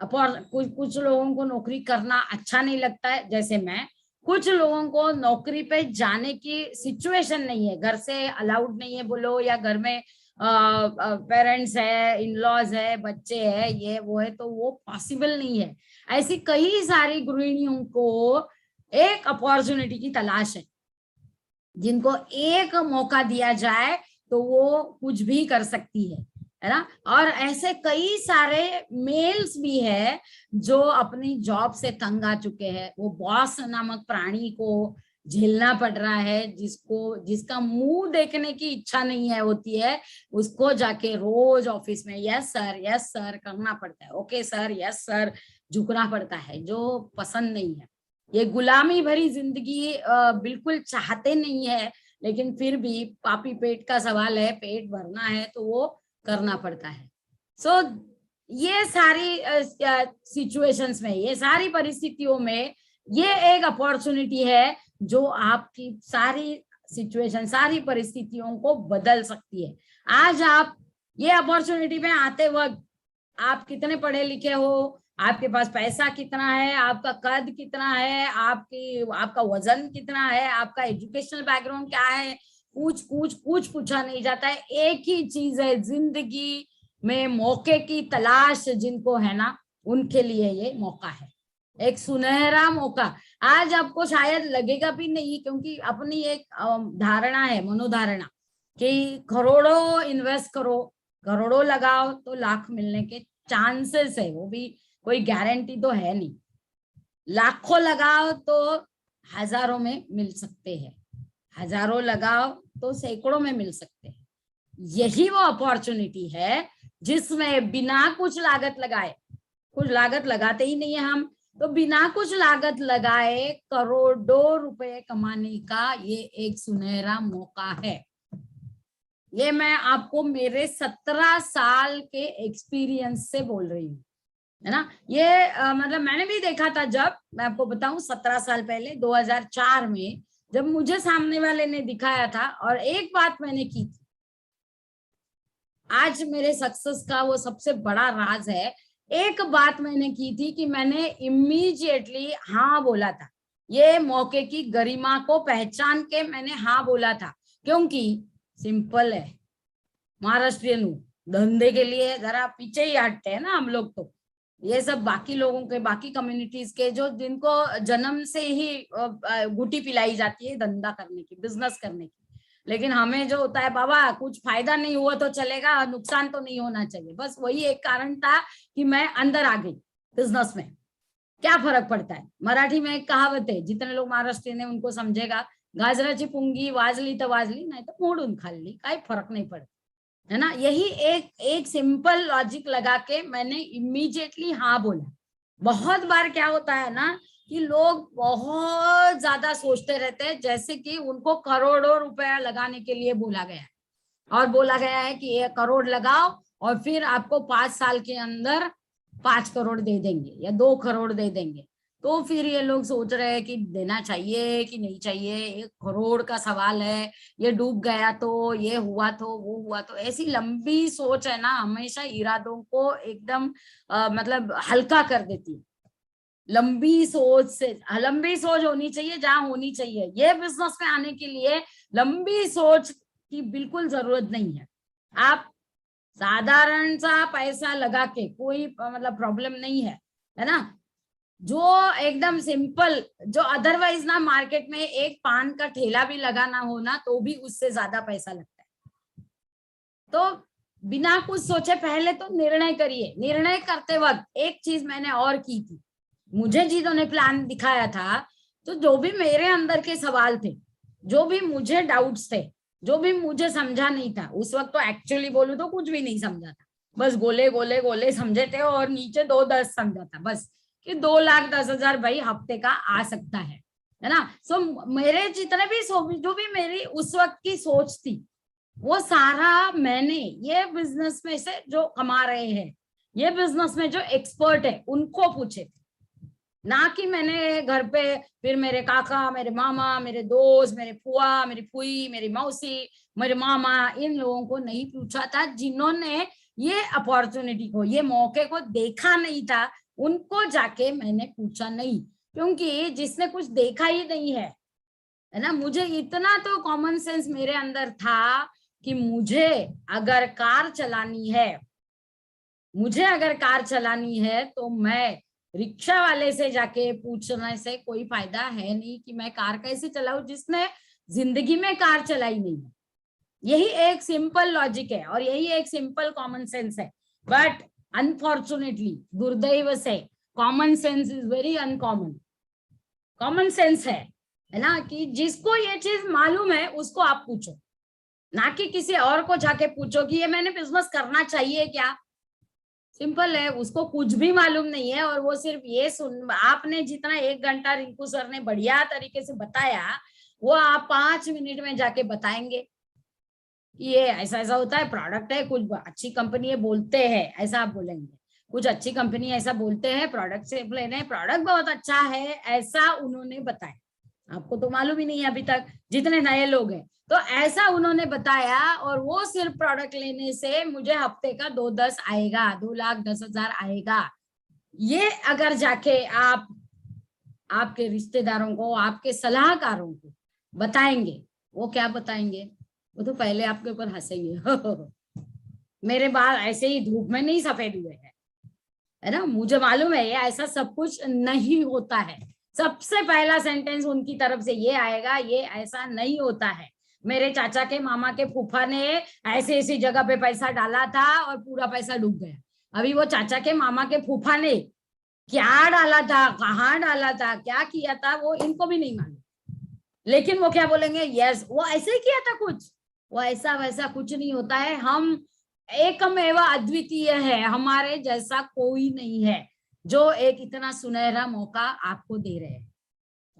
कुछ लोगों को नौकरी करना अच्छा नहीं लगता है, जैसे मैं। कुछ लोगों को नौकरी पे जाने की सिचुएशन नहीं है, घर से अलाउड नहीं है बोलो, या घर में पेरेंट्स है, इन लॉज है, बच्चे है, ये वो है, तो वो पॉसिबल नहीं है। ऐसी कई सारी गृहिणियों को एक अपॉर्चुनिटी की तलाश है, जिनको एक मौका दिया जाए तो वो कुछ भी कर सकती है ना। और ऐसे कई सारे मेल्स भी है जो अपनी जॉब से तंग आ चुके हैं, वो बॉस नामक प्राणी को झेलना पड़ रहा है, जिसका मुंह देखने की इच्छा नहीं है होती है, उसको जाके रोज ऑफिस में यस सर करना पड़ता है, ओके सर, यस सर झुकना पड़ता है, जो पसंद नहीं है। ये गुलामी भरी जिंदगी बिल्कुल चाहते नहीं है, लेकिन फिर भी पापी पेट का सवाल है, पेट भरना है तो वो करना पड़ता है। सो ये सारी सिचुएशंस में, ये सारी परिस्थितियों में ये एक अपॉर्चुनिटी है जो आपकी सारी सिचुएशन, सारी परिस्थितियों को बदल सकती है। आज आप ये अपॉर्चुनिटी में आते वक्त आप कितने पढ़े लिखे हो, आपके पास पैसा कितना है, आपका कद कितना है, आपका वजन कितना है, आपका एजुकेशनल बैकग्राउंड क्या है, कुछ पूछा नहीं जाता है। एक ही चीज है जिंदगी में, मौके की तलाश जिनको है ना, उनके लिए ये मौका है, एक सुनहरा मौका। आज आपको शायद लगेगा भी नहीं, क्योंकि अपनी एक धारणा है, मनोधारणा, कि करोड़ों इन्वेस्ट करो, करोड़ों लगाओ तो लाख मिलने के चांसेस है, वो भी कोई गारंटी तो है नहीं। लाखों लगाओ तो हजारों में मिल सकते हैं, हजारों लगाओ तो सैकड़ों में मिल सकते हैं। यही वो अपॉर्चुनिटी है जिसमें बिना कुछ लागत लगाए, कुछ लागत लगाते ही नहीं है हम, तो बिना कुछ लागत लगाए करोड़ों रुपए कमाने का ये एक सुनहरा मौका है। ये मैं आपको मेरे 17 साल के एक्सपीरियंस से बोल रही हूँ, है ना। ये मतलब मैंने भी देखा था, जब मैं आपको बताऊं 17 साल पहले 2004 में जब मुझे सामने वाले ने दिखाया था, और एक बात मैंने की थी, आज मेरे सक्सेस का वो सबसे बड़ा राज है। एक बात मैंने की थी कि मैंने इमीडिएटली हाँ बोला था, ये मौके की गरिमा को पहचान के मैंने हाँ बोला था, क्योंकि सिंपल है, महाराष्ट्रियन हूँ, धंधे के लिए जरा पीछे ही हटते हैं ना हम लोग। तो ये सब बाकी लोगों के, बाकी कम्युनिटीज के, जो जिनको जन्म से ही गुटी पिलाई जाती है धंधा करने की, बिजनेस करने की, लेकिन हमें जो होता है, बाबा कुछ फायदा नहीं हुआ तो चलेगा, नुकसान तो नहीं होना चाहिए, बस वही एक कारण था कि मैं अंदर आ गई बिजनेस में। क्या फर्क पड़ता है, मराठी में एक कहावत है, जितने लोग महाराष्ट्रीयन है उनको समझेगा, गाजराची पुंगी वाजली तर वाजली, नाही तर मोडून खाल्ली, काही फर्क नहीं पड़ता, है ना। यही एक सिंपल लॉजिक लगा के मैंने इमीडिएटली हाँ बोला, बहुत बार क्या होता है ना कि लोग बहुत ज्यादा सोचते रहते हैं, जैसे कि उनको करोड़ों रुपया लगाने के लिए बोला गया है, और बोला गया है कि 1 करोड़ लगाओ और फिर आपको 5 साल के अंदर 5 करोड़ दे देंगे या 2 करोड़ दे देंगे। तो फिर ये लोग सोच रहे हैं कि देना चाहिए कि नहीं चाहिए, 1 करोड़ का सवाल है, ये डूब गया तो, ये हुआ तो, वो हुआ तो। ऐसी लंबी सोच है ना, हमेशा इरादों को एकदम मतलब हल्का कर देती है। लंबी सोच होनी चाहिए जहां होनी चाहिए। ये बिजनेस में आने के लिए लंबी सोच की बिल्कुल जरूरत नहीं है। आप साधारण सा पैसा लगा के कोई मतलब प्रॉब्लम नहीं है ना। जो एकदम सिंपल, जो अदरवाइज ना मार्केट में एक पान का ठेला भी लगाना हो ना तो भी उससे ज्यादा पैसा लगता है। तो बिना कुछ सोचे पहले तो निर्णय करिए। निर्णय करते वक्त एक चीज मैंने और की थी, मुझे जिन्होंने प्लान दिखाया था, तो जो भी मेरे अंदर के सवाल थे, जो भी मुझे डाउट्स थे, जो भी मुझे समझा नहीं था उस वक्त, तो एक्चुअली बोलूं तो कुछ भी नहीं समझा था, बस गोले गोले गोले समझे थे और नीचे 2-10 समझा था बस, कि 2,10,000 भाई हफ्ते का आ सकता है ना। सो मेरे जितने भी जो भी मेरी उस वक्त की सोच थी, वो सारा मैंने ये बिजनेस में से जो कमा रहे हैं, ये बिजनेस में जो एक्सपर्ट है उनको पूछे थे, ना कि मैंने घर पे फिर मेरे काका, मेरे मामा, मेरे दोस्त, मेरे फुआ, मेरी फुई, मेरी मौसी, मेरे मामा, इन लोगों को नहीं पूछा था जिन्होंने ये अपॉर्चुनिटी को, ये मौके को देखा नहीं था। उनको जाके मैंने पूछा नहीं, क्योंकि जिसने कुछ देखा ही नहीं है ना, मुझे इतना तो कॉमन सेंस मेरे अंदर था कि मुझे अगर कार चलानी है तो मैं रिक्शा वाले से जाके पूछने से कोई फायदा है नहीं कि मैं कार कैसे चलाऊं, जिसने जिंदगी में कार चलाई नहीं है। यही एक सिंपल लॉजिक है और यही एक सिंपल कॉमन सेंस है। बट अनफॉर्चुनेटली, दुर्दैव से, common sense is very uncommon. Common sense है ना, कि जिसको ये चीज मालूम है उसको आप पूछो, ना कि किसी और को जाके पूछो कि ये मैंने बिजनेस करना चाहिए क्या। सिंपल है, उसको कुछ भी मालूम नहीं है और वो सिर्फ ये आपने जितना 1 घंटा रिंकू सर ने बढ़िया तरीके से बताया, वो आप 5 मिनट में जाके बताएंगे ये ऐसा ऐसा होता है, प्रोडक्ट है, कुछ अच्छी कंपनी है बोलते हैं, ऐसा आप बोलेंगे। कुछ अच्छी कंपनी ऐसा बोलते हैं, प्रोडक्ट से लेने, प्रोडक्ट बहुत अच्छा है, ऐसा उन्होंने बताया। आपको तो मालूम ही नहीं है अभी तक, जितने नए लोग हैं, तो ऐसा उन्होंने बताया और वो सिर्फ प्रोडक्ट लेने से मुझे हफ्ते का 2-10 आएगा, 2,10,000 आएगा। ये अगर जाके आप आपके रिश्तेदारों को, आपके सलाहकारों को बताएंगे, वो क्या बताएंगे? वो तो पहले आपके ऊपर हंसेंगे मेरे बाल ऐसे ही धूप में नहीं सफेद हुए हैं, है ना, मुझे मालूम है ये ऐसा सब कुछ नहीं होता है। सबसे पहला सेंटेंस उनकी तरफ से ये आएगा, ये ऐसा नहीं होता है। मेरे चाचा के मामा के फूफा ने ऐसी ऐसी जगह पे पैसा डाला था और पूरा पैसा डूब गया। अभी वो चाचा के मामा के फूफा ने क्या डाला था, कहाँ डाला था, क्या किया था, वो इनको भी नहीं मालूम, लेकिन वो क्या बोलेंगे, यस वो ऐसे ही किया था कुछ। वो ऐसा वैसा कुछ नहीं होता है। हम एकमेव अद्वितीय है, हमारे जैसा कोई नहीं है जो एक इतना सुनहरा मौका आपको दे रहे हैं।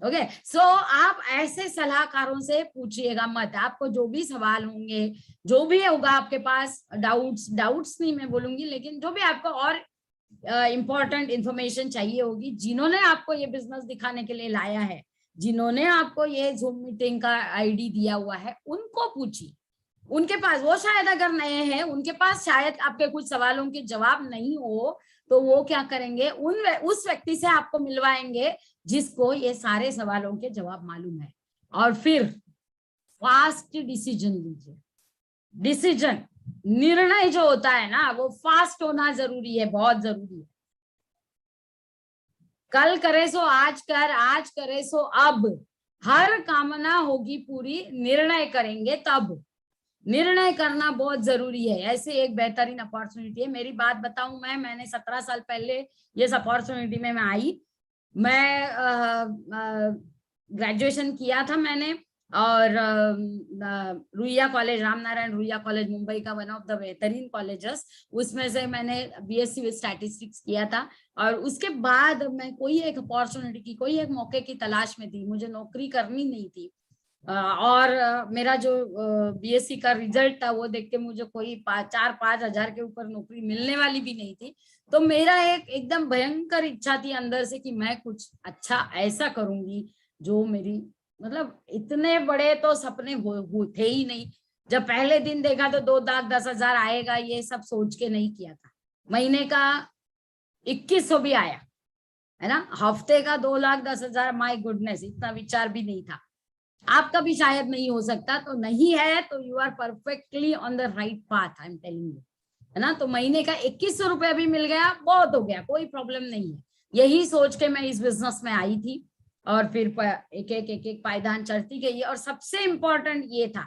ओके, सो आप ऐसे सलाहकारों से पूछिएगा मत। आपको जो भी सवाल होंगे, जो भी होगा आपके पास, डाउट्स नहीं मैं बोलूंगी, लेकिन जो भी आपको और इम्पोर्टेंट इंफॉर्मेशन चाहिए होगी, जिन्होंने आपको ये बिजनेस दिखाने के लिए लाया है, जिन्होंने आपको ये जूम मीटिंग का आईडी दिया हुआ है, उनको पूछिए। उनके पास, वो शायद अगर नए हैं, उनके पास शायद आपके कुछ सवालों के जवाब नहीं हो, तो वो क्या करेंगे, उस व्यक्ति से आपको मिलवाएंगे जिसको ये सारे सवालों के जवाब मालूम है। और फिर फास्ट डिसीजन लीजिए। डिसीजन, निर्णय जो होता है ना, वो फास्ट होना जरूरी है, बहुत जरूरी है। कल करे सो आज कर, आज करे सो अब, हर कामना होगी पूरी, निर्णय करेंगे तब। निर्णय करना बहुत जरूरी है। ऐसे एक बेहतरीन अपॉर्चुनिटी है। मेरी बात बताऊं, मैंने 17 साल पहले ये अपॉर्चुनिटी में मैं आई। मैं ग्रेजुएशन किया था मैंने, और रुइया कॉलेज, रामनारायण रुइया कॉलेज मुंबई का वन ऑफ द बेहतरीन कॉलेजेस, उसमें से मैंने बीएससी विद स्टैटिस्टिक्स किया था। और उसके बाद मैं कोई एक अपॉर्चुनिटी की, कोई एक मौके की तलाश में थी, मुझे नौकरी करनी नहीं थी। और मेरा जो बीएससी का रिजल्ट था वो देख के मुझे कोई 4-5 हजार के ऊपर नौकरी मिलने वाली भी नहीं थी। तो मेरा एक एकदम भयंकर इच्छा थी अंदर से कि मैं कुछ अच्छा ऐसा करूंगी जो मेरी, मतलब इतने बड़े तो सपने थे ही नहीं। जब पहले दिन देखा तो 2,10,000 आएगा ये सब सोच के नहीं किया था। महीने का 2100 भी आया है ना, हफ्ते का 2,10,000, माय गुडनेस, इतना विचार भी नहीं था। आपका भी शायद नहीं हो सकता, तो नहीं है तो you are perfectly on the right path, I am telling you, है ना। तो महीने का 2100 रुपया भी मिल गया, बहुत हो गया, कोई प्रॉब्लम नहीं है। यही सोच के मैं इस बिजनेस में आई थी और फिर एक एक पायदान चढ़ती गई। और सबसे इम्पोर्टेंट ये था,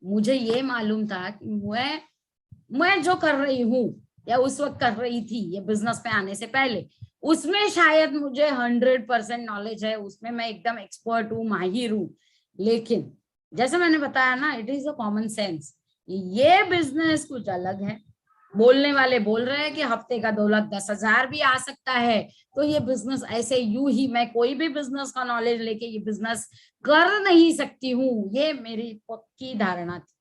मुझे ये मालूम था कि मैं जो कर रही हूँ या उस वक्त कर रही थी ये बिजनेस में आने से पहले, उसमें शायद मुझे 100% नॉलेज है, उसमें मैं एकदम एक्सपर्ट हूँ, माहिर हूँ। लेकिन जैसे मैंने बताया ना, it is a common sense, ये बिजनेस कुछ अलग है। बोलने वाले बोल रहे हैं कि हफ्ते का 2,10,000 भी आ सकता है, तो ये बिजनेस ऐसे यूं ही मैं कोई भी बिजनेस का नॉलेज लेके ये बिजनेस कर नहीं सकती हूँ, ये मेरी पक्की धारणा थी,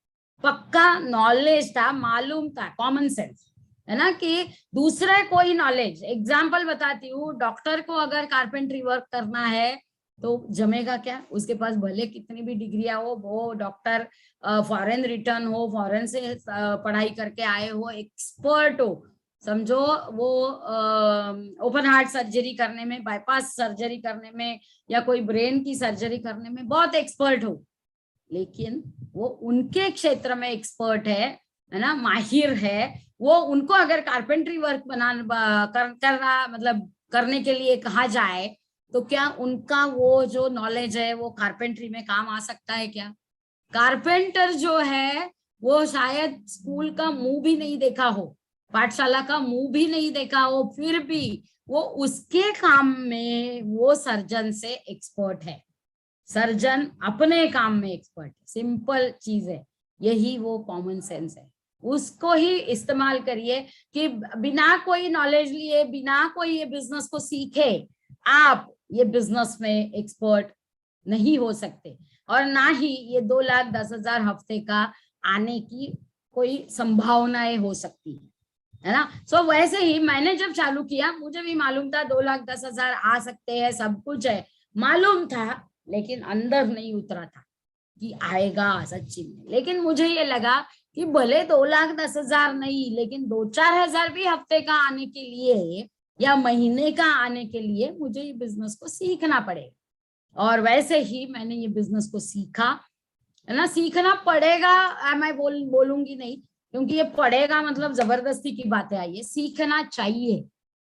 पक्का नॉलेज था, मालूम था, कॉमन सेंस, है ना। कि दूसरे कोई नॉलेज, एग्जाम्पल बताती हूँ, डॉक्टर को अगर कारपेंट्री वर्क करना है तो जमेगा क्या, उसके पास भले कितनी भी डिग्रियां हो, वो डॉक्टर फॉरेन रिटर्न हो, फॉरेन से पढ़ाई करके आए हो, एक्सपर्ट हो, समझो वो ओपन हार्ट सर्जरी करने में, बाईपास सर्जरी करने में, या कोई ब्रेन की सर्जरी करने में बहुत एक्सपर्ट हो, लेकिन वो उनके क्षेत्र में एक्सपर्ट है ना, माहिर है, वो उनको अगर कारपेंट्री वर्क करना मतलब करने के लिए कहा जाए तो क्या उनका वो जो नॉलेज है वो कारपेंट्री में काम आ सकता है क्या? कारपेंटर जो है वो शायद स्कूल का मुंह भी नहीं देखा हो, पाठशाला का मुंह भी नहीं देखा हो, फिर भी वो उसके काम में वो सर्जन से एक्सपर्ट है। सर्जन अपने काम में एक्सपर्ट है, सिंपल चीज है, यही वो कॉमन सेंस है, उसको ही इस्तेमाल करिए कि बिना कोई नॉलेज लिए, बिना कोई ये बिजनेस को सीखे, आप ये बिजनेस में एक्सपर्ट नहीं हो सकते, और ना ही ये 2,10,000 हफ्ते का आने की कोई संभावनाएं हो सकती है ना। सो वैसे ही मैंने जब चालू किया, मुझे भी मालूम था 2,10,000 आ सकते हैं, सब कुछ है, मालूम था, लेकिन अंदर नहीं उतरा था कि आएगा सच्ची में। लेकिन मुझे ये लगा कि भले 2,10,000 नहीं, लेकिन 2-4 हजार भी हफ्ते का आने के लिए या महीने का आने के लिए मुझे ये बिजनेस को सीखना पड़ेगा। और वैसे ही मैंने ये बिजनेस को सीखा, है ना। सीखना पड़ेगा मैं बोलूंगी नहीं, क्योंकि ये पड़ेगा मतलब जबरदस्ती की बात है, ये सीखना चाहिए।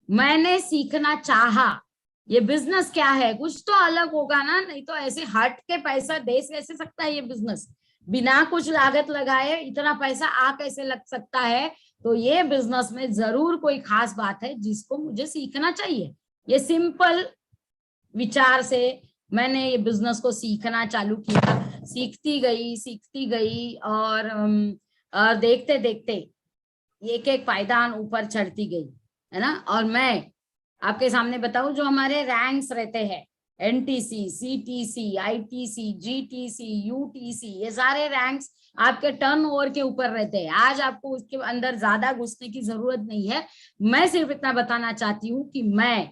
मैंने सीखना चाहा, ये बिजनेस क्या है, कुछ तो अलग होगा ना, नहीं तो ऐसे हट के पैसा दे कैसे सकता है ये बिजनेस, बिना कुछ लागत लगाए इतना पैसा आ कैसे लग सकता है। तो ये बिजनेस में जरूर कोई खास बात है जिसको मुझे सीखना चाहिए। ये सिंपल विचार से मैंने ये बिजनेस को सीखना चालू किया, सीखती गई और देखते देखते एक एक पायदान ऊपर चढ़ती गई, है ना। और मैं आपके सामने बताऊं, जो हमारे रैंक्स रहते हैं, NTC, CTC, ITC, GTC, UTC, ये सारे रैंक्स आपके टर्नओवर के ऊपर रहते हैं। आज आपको उसके अंदर ज्यादा घुसने की जरूरत नहीं है, मैं सिर्फ इतना बताना चाहती हूँ कि मैं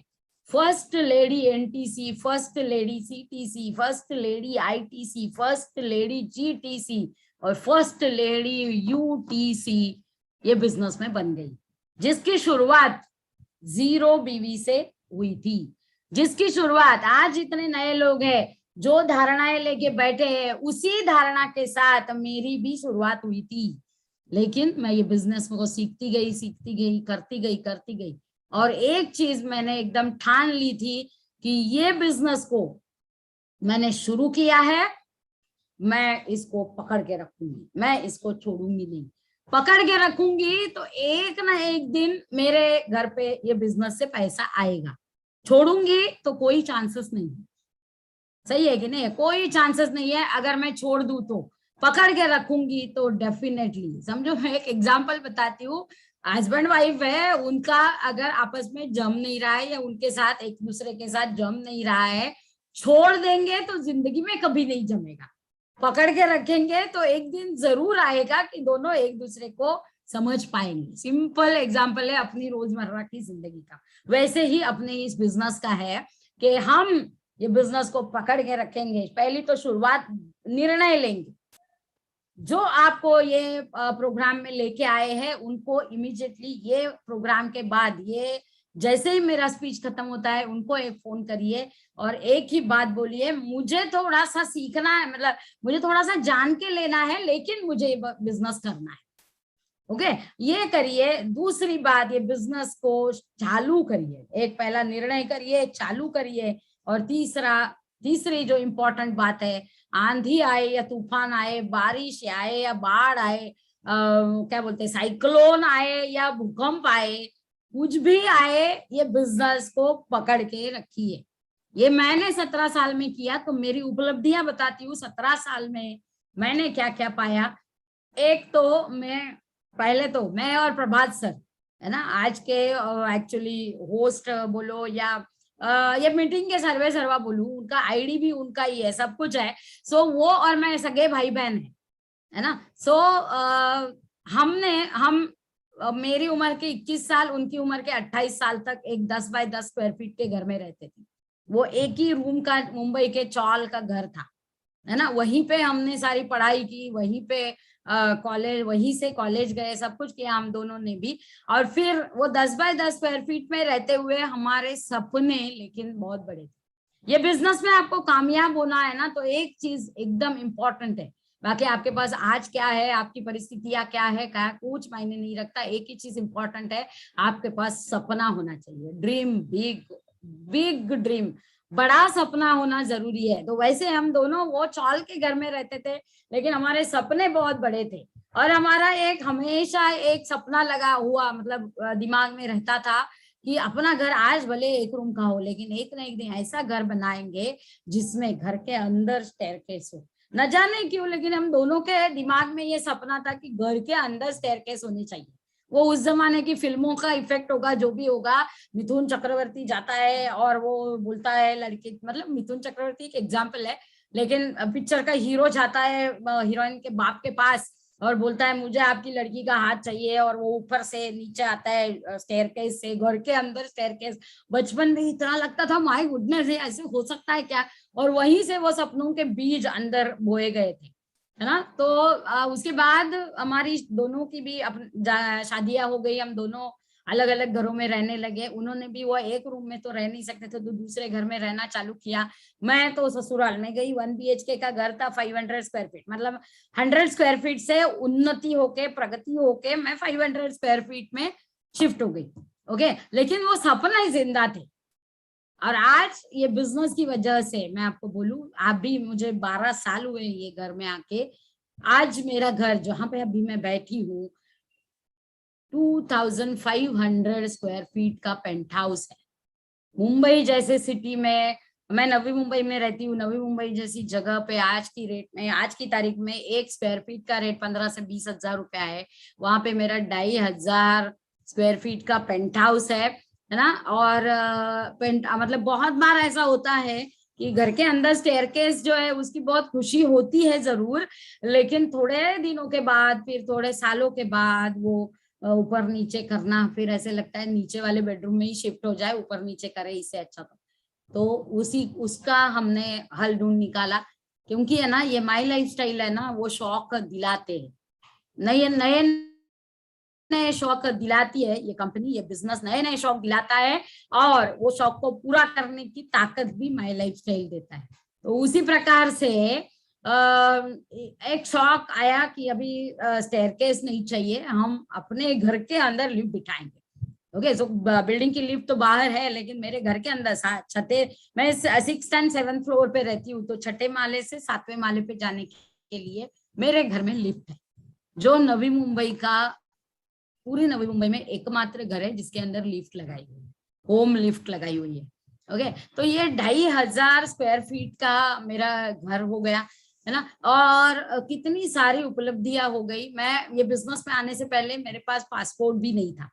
first lady NTC, first lady CTC, first lady ITC, first lady GTC और फर्स्ट लेडी यूटीसी ये बिजनेस में बन गई, जिसकी शुरुआत 0 बीवी से हुई थी, जिसकी शुरुआत आज इतने नए लोग हैं जो धारणाएं लेके बैठे हैं, उसी धारणा के साथ मेरी भी शुरुआत हुई थी। लेकिन मैं ये बिजनेस को सीखती गई, करती गई और एक चीज मैंने एकदम ठान ली थी कि ये बिजनेस को मैंने शुरू किया है, मैं इसको पकड़ के रखूंगी, मैं इसको छोड़ूंगी नहीं, पकड़ के रखूंगी तो एक ना एक दिन मेरे घर पे ये बिजनेस से पैसा आएगा, छोड़ूंगी तो कोई चांसेस नहीं। सही है कि नहीं? कोई चांसेस नहीं है। अगर मैं छोड़ दूं तो पकड़ के रखूंगी तो डेफिनेटली। समझो, मैं एक एग्जांपल बताती हूँ। हस्बैंड वाइफ है, उनका अगर आपस में जम नहीं रहा है या उनके साथ एक दूसरे के साथ जम नहीं रहा है, छोड़ देंगे तो जिंदगी में कभी नहीं जमेगा। पकड़ के रखेंगे तो एक दिन जरूर आएगा कि दोनों एक दूसरे को समझ पाएंगे। सिंपल एग्जांपल है अपनी रोजमर्रा की जिंदगी का। वैसे ही अपने इस बिजनेस का है कि हम ये बिजनेस को पकड़ के रखेंगे। पहली तो शुरुआत निर्णय लेंगे। जो आपको ये प्रोग्राम में लेके आए हैं उनको इमीडिएटली ये प्रोग्राम के बाद, ये जैसे ही मेरा स्पीच खत्म होता है, उनको एक फोन करिए और एक ही बात बोलिए, मुझे थोड़ा सा सीखना है, मतलब मुझे थोड़ा सा जान के लेना है, लेकिन मुझे बिजनेस करना है। ओके, ये करिए। दूसरी बात, ये बिजनेस को चालू करिए। एक पहला निर्णय करिए, चालू करिए। और तीसरी जो इम्पोर्टेंट बात है, आंधी आए या तूफान आए, बारिश आए या बाढ़ आए, क्या बोलते हैं, साइक्लोन आए या भूकंप आए, कुछ भी आए, ये बिजनेस को पकड़ के रखिए। ये मैंने 17 साल में किया, तो मेरी उपलब्धियां बताती हूँ। 17 साल में मैंने क्या क्या पाया। एक तो पहले तो मैं और प्रभात सर, है ना, आज के एक्चुअली होस्ट बोलो या ये मीटिंग के सर्वा बोलूं, उनका आईडी भी उनका ही है, सब कुछ है। सो वो और मैं सगे भाई बहन है ना। सो हम मेरी उम्र के 21 साल, उनकी उम्र के 28 साल तक एक 10 बाय 10 स्क्वायर फीट के घर में रहते थे। वो एक ही रूम का मुंबई के चौल का घर था, है ना। वहीं पे हमने सारी पढ़ाई की, वहीं पे कॉलेज, वहीं से कॉलेज गए, सब कुछ किया हम दोनों ने भी। और फिर वो 10 बाय 10 स्क्वायर फीट में रहते हुए हमारे सपने लेकिन बहुत बड़े थे। ये बिजनेस में आपको कामयाब होना है ना, तो एक चीज एकदम इम्पोर्टेंट है। बाकी आपके पास आज क्या है, आपकी परिस्थितियां क्या है, क्या कुछ मायने नहीं रखता। एक ही चीज इम्पोर्टेंट है, आपके पास सपना होना चाहिए। ड्रीम बिग ड्रीम, बड़ा सपना होना जरूरी है। तो वैसे हम दोनों वो चौल के घर में रहते थे, लेकिन हमारे सपने बहुत बड़े थे। और हमारा एक हमेशा एक सपना लगा हुआ, मतलब दिमाग में रहता था कि अपना घर आज भले एक रूम का हो, लेकिन एक ना एक दिन ऐसा घर बनाएंगे जिसमें घर के अंदर स्टेयरकेस हो। न जाने क्यों, लेकिन हम दोनों के दिमाग में ये सपना था कि घर के अंदर स्टेयरकेस होनी चाहिए। वो उस जमाने की फिल्मों का इफेक्ट होगा, जो भी होगा। मिथुन चक्रवर्ती जाता है और वो बोलता है लड़के, मतलब मिथुन चक्रवर्ती एक एग्जाम्पल है, लेकिन पिक्चर का हीरो जाता है हीरोइन के बाप के पास और बोलता है मुझे आपकी लड़की का हाथ चाहिए, और वो ऊपर से नीचे आता है स्टेयरकेस से, घर के अंदर स्टेयरकेस। बचपन में इतना लगता था माय गुडनेस, ऐसे हो सकता है क्या। और वहीं से वो सपनों के बीज अंदर बोए गए थे, है ना। तो उसके बाद हमारी दोनों की भी शादियां हो गई, हम दोनों अलग अलग घरों में रहने लगे। उन्होंने भी, वो एक रूम में तो रह नहीं सकते थे, तो दूसरे घर में रहना चालू किया। मैं तो ससुराल में गई। 1 BHK का घर था, 500 स्क्वायर फीट, मतलब 100 स्क्वायर फीट से उन्नति होके, प्रगति होके मैं 500 स्क्वायर फीट में शिफ्ट हो गई। ओके, लेकिन वो सपने जिंदा थे। और आज ये बिजनेस की वजह से मैं आपको बोलूं, आप भी, मुझे 12 साल हुए ये घर में आके। आज मेरा घर जहां पे अभी मैं बैठी हूँ 2500 स्क्वायर फीट का पेंट हाउस है। मुंबई जैसे सिटी में, मैं नवी मुंबई में रहती हूँ, नवी मुंबई जैसी जगह पे आज की रेट में, आज की तारीख में 1 स्क्वायर फीट का रेट 15 से 20 हजार रुपया है। वहां पे मेरा 2500 स्क्वायर फीट का पेंट हाउस है ना। और मतलब बहुत बार ऐसा होता है कि घर के अंदर स्टेयरकेस जो है उसकी बहुत खुशी होती है जरूर, लेकिन थोड़े दिनों के बाद, फिर थोड़े सालों के बाद वो ऊपर नीचे करना, फिर ऐसे लगता है नीचे वाले बेडरूम में ही शिफ्ट हो जाए, ऊपर नीचे करे इससे अच्छा। तो उसका हमने हल ढूंढ निकाला, क्योंकि है ना, ये माई लाइफ स्टाइल है ना, वो शौक दिलाते हैं, नए नए नए शौक दिलाती है ये कंपनी, ये बिजनेस नए नए शौक दिलाता है, और वो शौक को पूरा करने की ताकत भी माई लाइफ स्टाइल देता है। तो उसी प्रकार से एक शौक आया कि अभी स्टेयरकेस नहीं चाहिए, हम अपने घर के अंदर लिफ्ट बिठाएंगे। ओके, सो बिल्डिंग की लिफ्ट तो बाहर है, लेकिन मेरे घर के अंदर छठे, मैं 6th and 7th फ्लोर पे रहती हूँ, तो छठे माले से 7वें माले पे जाने के लिए मेरे घर में लिफ्ट है, जो नवी मुंबई का, पूरी नवी मुंबई में एकमात्र घर है जिसके अंदर लिफ्ट लगाई हुई है, होम लिफ्ट लगाई हुई है। ओके, तो ये 2500 स्क्वायर फीट का मेरा घर हो गया, है ना। और कितनी सारी उपलब्धियां हो गई। मैं ये बिजनेस में आने से पहले मेरे पास पासपोर्ट भी नहीं था,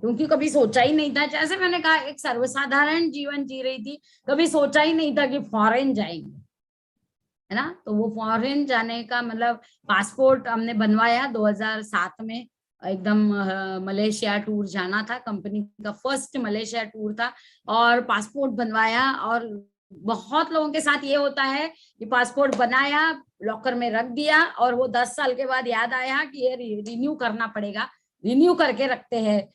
क्योंकि कभी सोचा ही नहीं था, जैसे मैंने कहा एक सर्वसाधारण जीवन जी रही थी, कभी सोचा ही नहीं था कि फॉरेन जाएंगे, है ना। तो वो फॉरेन जाने का मतलब पासपोर्ट हमने बनवाया 2007 में, एकदम मलेशिया टूर जाना था, कंपनी का फर्स्ट मलेशिया टूर था, और पासपोर्ट बनवाया। और बहुत लोगों के साथ ये होता है कि पासपोर्ट बनाया, लॉकर में रख दिया, और वो 10 साल के बाद याद आया कि ये रिन्यू करना पड़ेगा, रिन्यू करके रखते हैं,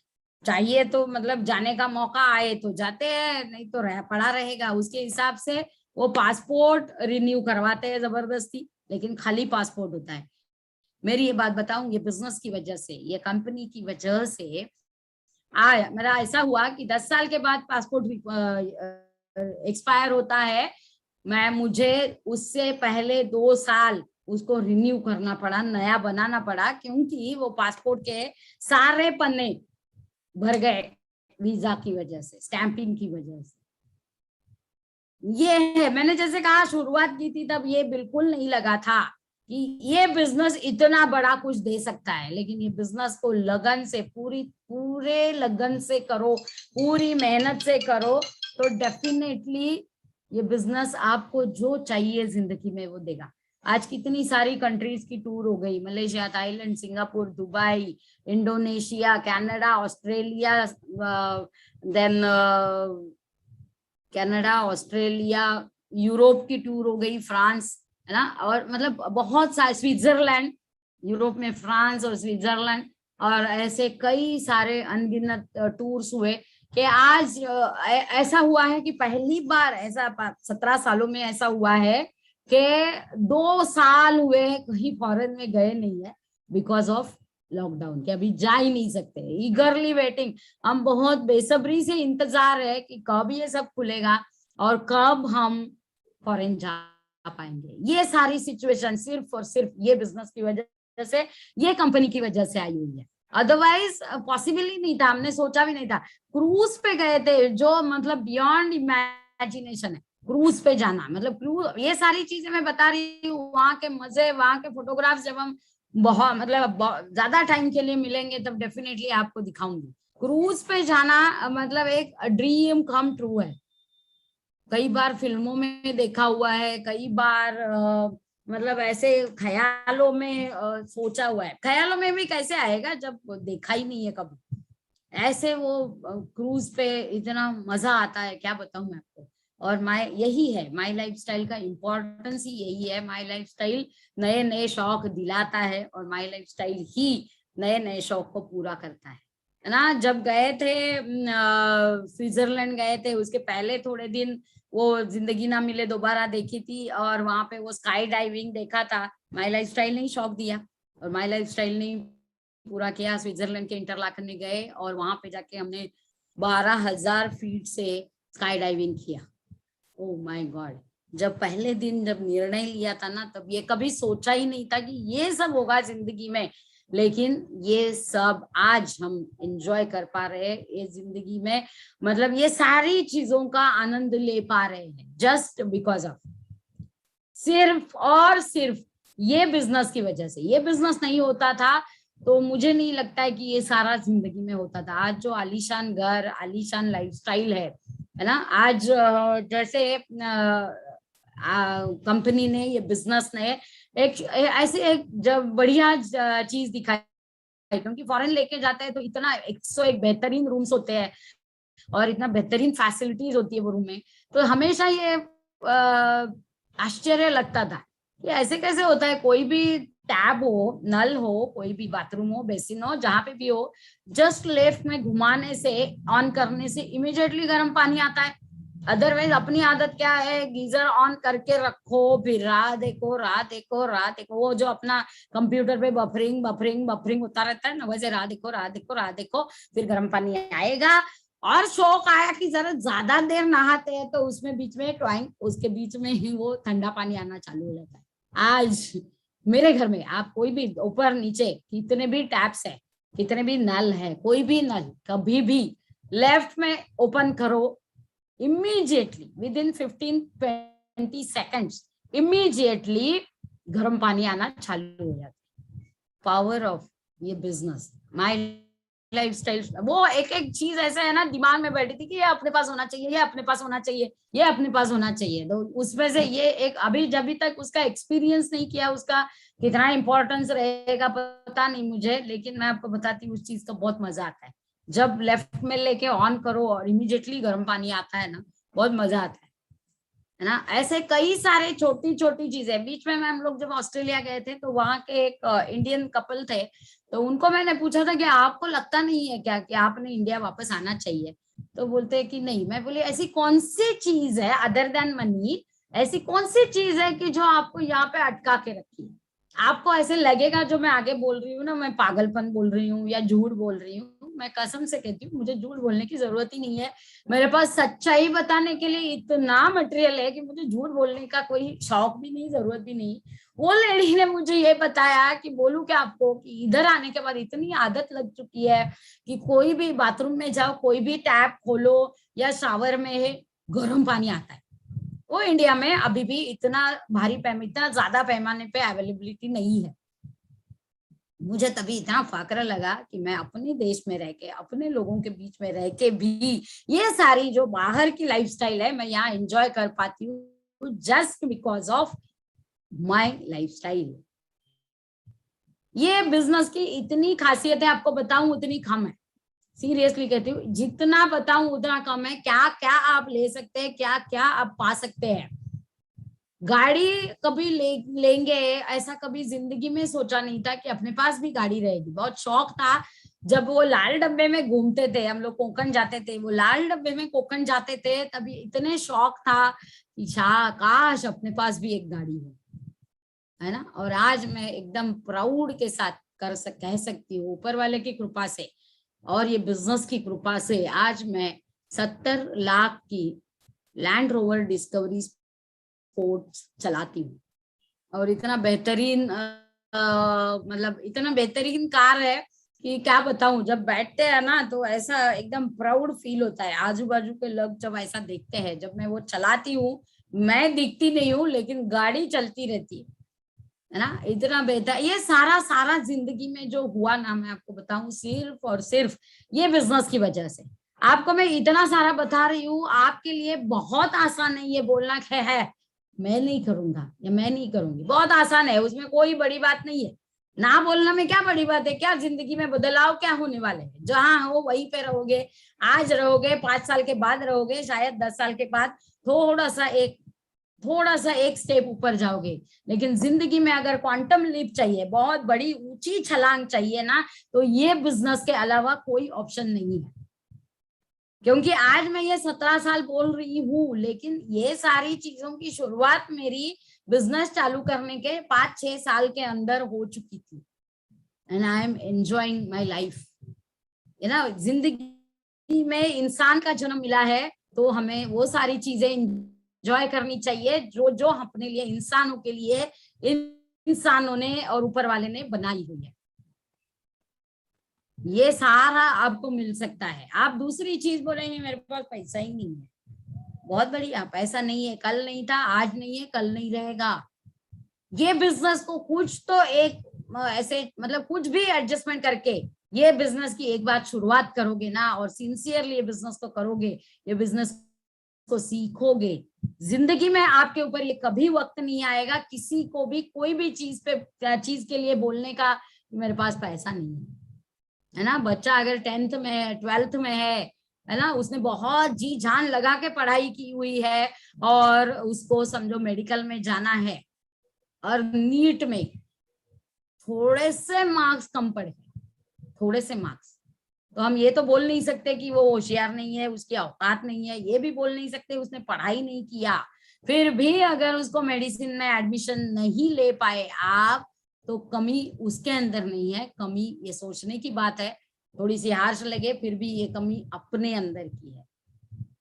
चाहिए तो मतलब जाने का मौका आए तो जाते हैं, नहीं तो पड़ा रहेगा। उसके हिसाब से वो पासपोर्ट रिन्यू करवाते हैं जबरदस्ती, लेकिन खाली पासपोर्ट होता है। मेरी ये बात बताऊं, ये बिजनेस की वजह से, ये कंपनी की वजह से आया, मेरा ऐसा हुआ कि 10 साल के बाद पासपोर्ट एक्सपायर होता है, मुझे उससे पहले 2 साल उसको रिन्यू करना पड़ा, नया बनाना पड़ा, क्योंकि वो पासपोर्ट के सारे पन्ने भर गए वीजा की वजह से, स्टैंपिंग की वजह से। ये है, मैंने जैसे कहा शुरुआत की थी तब ये बिल्कुल नहीं लगा था कि ये बिजनेस इतना बड़ा कुछ दे सकता है, लेकिन ये बिजनेस को लगन से, पूरे लगन से करो, पूरी मेहनत से करो, तो डेफिनेटली ये बिजनेस आपको जो चाहिए जिंदगी में वो देगा। आज कितनी सारी कंट्रीज की टूर हो गई, Malaysia, Thailand, Singapore, Dubai, Indonesia, Canada, Australia, then Canada, Australia, Europe की टूर हो गई, फ्रांस, है ना, और मतलब बहुत सारे, स्विट्जरलैंड, यूरोप में फ्रांस और स्विट्जरलैंड, और ऐसे कई सारे अनगिनत टूर्स हुए कि आज ऐसा हुआ है कि पहली बार ऐसा 17 सालों में ऐसा हुआ है कि 2 साल हुए कहीं फॉरेन में गए नहीं है, बिकॉज ऑफ लॉकडाउन, के अभी जा ही नहीं सकते, ईगरली वेटिंग। हम बहुत बेसब्री से इंतजार है कि कब ये सब खुलेगा और कब हम फॉरेन जा पाएंगे। ये सारी सिचुएशन सिर्फ और सिर्फ ये बिजनेस की वजह से, ये कंपनी की वजह से आई हुई है, अदरवाइज पॉसिबल ही नहीं था, हमने सोचा भी नहीं था। क्रूज पे गए थे, जो मतलब बियॉन्ड इमेजिनेशन है, क्रूज पे जाना, मतलब क्रूज, ये सारी चीजें मैं बता रही हूँ, वहां के मजे, वहां के फोटोग्राफ्स जब हम बहुत मतलब ज्यादा टाइम के लिए मिलेंगे तब डेफिनेटली आपको दिखाऊंगी। क्रूज पे जाना मतलब एक ड्रीम कम ट्रू है, कई बार फिल्मों में देखा हुआ है, कई बार मतलब ऐसे ख्यालों में सोचा हुआ है, ख्यालों में भी कैसे आएगा जब देखा ही नहीं है कभी। ऐसे वो क्रूज पे इतना मजा आता है, क्या बताऊं मैं आपको। और यही है माई लाइफस्टाइल का इम्पोर्टेंस ही यही है। माई लाइफस्टाइल नए नए शौक दिलाता है, और माई लाइफस्टाइल ही नए नए शौक को पूरा करता है ना। जब गए थे स्विट्जरलैंड गए थे, उसके पहले थोड़े दिन वो जिंदगी ना मिले दोबारा देखी थी, और वहां पे वो स्काई डाइविंग देखा था। माई लाइफस्टाइल ने ही शौक दिया, और माई लाइफस्टाइल ने पूरा किया। स्विट्जरलैंड के इंटरलाकन में गए, और वहां पे जाके हमने 12,000 फीट से स्काई डाइविंग किया। ओ माय गॉड, जब पहले दिन जब निर्णय लिया था ना, तब ये कभी सोचा ही नहीं था कि ये सब होगा जिंदगी में, लेकिन ये सब आज हम एंजॉय कर पा रहे हैं ये जिंदगी में, मतलब ये सारी चीजों का आनंद ले पा रहे हैं जस्ट बिकॉज ऑफ, सिर्फ और सिर्फ ये बिजनेस की वजह से। ये बिजनेस नहीं होता था तो मुझे नहीं लगता है कि ये सारा जिंदगी में होता था। आज जो आलीशान घर, आलीशान लाइफस्टाइल है ना, आज जैसे कंपनी ने, ये बिजनेस ने एक ऐसे एक जब बढ़िया चीज दिखाई, क्योंकि फॉरेन लेके जाते हैं तो इतना 101 बेहतरीन रूम्स होते हैं और इतना बेहतरीन फैसिलिटीज होती है वो रूम में, तो हमेशा ये आश्चर्य लगता था कि ऐसे कैसे होता है, कोई भी टैब हो, नल हो, कोई भी बाथरूम हो, बेसिन हो, जहां पे भी हो, जस्ट लेफ्ट में घुमाने से, ऑन करने से इमीडिएटली गर्म पानी आता है। अदरवाइज अपनी आदत क्या है, गीजर ऑन करके रखो, फिर राह देखो, राह देखो, राह देखो, वो जो अपना कंप्यूटर पे बफरिंग बफरिंग बफरिंग होता रहता है ना, वैसे राह देखो, राह देखो, राह देखो, फिर गर्म पानी आएगा। और शौक आया कि जरा ज्यादा देर नहाते हैं तो उसमें बीच में ट्वाइंग, उसके बीच में ही वो ठंडा पानी आना चालू हो जाता है। आज मेरे घर में आप कोई भी ऊपर नीचे कितने भी टैप्स है, कितने भी नल है, कोई भी नल कभी भी लेफ्ट में ओपन करो, immediately with in 15-20 seconds immediately गर्म पानी आना चालू हो जाता है। पावर ऑफ ये बिजनेस, माय लाइफस्टाइल, वो एक एक चीज ऐसा है ना दिमाग में बैठी थी कि ये अपने पास होना चाहिए, ये अपने पास होना चाहिए, ये अपने पास होना चाहिए। तो उसमें से ये एक, अभी जब तक उसका एक्सपीरियंस नहीं किया, उसका कितना इंपॉर्टेंस रहेगा पता नहीं मुझे, लेकिन मैं आपको बताती हूँ उस चीज का बहुत मजा आता है। जब लेफ्ट में लेके ऑन करो और इमीडिएटली गर्म पानी आता है ना, बहुत मजा आता है ना। ऐसे कई सारे छोटी छोटी चीजें। बीच में हम लोग जब ऑस्ट्रेलिया गए थे तो वहां के एक इंडियन कपल थे, तो उनको मैंने पूछा था कि आपको लगता नहीं है क्या कि आपने इंडिया वापस आना चाहिए? तो बोलते हैं कि नहीं। मैं बोली ऐसी कौन सी चीज है अदर देन मनी, ऐसी कौन सी चीज है कि जो आपको यहाँ पे अटका के रखी है? आपको ऐसे लगेगा जो मैं आगे बोल रही हूँ ना, मैं पागलपन बोल रही हूँ या झूठ बोल रही हूँ। मैं कसम से कहती हूँ मुझे झूठ बोलने की जरूरत ही नहीं है। मेरे पास सच्चाई बताने के लिए इतना मटेरियल है कि मुझे झूठ बोलने का कोई शौक भी नहीं, जरूरत भी नहीं। वो लेडी ने मुझे ये बताया कि बोलूं क्या आपको कि इधर आने के बाद इतनी आदत लग चुकी है कि कोई भी बाथरूम में जाओ, कोई भी टैप खोलो या शावर में गर्म पानी आता है। वो इंडिया में अभी भी इतना इतना ज्यादा पैमाने पे अवेलेबिलिटी नहीं है। मुझे तभी इतना फक्र लगा कि मैं अपने देश में रह के, अपने लोगों के बीच में रह के भी ये सारी जो बाहर की लाइफस्टाइल है मैं यहाँ एंजॉय कर पाती हूँ, just because of my lifestyle. ये बिजनेस की इतनी खासियत है, आपको बताऊं उतनी कम है। सीरियसली कहती हूँ, जितना बताऊं उतना कम है। क्या क्या आप ले सकते हैं, क्या क्या आप पा सकते हैं। गाड़ी कभी लेंगे ऐसा कभी जिंदगी में सोचा नहीं था कि अपने पास भी गाड़ी रहेगी। बहुत शौक था जब वो लाल डब्बे में घूमते थे, हम लोग कोकण जाते थे, वो लाल डब्बे में कोकण जाते थे, तभी इतने शौक था कि काश अपने पास भी एक गाड़ी हो, है ना। और आज मैं एकदम प्राउड के साथ कह सकती हूँ ऊपर वाले की कृपा से और ये बिजनेस की कृपा से आज मैं 70 लाख की लैंड रोवर डिस्कवरी स्पोर्ट्स चलाती हूँ। और इतना बेहतरीन मतलब इतना बेहतरीन कार है कि क्या बताऊं। जब बैठते हैं ना तो ऐसा एकदम प्राउड फील होता है। आजू बाजू के लोग जब ऐसा देखते हैं, जब मैं वो चलाती हूँ, मैं दिखती नहीं हूँ लेकिन गाड़ी चलती रहती है ना। इतना बेहतर ये सारा जिंदगी में जो हुआ ना, मैं आपको बताऊं सिर्फ और सिर्फ ये बिजनेस की वजह से। आपको मैं इतना सारा बता रही हूँ, आपके लिए बहुत आसान है ये बोलना है मैं नहीं करूंगा या मैं नहीं करूंगी। बहुत आसान है, उसमें कोई बड़ी बात नहीं है। ना बोलना में क्या बड़ी बात है? क्या जिंदगी में बदलाव क्या होने वाले हैं? जहां हो वहीं पे रहोगे। आज रहोगे, 5 साल के बाद रहोगे, शायद 10 साल के बाद थोड़ा सा एक स्टेप ऊपर जाओगे। लेकिन जिंदगी में अगर क्वांटम लीप चाहिए, बहुत बड़ी ऊंची छलांग चाहिए ना, तो ये बिजनेस के अलावा कोई ऑप्शन नहीं है। क्योंकि आज मैं ये 17 साल बोल रही हूँ, लेकिन ये सारी चीजों की शुरुआत मेरी बिजनेस चालू करने के 5-6 साल के अंदर हो चुकी थी। And I am enjoying my life. है ना, जिंदगी में इंसान का जन्म मिला है तो हमें वो सारी चीजें एंजॉय करनी चाहिए जो जो अपने लिए, इंसानों के लिए इंसानों ने और ऊपर वाले ने बनाई हुई है। ये सारा आपको मिल सकता है। आप दूसरी चीज बोलेंगे मेरे पास पैसा ही नहीं है, बहुत बढ़िया, पैसा नहीं है, कल नहीं था, आज नहीं है, कल नहीं रहेगा। ये बिजनेस को कुछ तो एक ऐसे मतलब कुछ भी एडजस्टमेंट करके ये बिजनेस की एक बार शुरुआत करोगे ना, और सिंसियरली ये बिजनेस को करोगे, ये बिजनेस को सीखोगे, जिंदगी में आपके ऊपर ये कभी वक्त नहीं आएगा किसी को भी कोई भी चीज के लिए बोलने का मेरे पास पैसा नहीं है ना। बच्चा अगर 10th में है, 12th में है ना, उसने बहुत जी जान लगा के पढ़ाई की हुई है और उसको समझो मेडिकल में जाना है और नीट में थोड़े से मार्क्स कम पड़े, थोड़े से मार्क्स, तो हम ये तो बोल नहीं सकते कि वो होशियार नहीं है, उसकी औकात नहीं है, ये भी बोल नहीं सकते उसने पढ़ाई नहीं किया। फिर भी अगर उसको मेडिसिन में एडमिशन नहीं ले पाए आप, तो कमी उसके अंदर नहीं है, कमी ये सोचने की बात है। थोड़ी सी हार्श लगे, फिर भी ये कमी अपने अंदर की है।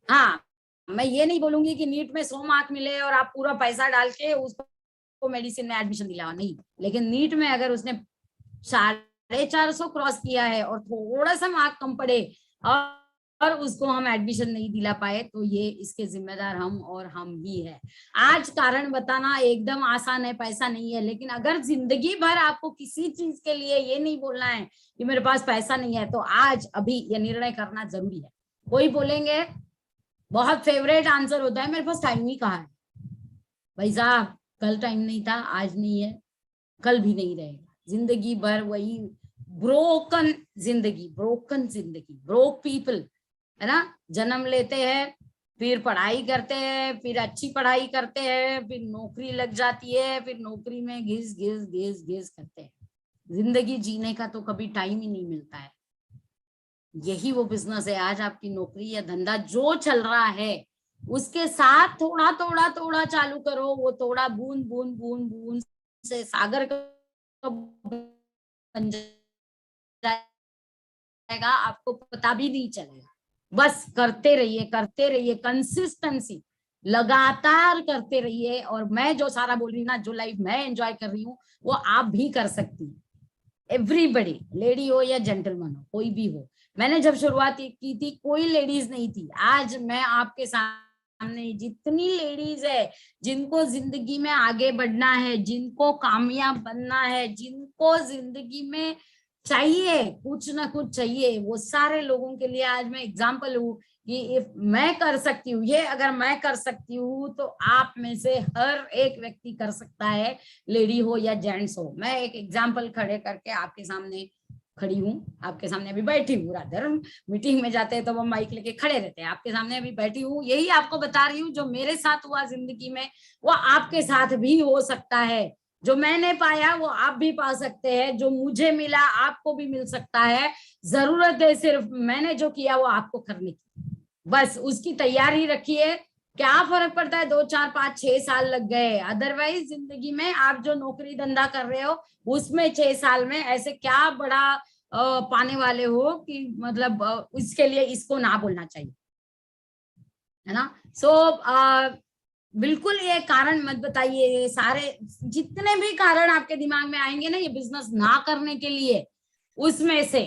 हाँ, मैं ये नहीं बोलूंगी कि नीट में 100 मार्क मिले और आप पूरा पैसा डाल के उसको मेडिसिन में एडमिशन दिलावा, नहीं। लेकिन नीट में अगर उसने 450 क्रॉस किया है और थोड़ा सा मार्क कम पड़े और और उसको हम एडमिशन नहीं दिला पाए, तो ये इसके जिम्मेदार हम और हम ही है। आज कारण बताना एकदम आसान है, पैसा नहीं है, लेकिन अगर जिंदगी भर आपको किसी चीज के लिए ये नहीं बोलना है कि मेरे पास पैसा नहीं है, तो आज अभी ये निर्णय करना जरूरी है। कोई बोलेंगे, बहुत फेवरेट आंसर होता है, मेरे पास टाइम ही कहाँ है। भाई साहब, कल टाइम नहीं था, आज नहीं है, कल भी नहीं रहेगा। जिंदगी भर वही ब्रोकन जिंदगी, ब्रोक पीपल, है ना। जन्म लेते हैं, फिर पढ़ाई करते हैं, फिर अच्छी पढ़ाई करते हैं, फिर नौकरी लग जाती है, फिर नौकरी में घिस घिस घिस घिस करते हैं। जिंदगी जीने का तो कभी टाइम ही नहीं मिलता है। यही वो बिजनेस है। आज आपकी नौकरी या धंधा जो चल रहा है, उसके साथ थोड़ा थोड़ा थोड़ा चालू करो। वो थोड़ा बूंद बूंद बूंद बूंद से सागर बन जाएगा, आपको पता भी नहीं चलेगा। बस करते रहिए, कंसिस्टेंसी, लगातार करते रहिए। और मैं जो सारा बोल रही हूँ ना, जो लाइफ मैं एंजॉय कर रही हूँ, वो आप भी कर सकती हैं। एवरीबडी, लेडी हो या जेंटलमैन हो, कोई भी हो। मैंने जब शुरुआत की थी, कोई लेडीज नहीं थी। आज मैं आपके सामने जितनी लेडीज है, जिनको जिंदगी में आगे बढ़ना है, जिनको कामयाब बनना है, जिनको जिंदगी में चाहिए, कुछ ना कुछ चाहिए, वो सारे लोगों के लिए आज मैं एग्जाम्पल हूँ कि इफ मैं कर सकती हूँ ये, अगर मैं कर सकती हूँ तो आप में से हर एक व्यक्ति कर सकता है, लेडी हो या जेंट्स हो। मैं एक एग्जाम्पल खड़े करके आपके सामने खड़ी हूँ, आपके सामने अभी बैठी हूँ। राधर मीटिंग में जाते हैं तो वो माइक लेके खड़े रहते हैं, आपके सामने अभी बैठी हूँ। यही आपको बता रही हूँ, जो मेरे साथ हुआ जिंदगी में, वो आपके साथ भी हो सकता है। जो मैंने पाया वो आप भी पा सकते हैं, जो मुझे मिला आपको भी मिल सकता है। जरूरत है सिर्फ मैंने जो किया वो आपको करने की, बस उसकी तैयारी रखिए। क्या फर्क पड़ता है 2 4 5 6 साल लग गए, अदरवाइज जिंदगी में आप जो नौकरी धंधा कर रहे हो उसमें 6 साल में ऐसे क्या बड़ा पाने वाले हो कि मतलब इसके लिए इसको ना बोलना चाहिए, है ना। सो बिल्कुल ये कारण मत बताइए। ये सारे जितने भी कारण आपके दिमाग में आएंगे ना ये बिजनेस ना करने के लिए, उसमें से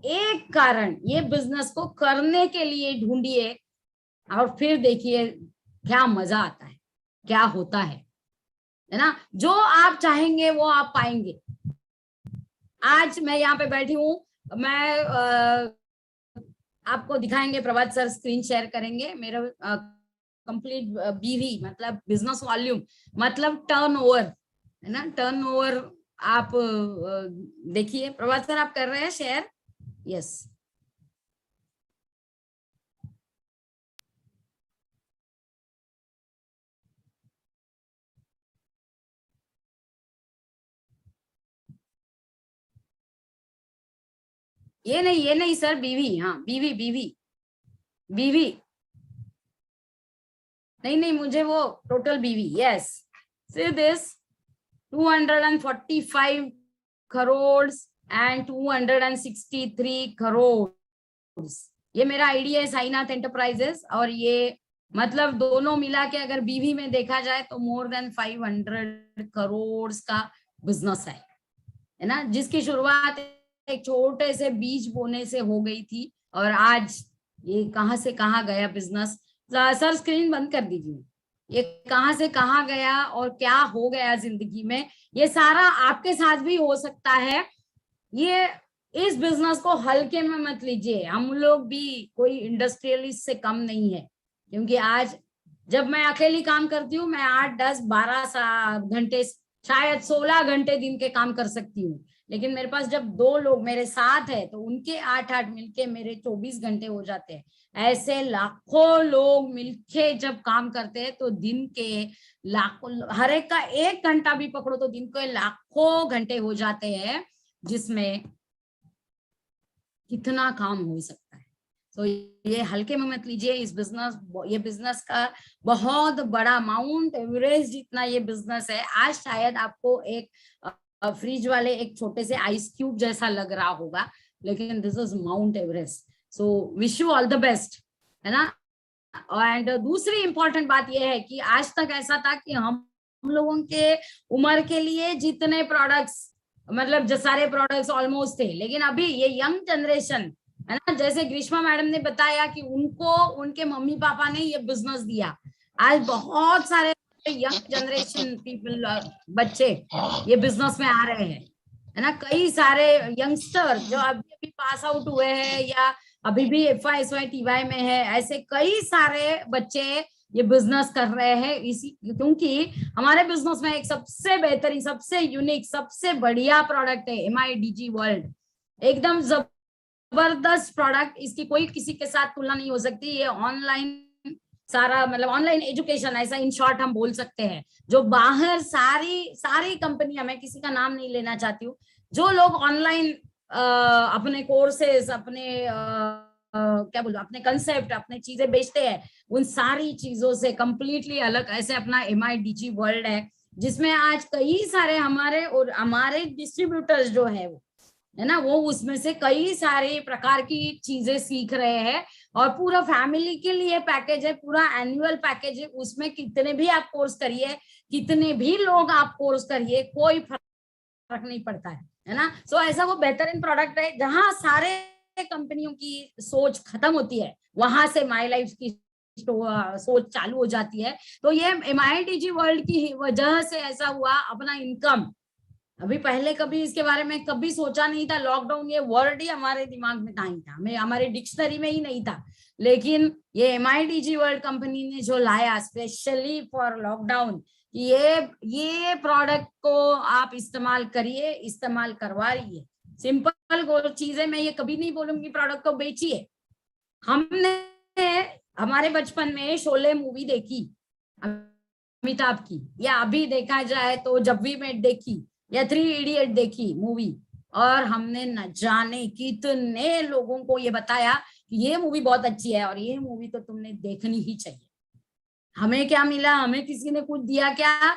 एक कारण ये बिजनेस को करने के लिए ढूंढिए, और फिर देखिए क्या मजा आता है, क्या होता है ना। जो आप चाहेंगे वो आप पाएंगे। आज मैं यहाँ पे बैठी हूँ, मैं आपको दिखाएंगे, प्रभात सर स्क्रीन शेयर करेंगे मेरा कंप्लीट बीवी, मतलब बिजनेस वॉल्यूम, मतलब टर्नओवर, है ना। टर्नओवर आप देखिए। प्रभात सर आप कर रहे हैं शेयर? यस। ये नहीं सर, बीवी, हाँ बीवी बीवी बीवी, नहीं मुझे वो टोटल बीवी। Yes, see this 245 crores and 263 crores, ये मेरा आइडिया है साईनाथ एंटरप्राइजेस। और ये मतलब दोनों मिला के अगर बीवी में देखा जाए तो मोर देन 500 crores का बिजनेस है ना, जिसकी शुरुआत एक छोटे से बीज बोने से हो गई थी, और आज ये कहां से कहां गया बिजनेस। सर स्क्रीन बंद कर दीजिए। ये कहां से कहां गया और क्या हो गया जिंदगी में, ये सारा आपके साथ भी हो सकता है। ये इस बिजनेस को हल्के में मत लीजिए। हम लोग भी कोई इंडस्ट्रियलिस्ट से कम नहीं है, क्योंकि आज जब मैं अकेली काम करती हूँ, मैं 8 10 12 घंटे, शायद 16 घंटे दिन के काम कर सकती हूँ। लेकिन मेरे पास जब 2 लोग मेरे साथ है तो उनके 8 मिलके मेरे 24 घंटे हो जाते हैं। ऐसे लाखों लोग मिलके जब काम करते हैं तो दिन के लाखों, हर एक का 1 घंटा भी पकड़ो तो दिन के लाखों घंटे हो जाते हैं, जिसमें कितना काम हो सकता है। तो ये हल्के में मत लीजिए इस बिजनेस। ये बिजनेस का बहुत बड़ा, माउंट एवरेस्ट जितना ये बिजनेस है। आज शायद आपको एक फ्रिज वाले एक छोटे से आइस क्यूब जैसा लग रहा होगा, लेकिन this is mount Everest. So wish you all the best, है ना। एंड दूसरी इंपॉर्टेंट बात यह है कि आज तक ऐसा था कि हम लोगों के उम्र के लिए जितने प्रोडक्ट्स, मतलब जो सारे प्रोडक्ट्स ऑलमोस्ट थे, लेकिन अभी ये यंग जनरेशन है ना। जैसे ग्रीष्मा मैडम ने बताया कि उनको उनके मम्मी पापा ने ये बिजनेस दिया, आज बहुत सारे यंग जनरेशन पीपल, बच्चे ये बिजनेस में आ रहे हैं, है ना। कई सारे यंगस्टर जो अभी अभी पास आउट हुए हैं या अभी भी FY TY में है, ऐसे कई सारे बच्चे ये बिजनेस कर रहे हैं। इसी क्योंकि हमारे बिजनेस में एक सबसे बेहतरीन, सबसे यूनिक, सबसे बढ़िया प्रोडक्ट है MIDG वर्ल्ड। एकदम जबरदस्त प्रोडक्ट, इसकी कोई किसी के साथ तुलना नहीं हो सकती। ये ऑनलाइन सारा मतलब ऑनलाइन एजुकेशन, ऐसा इन शॉर्ट हम बोल सकते हैं। जो बाहर सारी कंपनियां, मैं किसी का नाम नहीं लेना चाहती हूँ, जो लोग ऑनलाइन अपने कोर्सेज, अपने क्या बोलूं, अपने कंसेप्ट, अपने चीजें बेचते हैं, उन सारी चीजों से कंप्लीटली अलग ऐसे अपना MIDG वर्ल्ड है, जिसमें आज कई सारे हमारे और हमारे डिस्ट्रीब्यूटर्स जो है वो, है ना, वो उसमें से कई सारे प्रकार की चीजें सीख रहे हैं। और पूरा फैमिली के लिए पैकेज है, पूरा एनुअल पैकेज है, उसमें कितने भी आप कोर्स करिए, कितने भी लोग आप कोर्स करिए, कोई फर्क नहीं पड़ता है ना। सो ऐसा वो बेहतरीन प्रोडक्ट है, जहां सारे कंपनियों की सोच खत्म होती है, वहां से माई लाइफ की सोच चालू हो जाती है। तो ये MIDG वर्ल्ड की वजह से ऐसा हुआ। अपना इनकम, अभी पहले कभी इसके बारे में कभी सोचा नहीं था। लॉकडाउन ये वर्ड ही हमारे दिमाग में नहीं था, हमें हमारे डिक्शनरी में ही नहीं था। लेकिन ये MIDG वर्ल्ड कंपनी ने जो लाया स्पेशली फॉर लॉकडाउन, ये प्रोडक्ट को आप इस्तेमाल करिए, इस्तेमाल करवाइए। सिंपल चीजें, मैं ये कभी नहीं बोलूंगी प्रोडक्ट को बेचिए। हमने हमारे बचपन में शोले मूवी देखी अमिताभ की, या अभी देखा जाए तो जब वी मेट देखी, या 3 इडियट देखी मूवी, और हमने न जाने कितने लोगों को ये बताया कि ये मूवी बहुत अच्छी है और ये मूवी तो तुमने देखनी ही चाहिए। हमें क्या मिला? हमें किसी ने कुछ दिया क्या?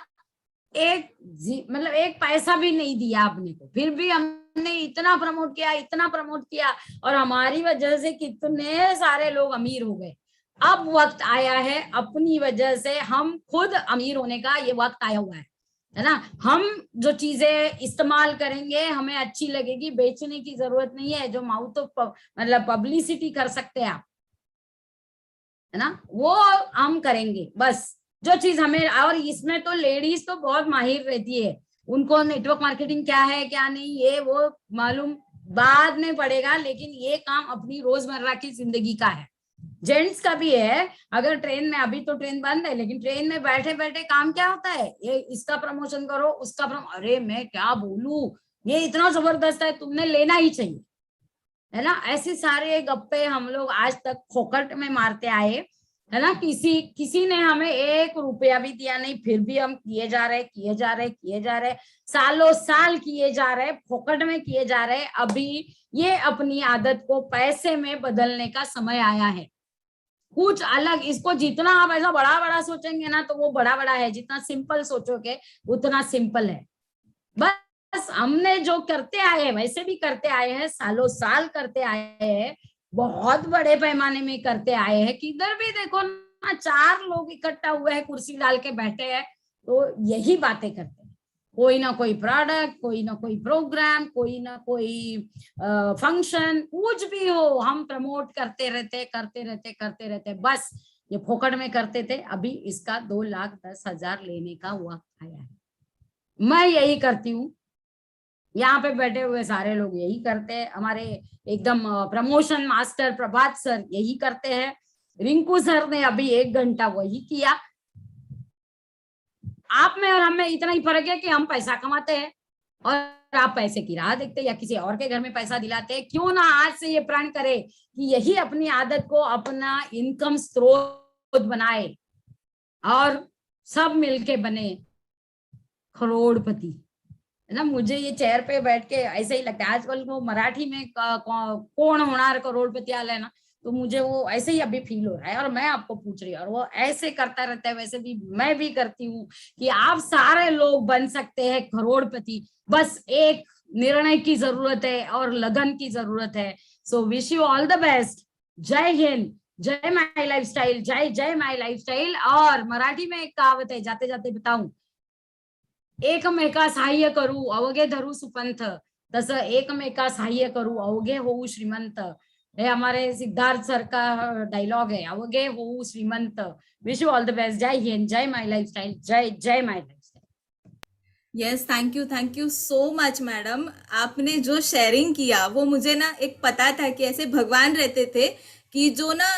मतलब एक पैसा भी नहीं दिया अपने को, फिर भी हमने इतना प्रमोट किया, इतना प्रमोट किया, और हमारी वजह से कितने सारे लोग अमीर हो गए। अब वक्त आया है अपनी वजह से हम खुद अमीर होने का, ये वक्त आया हुआ है ना। हम जो चीजें इस्तेमाल करेंगे हमें अच्छी लगेगी, बेचने की जरूरत नहीं है। जो माउथ ऑफ मतलब पब्लिसिटी कर सकते हैं आप, है ना, वो हम करेंगे बस। जो चीज हमें, और इसमें तो लेडीज तो बहुत माहिर रहती है, उनको नेटवर्क मार्केटिंग क्या है क्या नहीं ये वो मालूम बाद में पड़ेगा, लेकिन ये काम अपनी रोजमर्रा की जिंदगी का है। जेंट्स का भी है। अगर ट्रेन में, अभी तो ट्रेन बंद है, लेकिन ट्रेन में बैठे बैठे काम क्या होता है, ये इसका प्रमोशन करो, उसका अरे मैं क्या बोलूं, ये इतना जबरदस्त है, तुमने लेना ही चाहिए, है ना। ऐसे सारे गप्पे हम लोग आज तक फोकट में मारते आए, है ना। किसी ने हमें 1 रुपया भी दिया नहीं, फिर भी हम किए जा रहे, सालों साल किए जा रहे, फोकट में किए जा रहे। अभी ये अपनी आदत को पैसे में बदलने का समय आया है, कुछ अलग। इसको जितना आप ऐसा बड़ा बड़ा सोचेंगे ना, तो वो बड़ा बड़ा है, जितना सिंपल सोचोगे उतना सिंपल है। बस हमने जो करते आए हैं वैसे भी करते आए हैं, सालों साल करते आए हैं, बहुत बड़े पैमाने में करते आए हैं। किधर भी देखो ना, 4 लोग इकट्ठा हुए हैं, कुर्सी डाल के बैठे हैं, तो यही बातें करते हैं। कोई ना कोई प्रोडक्ट, कोई ना कोई प्रोग्राम, कोई ना कोई फंक्शन, कुछ भी हो, हम प्रमोट करते रहते। बस ये फोकट में करते थे। अभी इसका 2,10,000 लेने का वक्त आया है। मैं यही करती हूँ, यहाँ पे बैठे हुए सारे लोग यही करते हैं। हमारे एकदम प्रमोशन मास्टर प्रभात सर यही करते हैं। रिंकू सर ने अभी 1 घंटा वही किया। आप में और हम में इतना ही फर्क है कि हम पैसा कमाते हैं और आप पैसे की राह देखते हैं, या किसी और के घर में पैसा दिलाते हैं। क्यों ना आज से ये प्रण करे कि यही अपनी आदत को अपना इनकम स्रोत बनाए और सब मिलके बने करोड़पति, है ना। मुझे ये चेयर पे बैठ के ऐसे ही लगता है, आजकल वो मराठी में कौन होणार करोड़पति आला है ना, तो मुझे वो ऐसे ही अभी फील हो रहा है। और मैं आपको पूछ रही हूँ, और वो ऐसे करता रहता है, वैसे भी मैं भी करती हूँ कि आप सारे लोग बन सकते हैं करोड़पति। बस एक निर्णय की जरूरत है और लगन की जरूरत है। So wish you all the best. जय हिंद, जय माय लाइफस्टाइल, जय जय माय लाइफस्टाइल। और मराठी में एक कहावत है, जाते जाते बताऊं, एकमेका सहाय्य करू अवघे धरू सुपंथ, तसं एकमेका सहाय्य करू अवघे होऊ श्रीमंत। ये हमारे सिद्धार्थ सर का डायलॉग है, अवगे हो श्रीमंत, wish you all the best, जय हिंद, जय माय लाइफस्टाइल, जय जय my lifestyle. Yes, thank you so much madam. आपने जो शेयरिंग किया वो मुझे ना एक पता था कि ऐसे भगवान रहते थे कि जो ना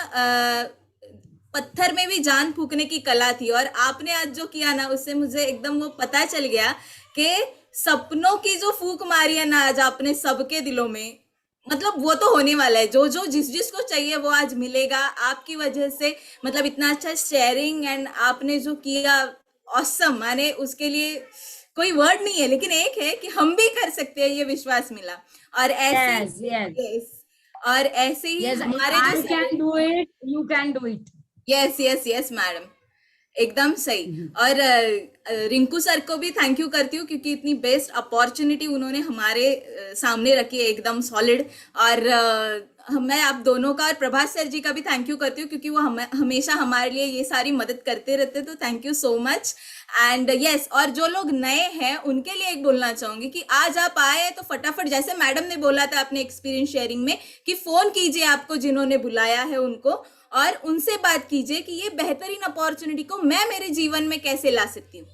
पत्थर में भी जान फूकने की कला थी, और आपने आज जो किया ना उससे मुझे एकदम वो पता चल गया कि सपनों की जो फूक मारी है ना आज आपने सबके दिलों में, मतलब वो तो होने वाला है। जो जो जिस जिस को चाहिए वो आज मिलेगा आपकी वजह से। मतलब इतना अच्छा शेयरिंग एंड आपने जो किया, ऑसम, माने उसके लिए कोई वर्ड नहीं है, लेकिन एक है कि हम भी कर सकते हैं, ये विश्वास मिला। और ऐसे यस यस yes, और ऐसे ही यस, हमारे आई जो can do it, you can do it. Yes madam, एकदम सही। और रिंकू सर को भी थैंक यू करती हूँ क्योंकि इतनी बेस्ट अपॉर्चुनिटी उन्होंने हमारे सामने रखी है, एकदम सॉलिड। और मैं आप दोनों का और प्रभास सर जी का भी थैंक यू करती हूँ क्योंकि वो हमेशा हमारे लिए ये सारी मदद करते रहते, तो thank you so much. And yes, और जो लोग नए हैं उनके लिए एक बोलना चाहूंगी कि आज आप आए तो फटाफट, जैसे मैडम ने बोला था अपने एक्सपीरियंस शेयरिंग में, कि फोन कीजिए आपको जिन्होंने बुलाया है उनको, और उनसे बात कीजिए कि ये बेहतरीन अपॉर्चुनिटी को मैं मेरे जीवन में कैसे ला सकती हूँ,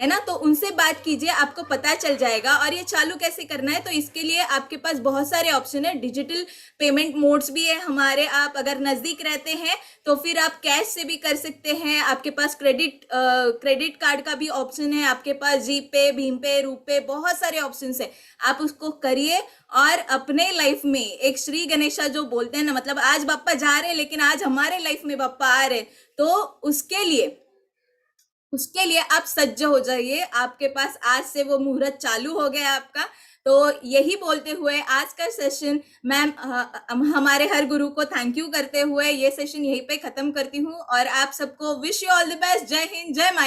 है ना। तो उनसे बात कीजिए, आपको पता चल जाएगा। और ये चालू कैसे करना है, तो इसके लिए आपके पास बहुत सारे ऑप्शन है। डिजिटल पेमेंट मोड्स भी है हमारे। आप अगर नजदीक रहते हैं तो फिर आप कैश से भी कर सकते हैं। आपके पास क्रेडिट कार्ड का भी ऑप्शन है, आपके पास जी पे, भीम पे, रूपे, बहुत सारे ऑप्शन है। आप उसको करिए और अपने लाइफ में एक श्री गणेशा जो बोलते हैं ना, मतलब आज बाप्पा जा रहे हैं लेकिन आज हमारे लाइफ में बाप्पा आ रहे, तो उसके लिए आप सज्ज हो जाइए। आपके पास आज से वो मुहूर्त चालू हो गया आपका। तो यही बोलते हुए आज का सेशन मैम हमारे हर गुरु को थैंक यू करते हुए ये सेशन यहीं पे खत्म करती हूँ, और आप सबको wish you all the best. जय हिंद, जय माता।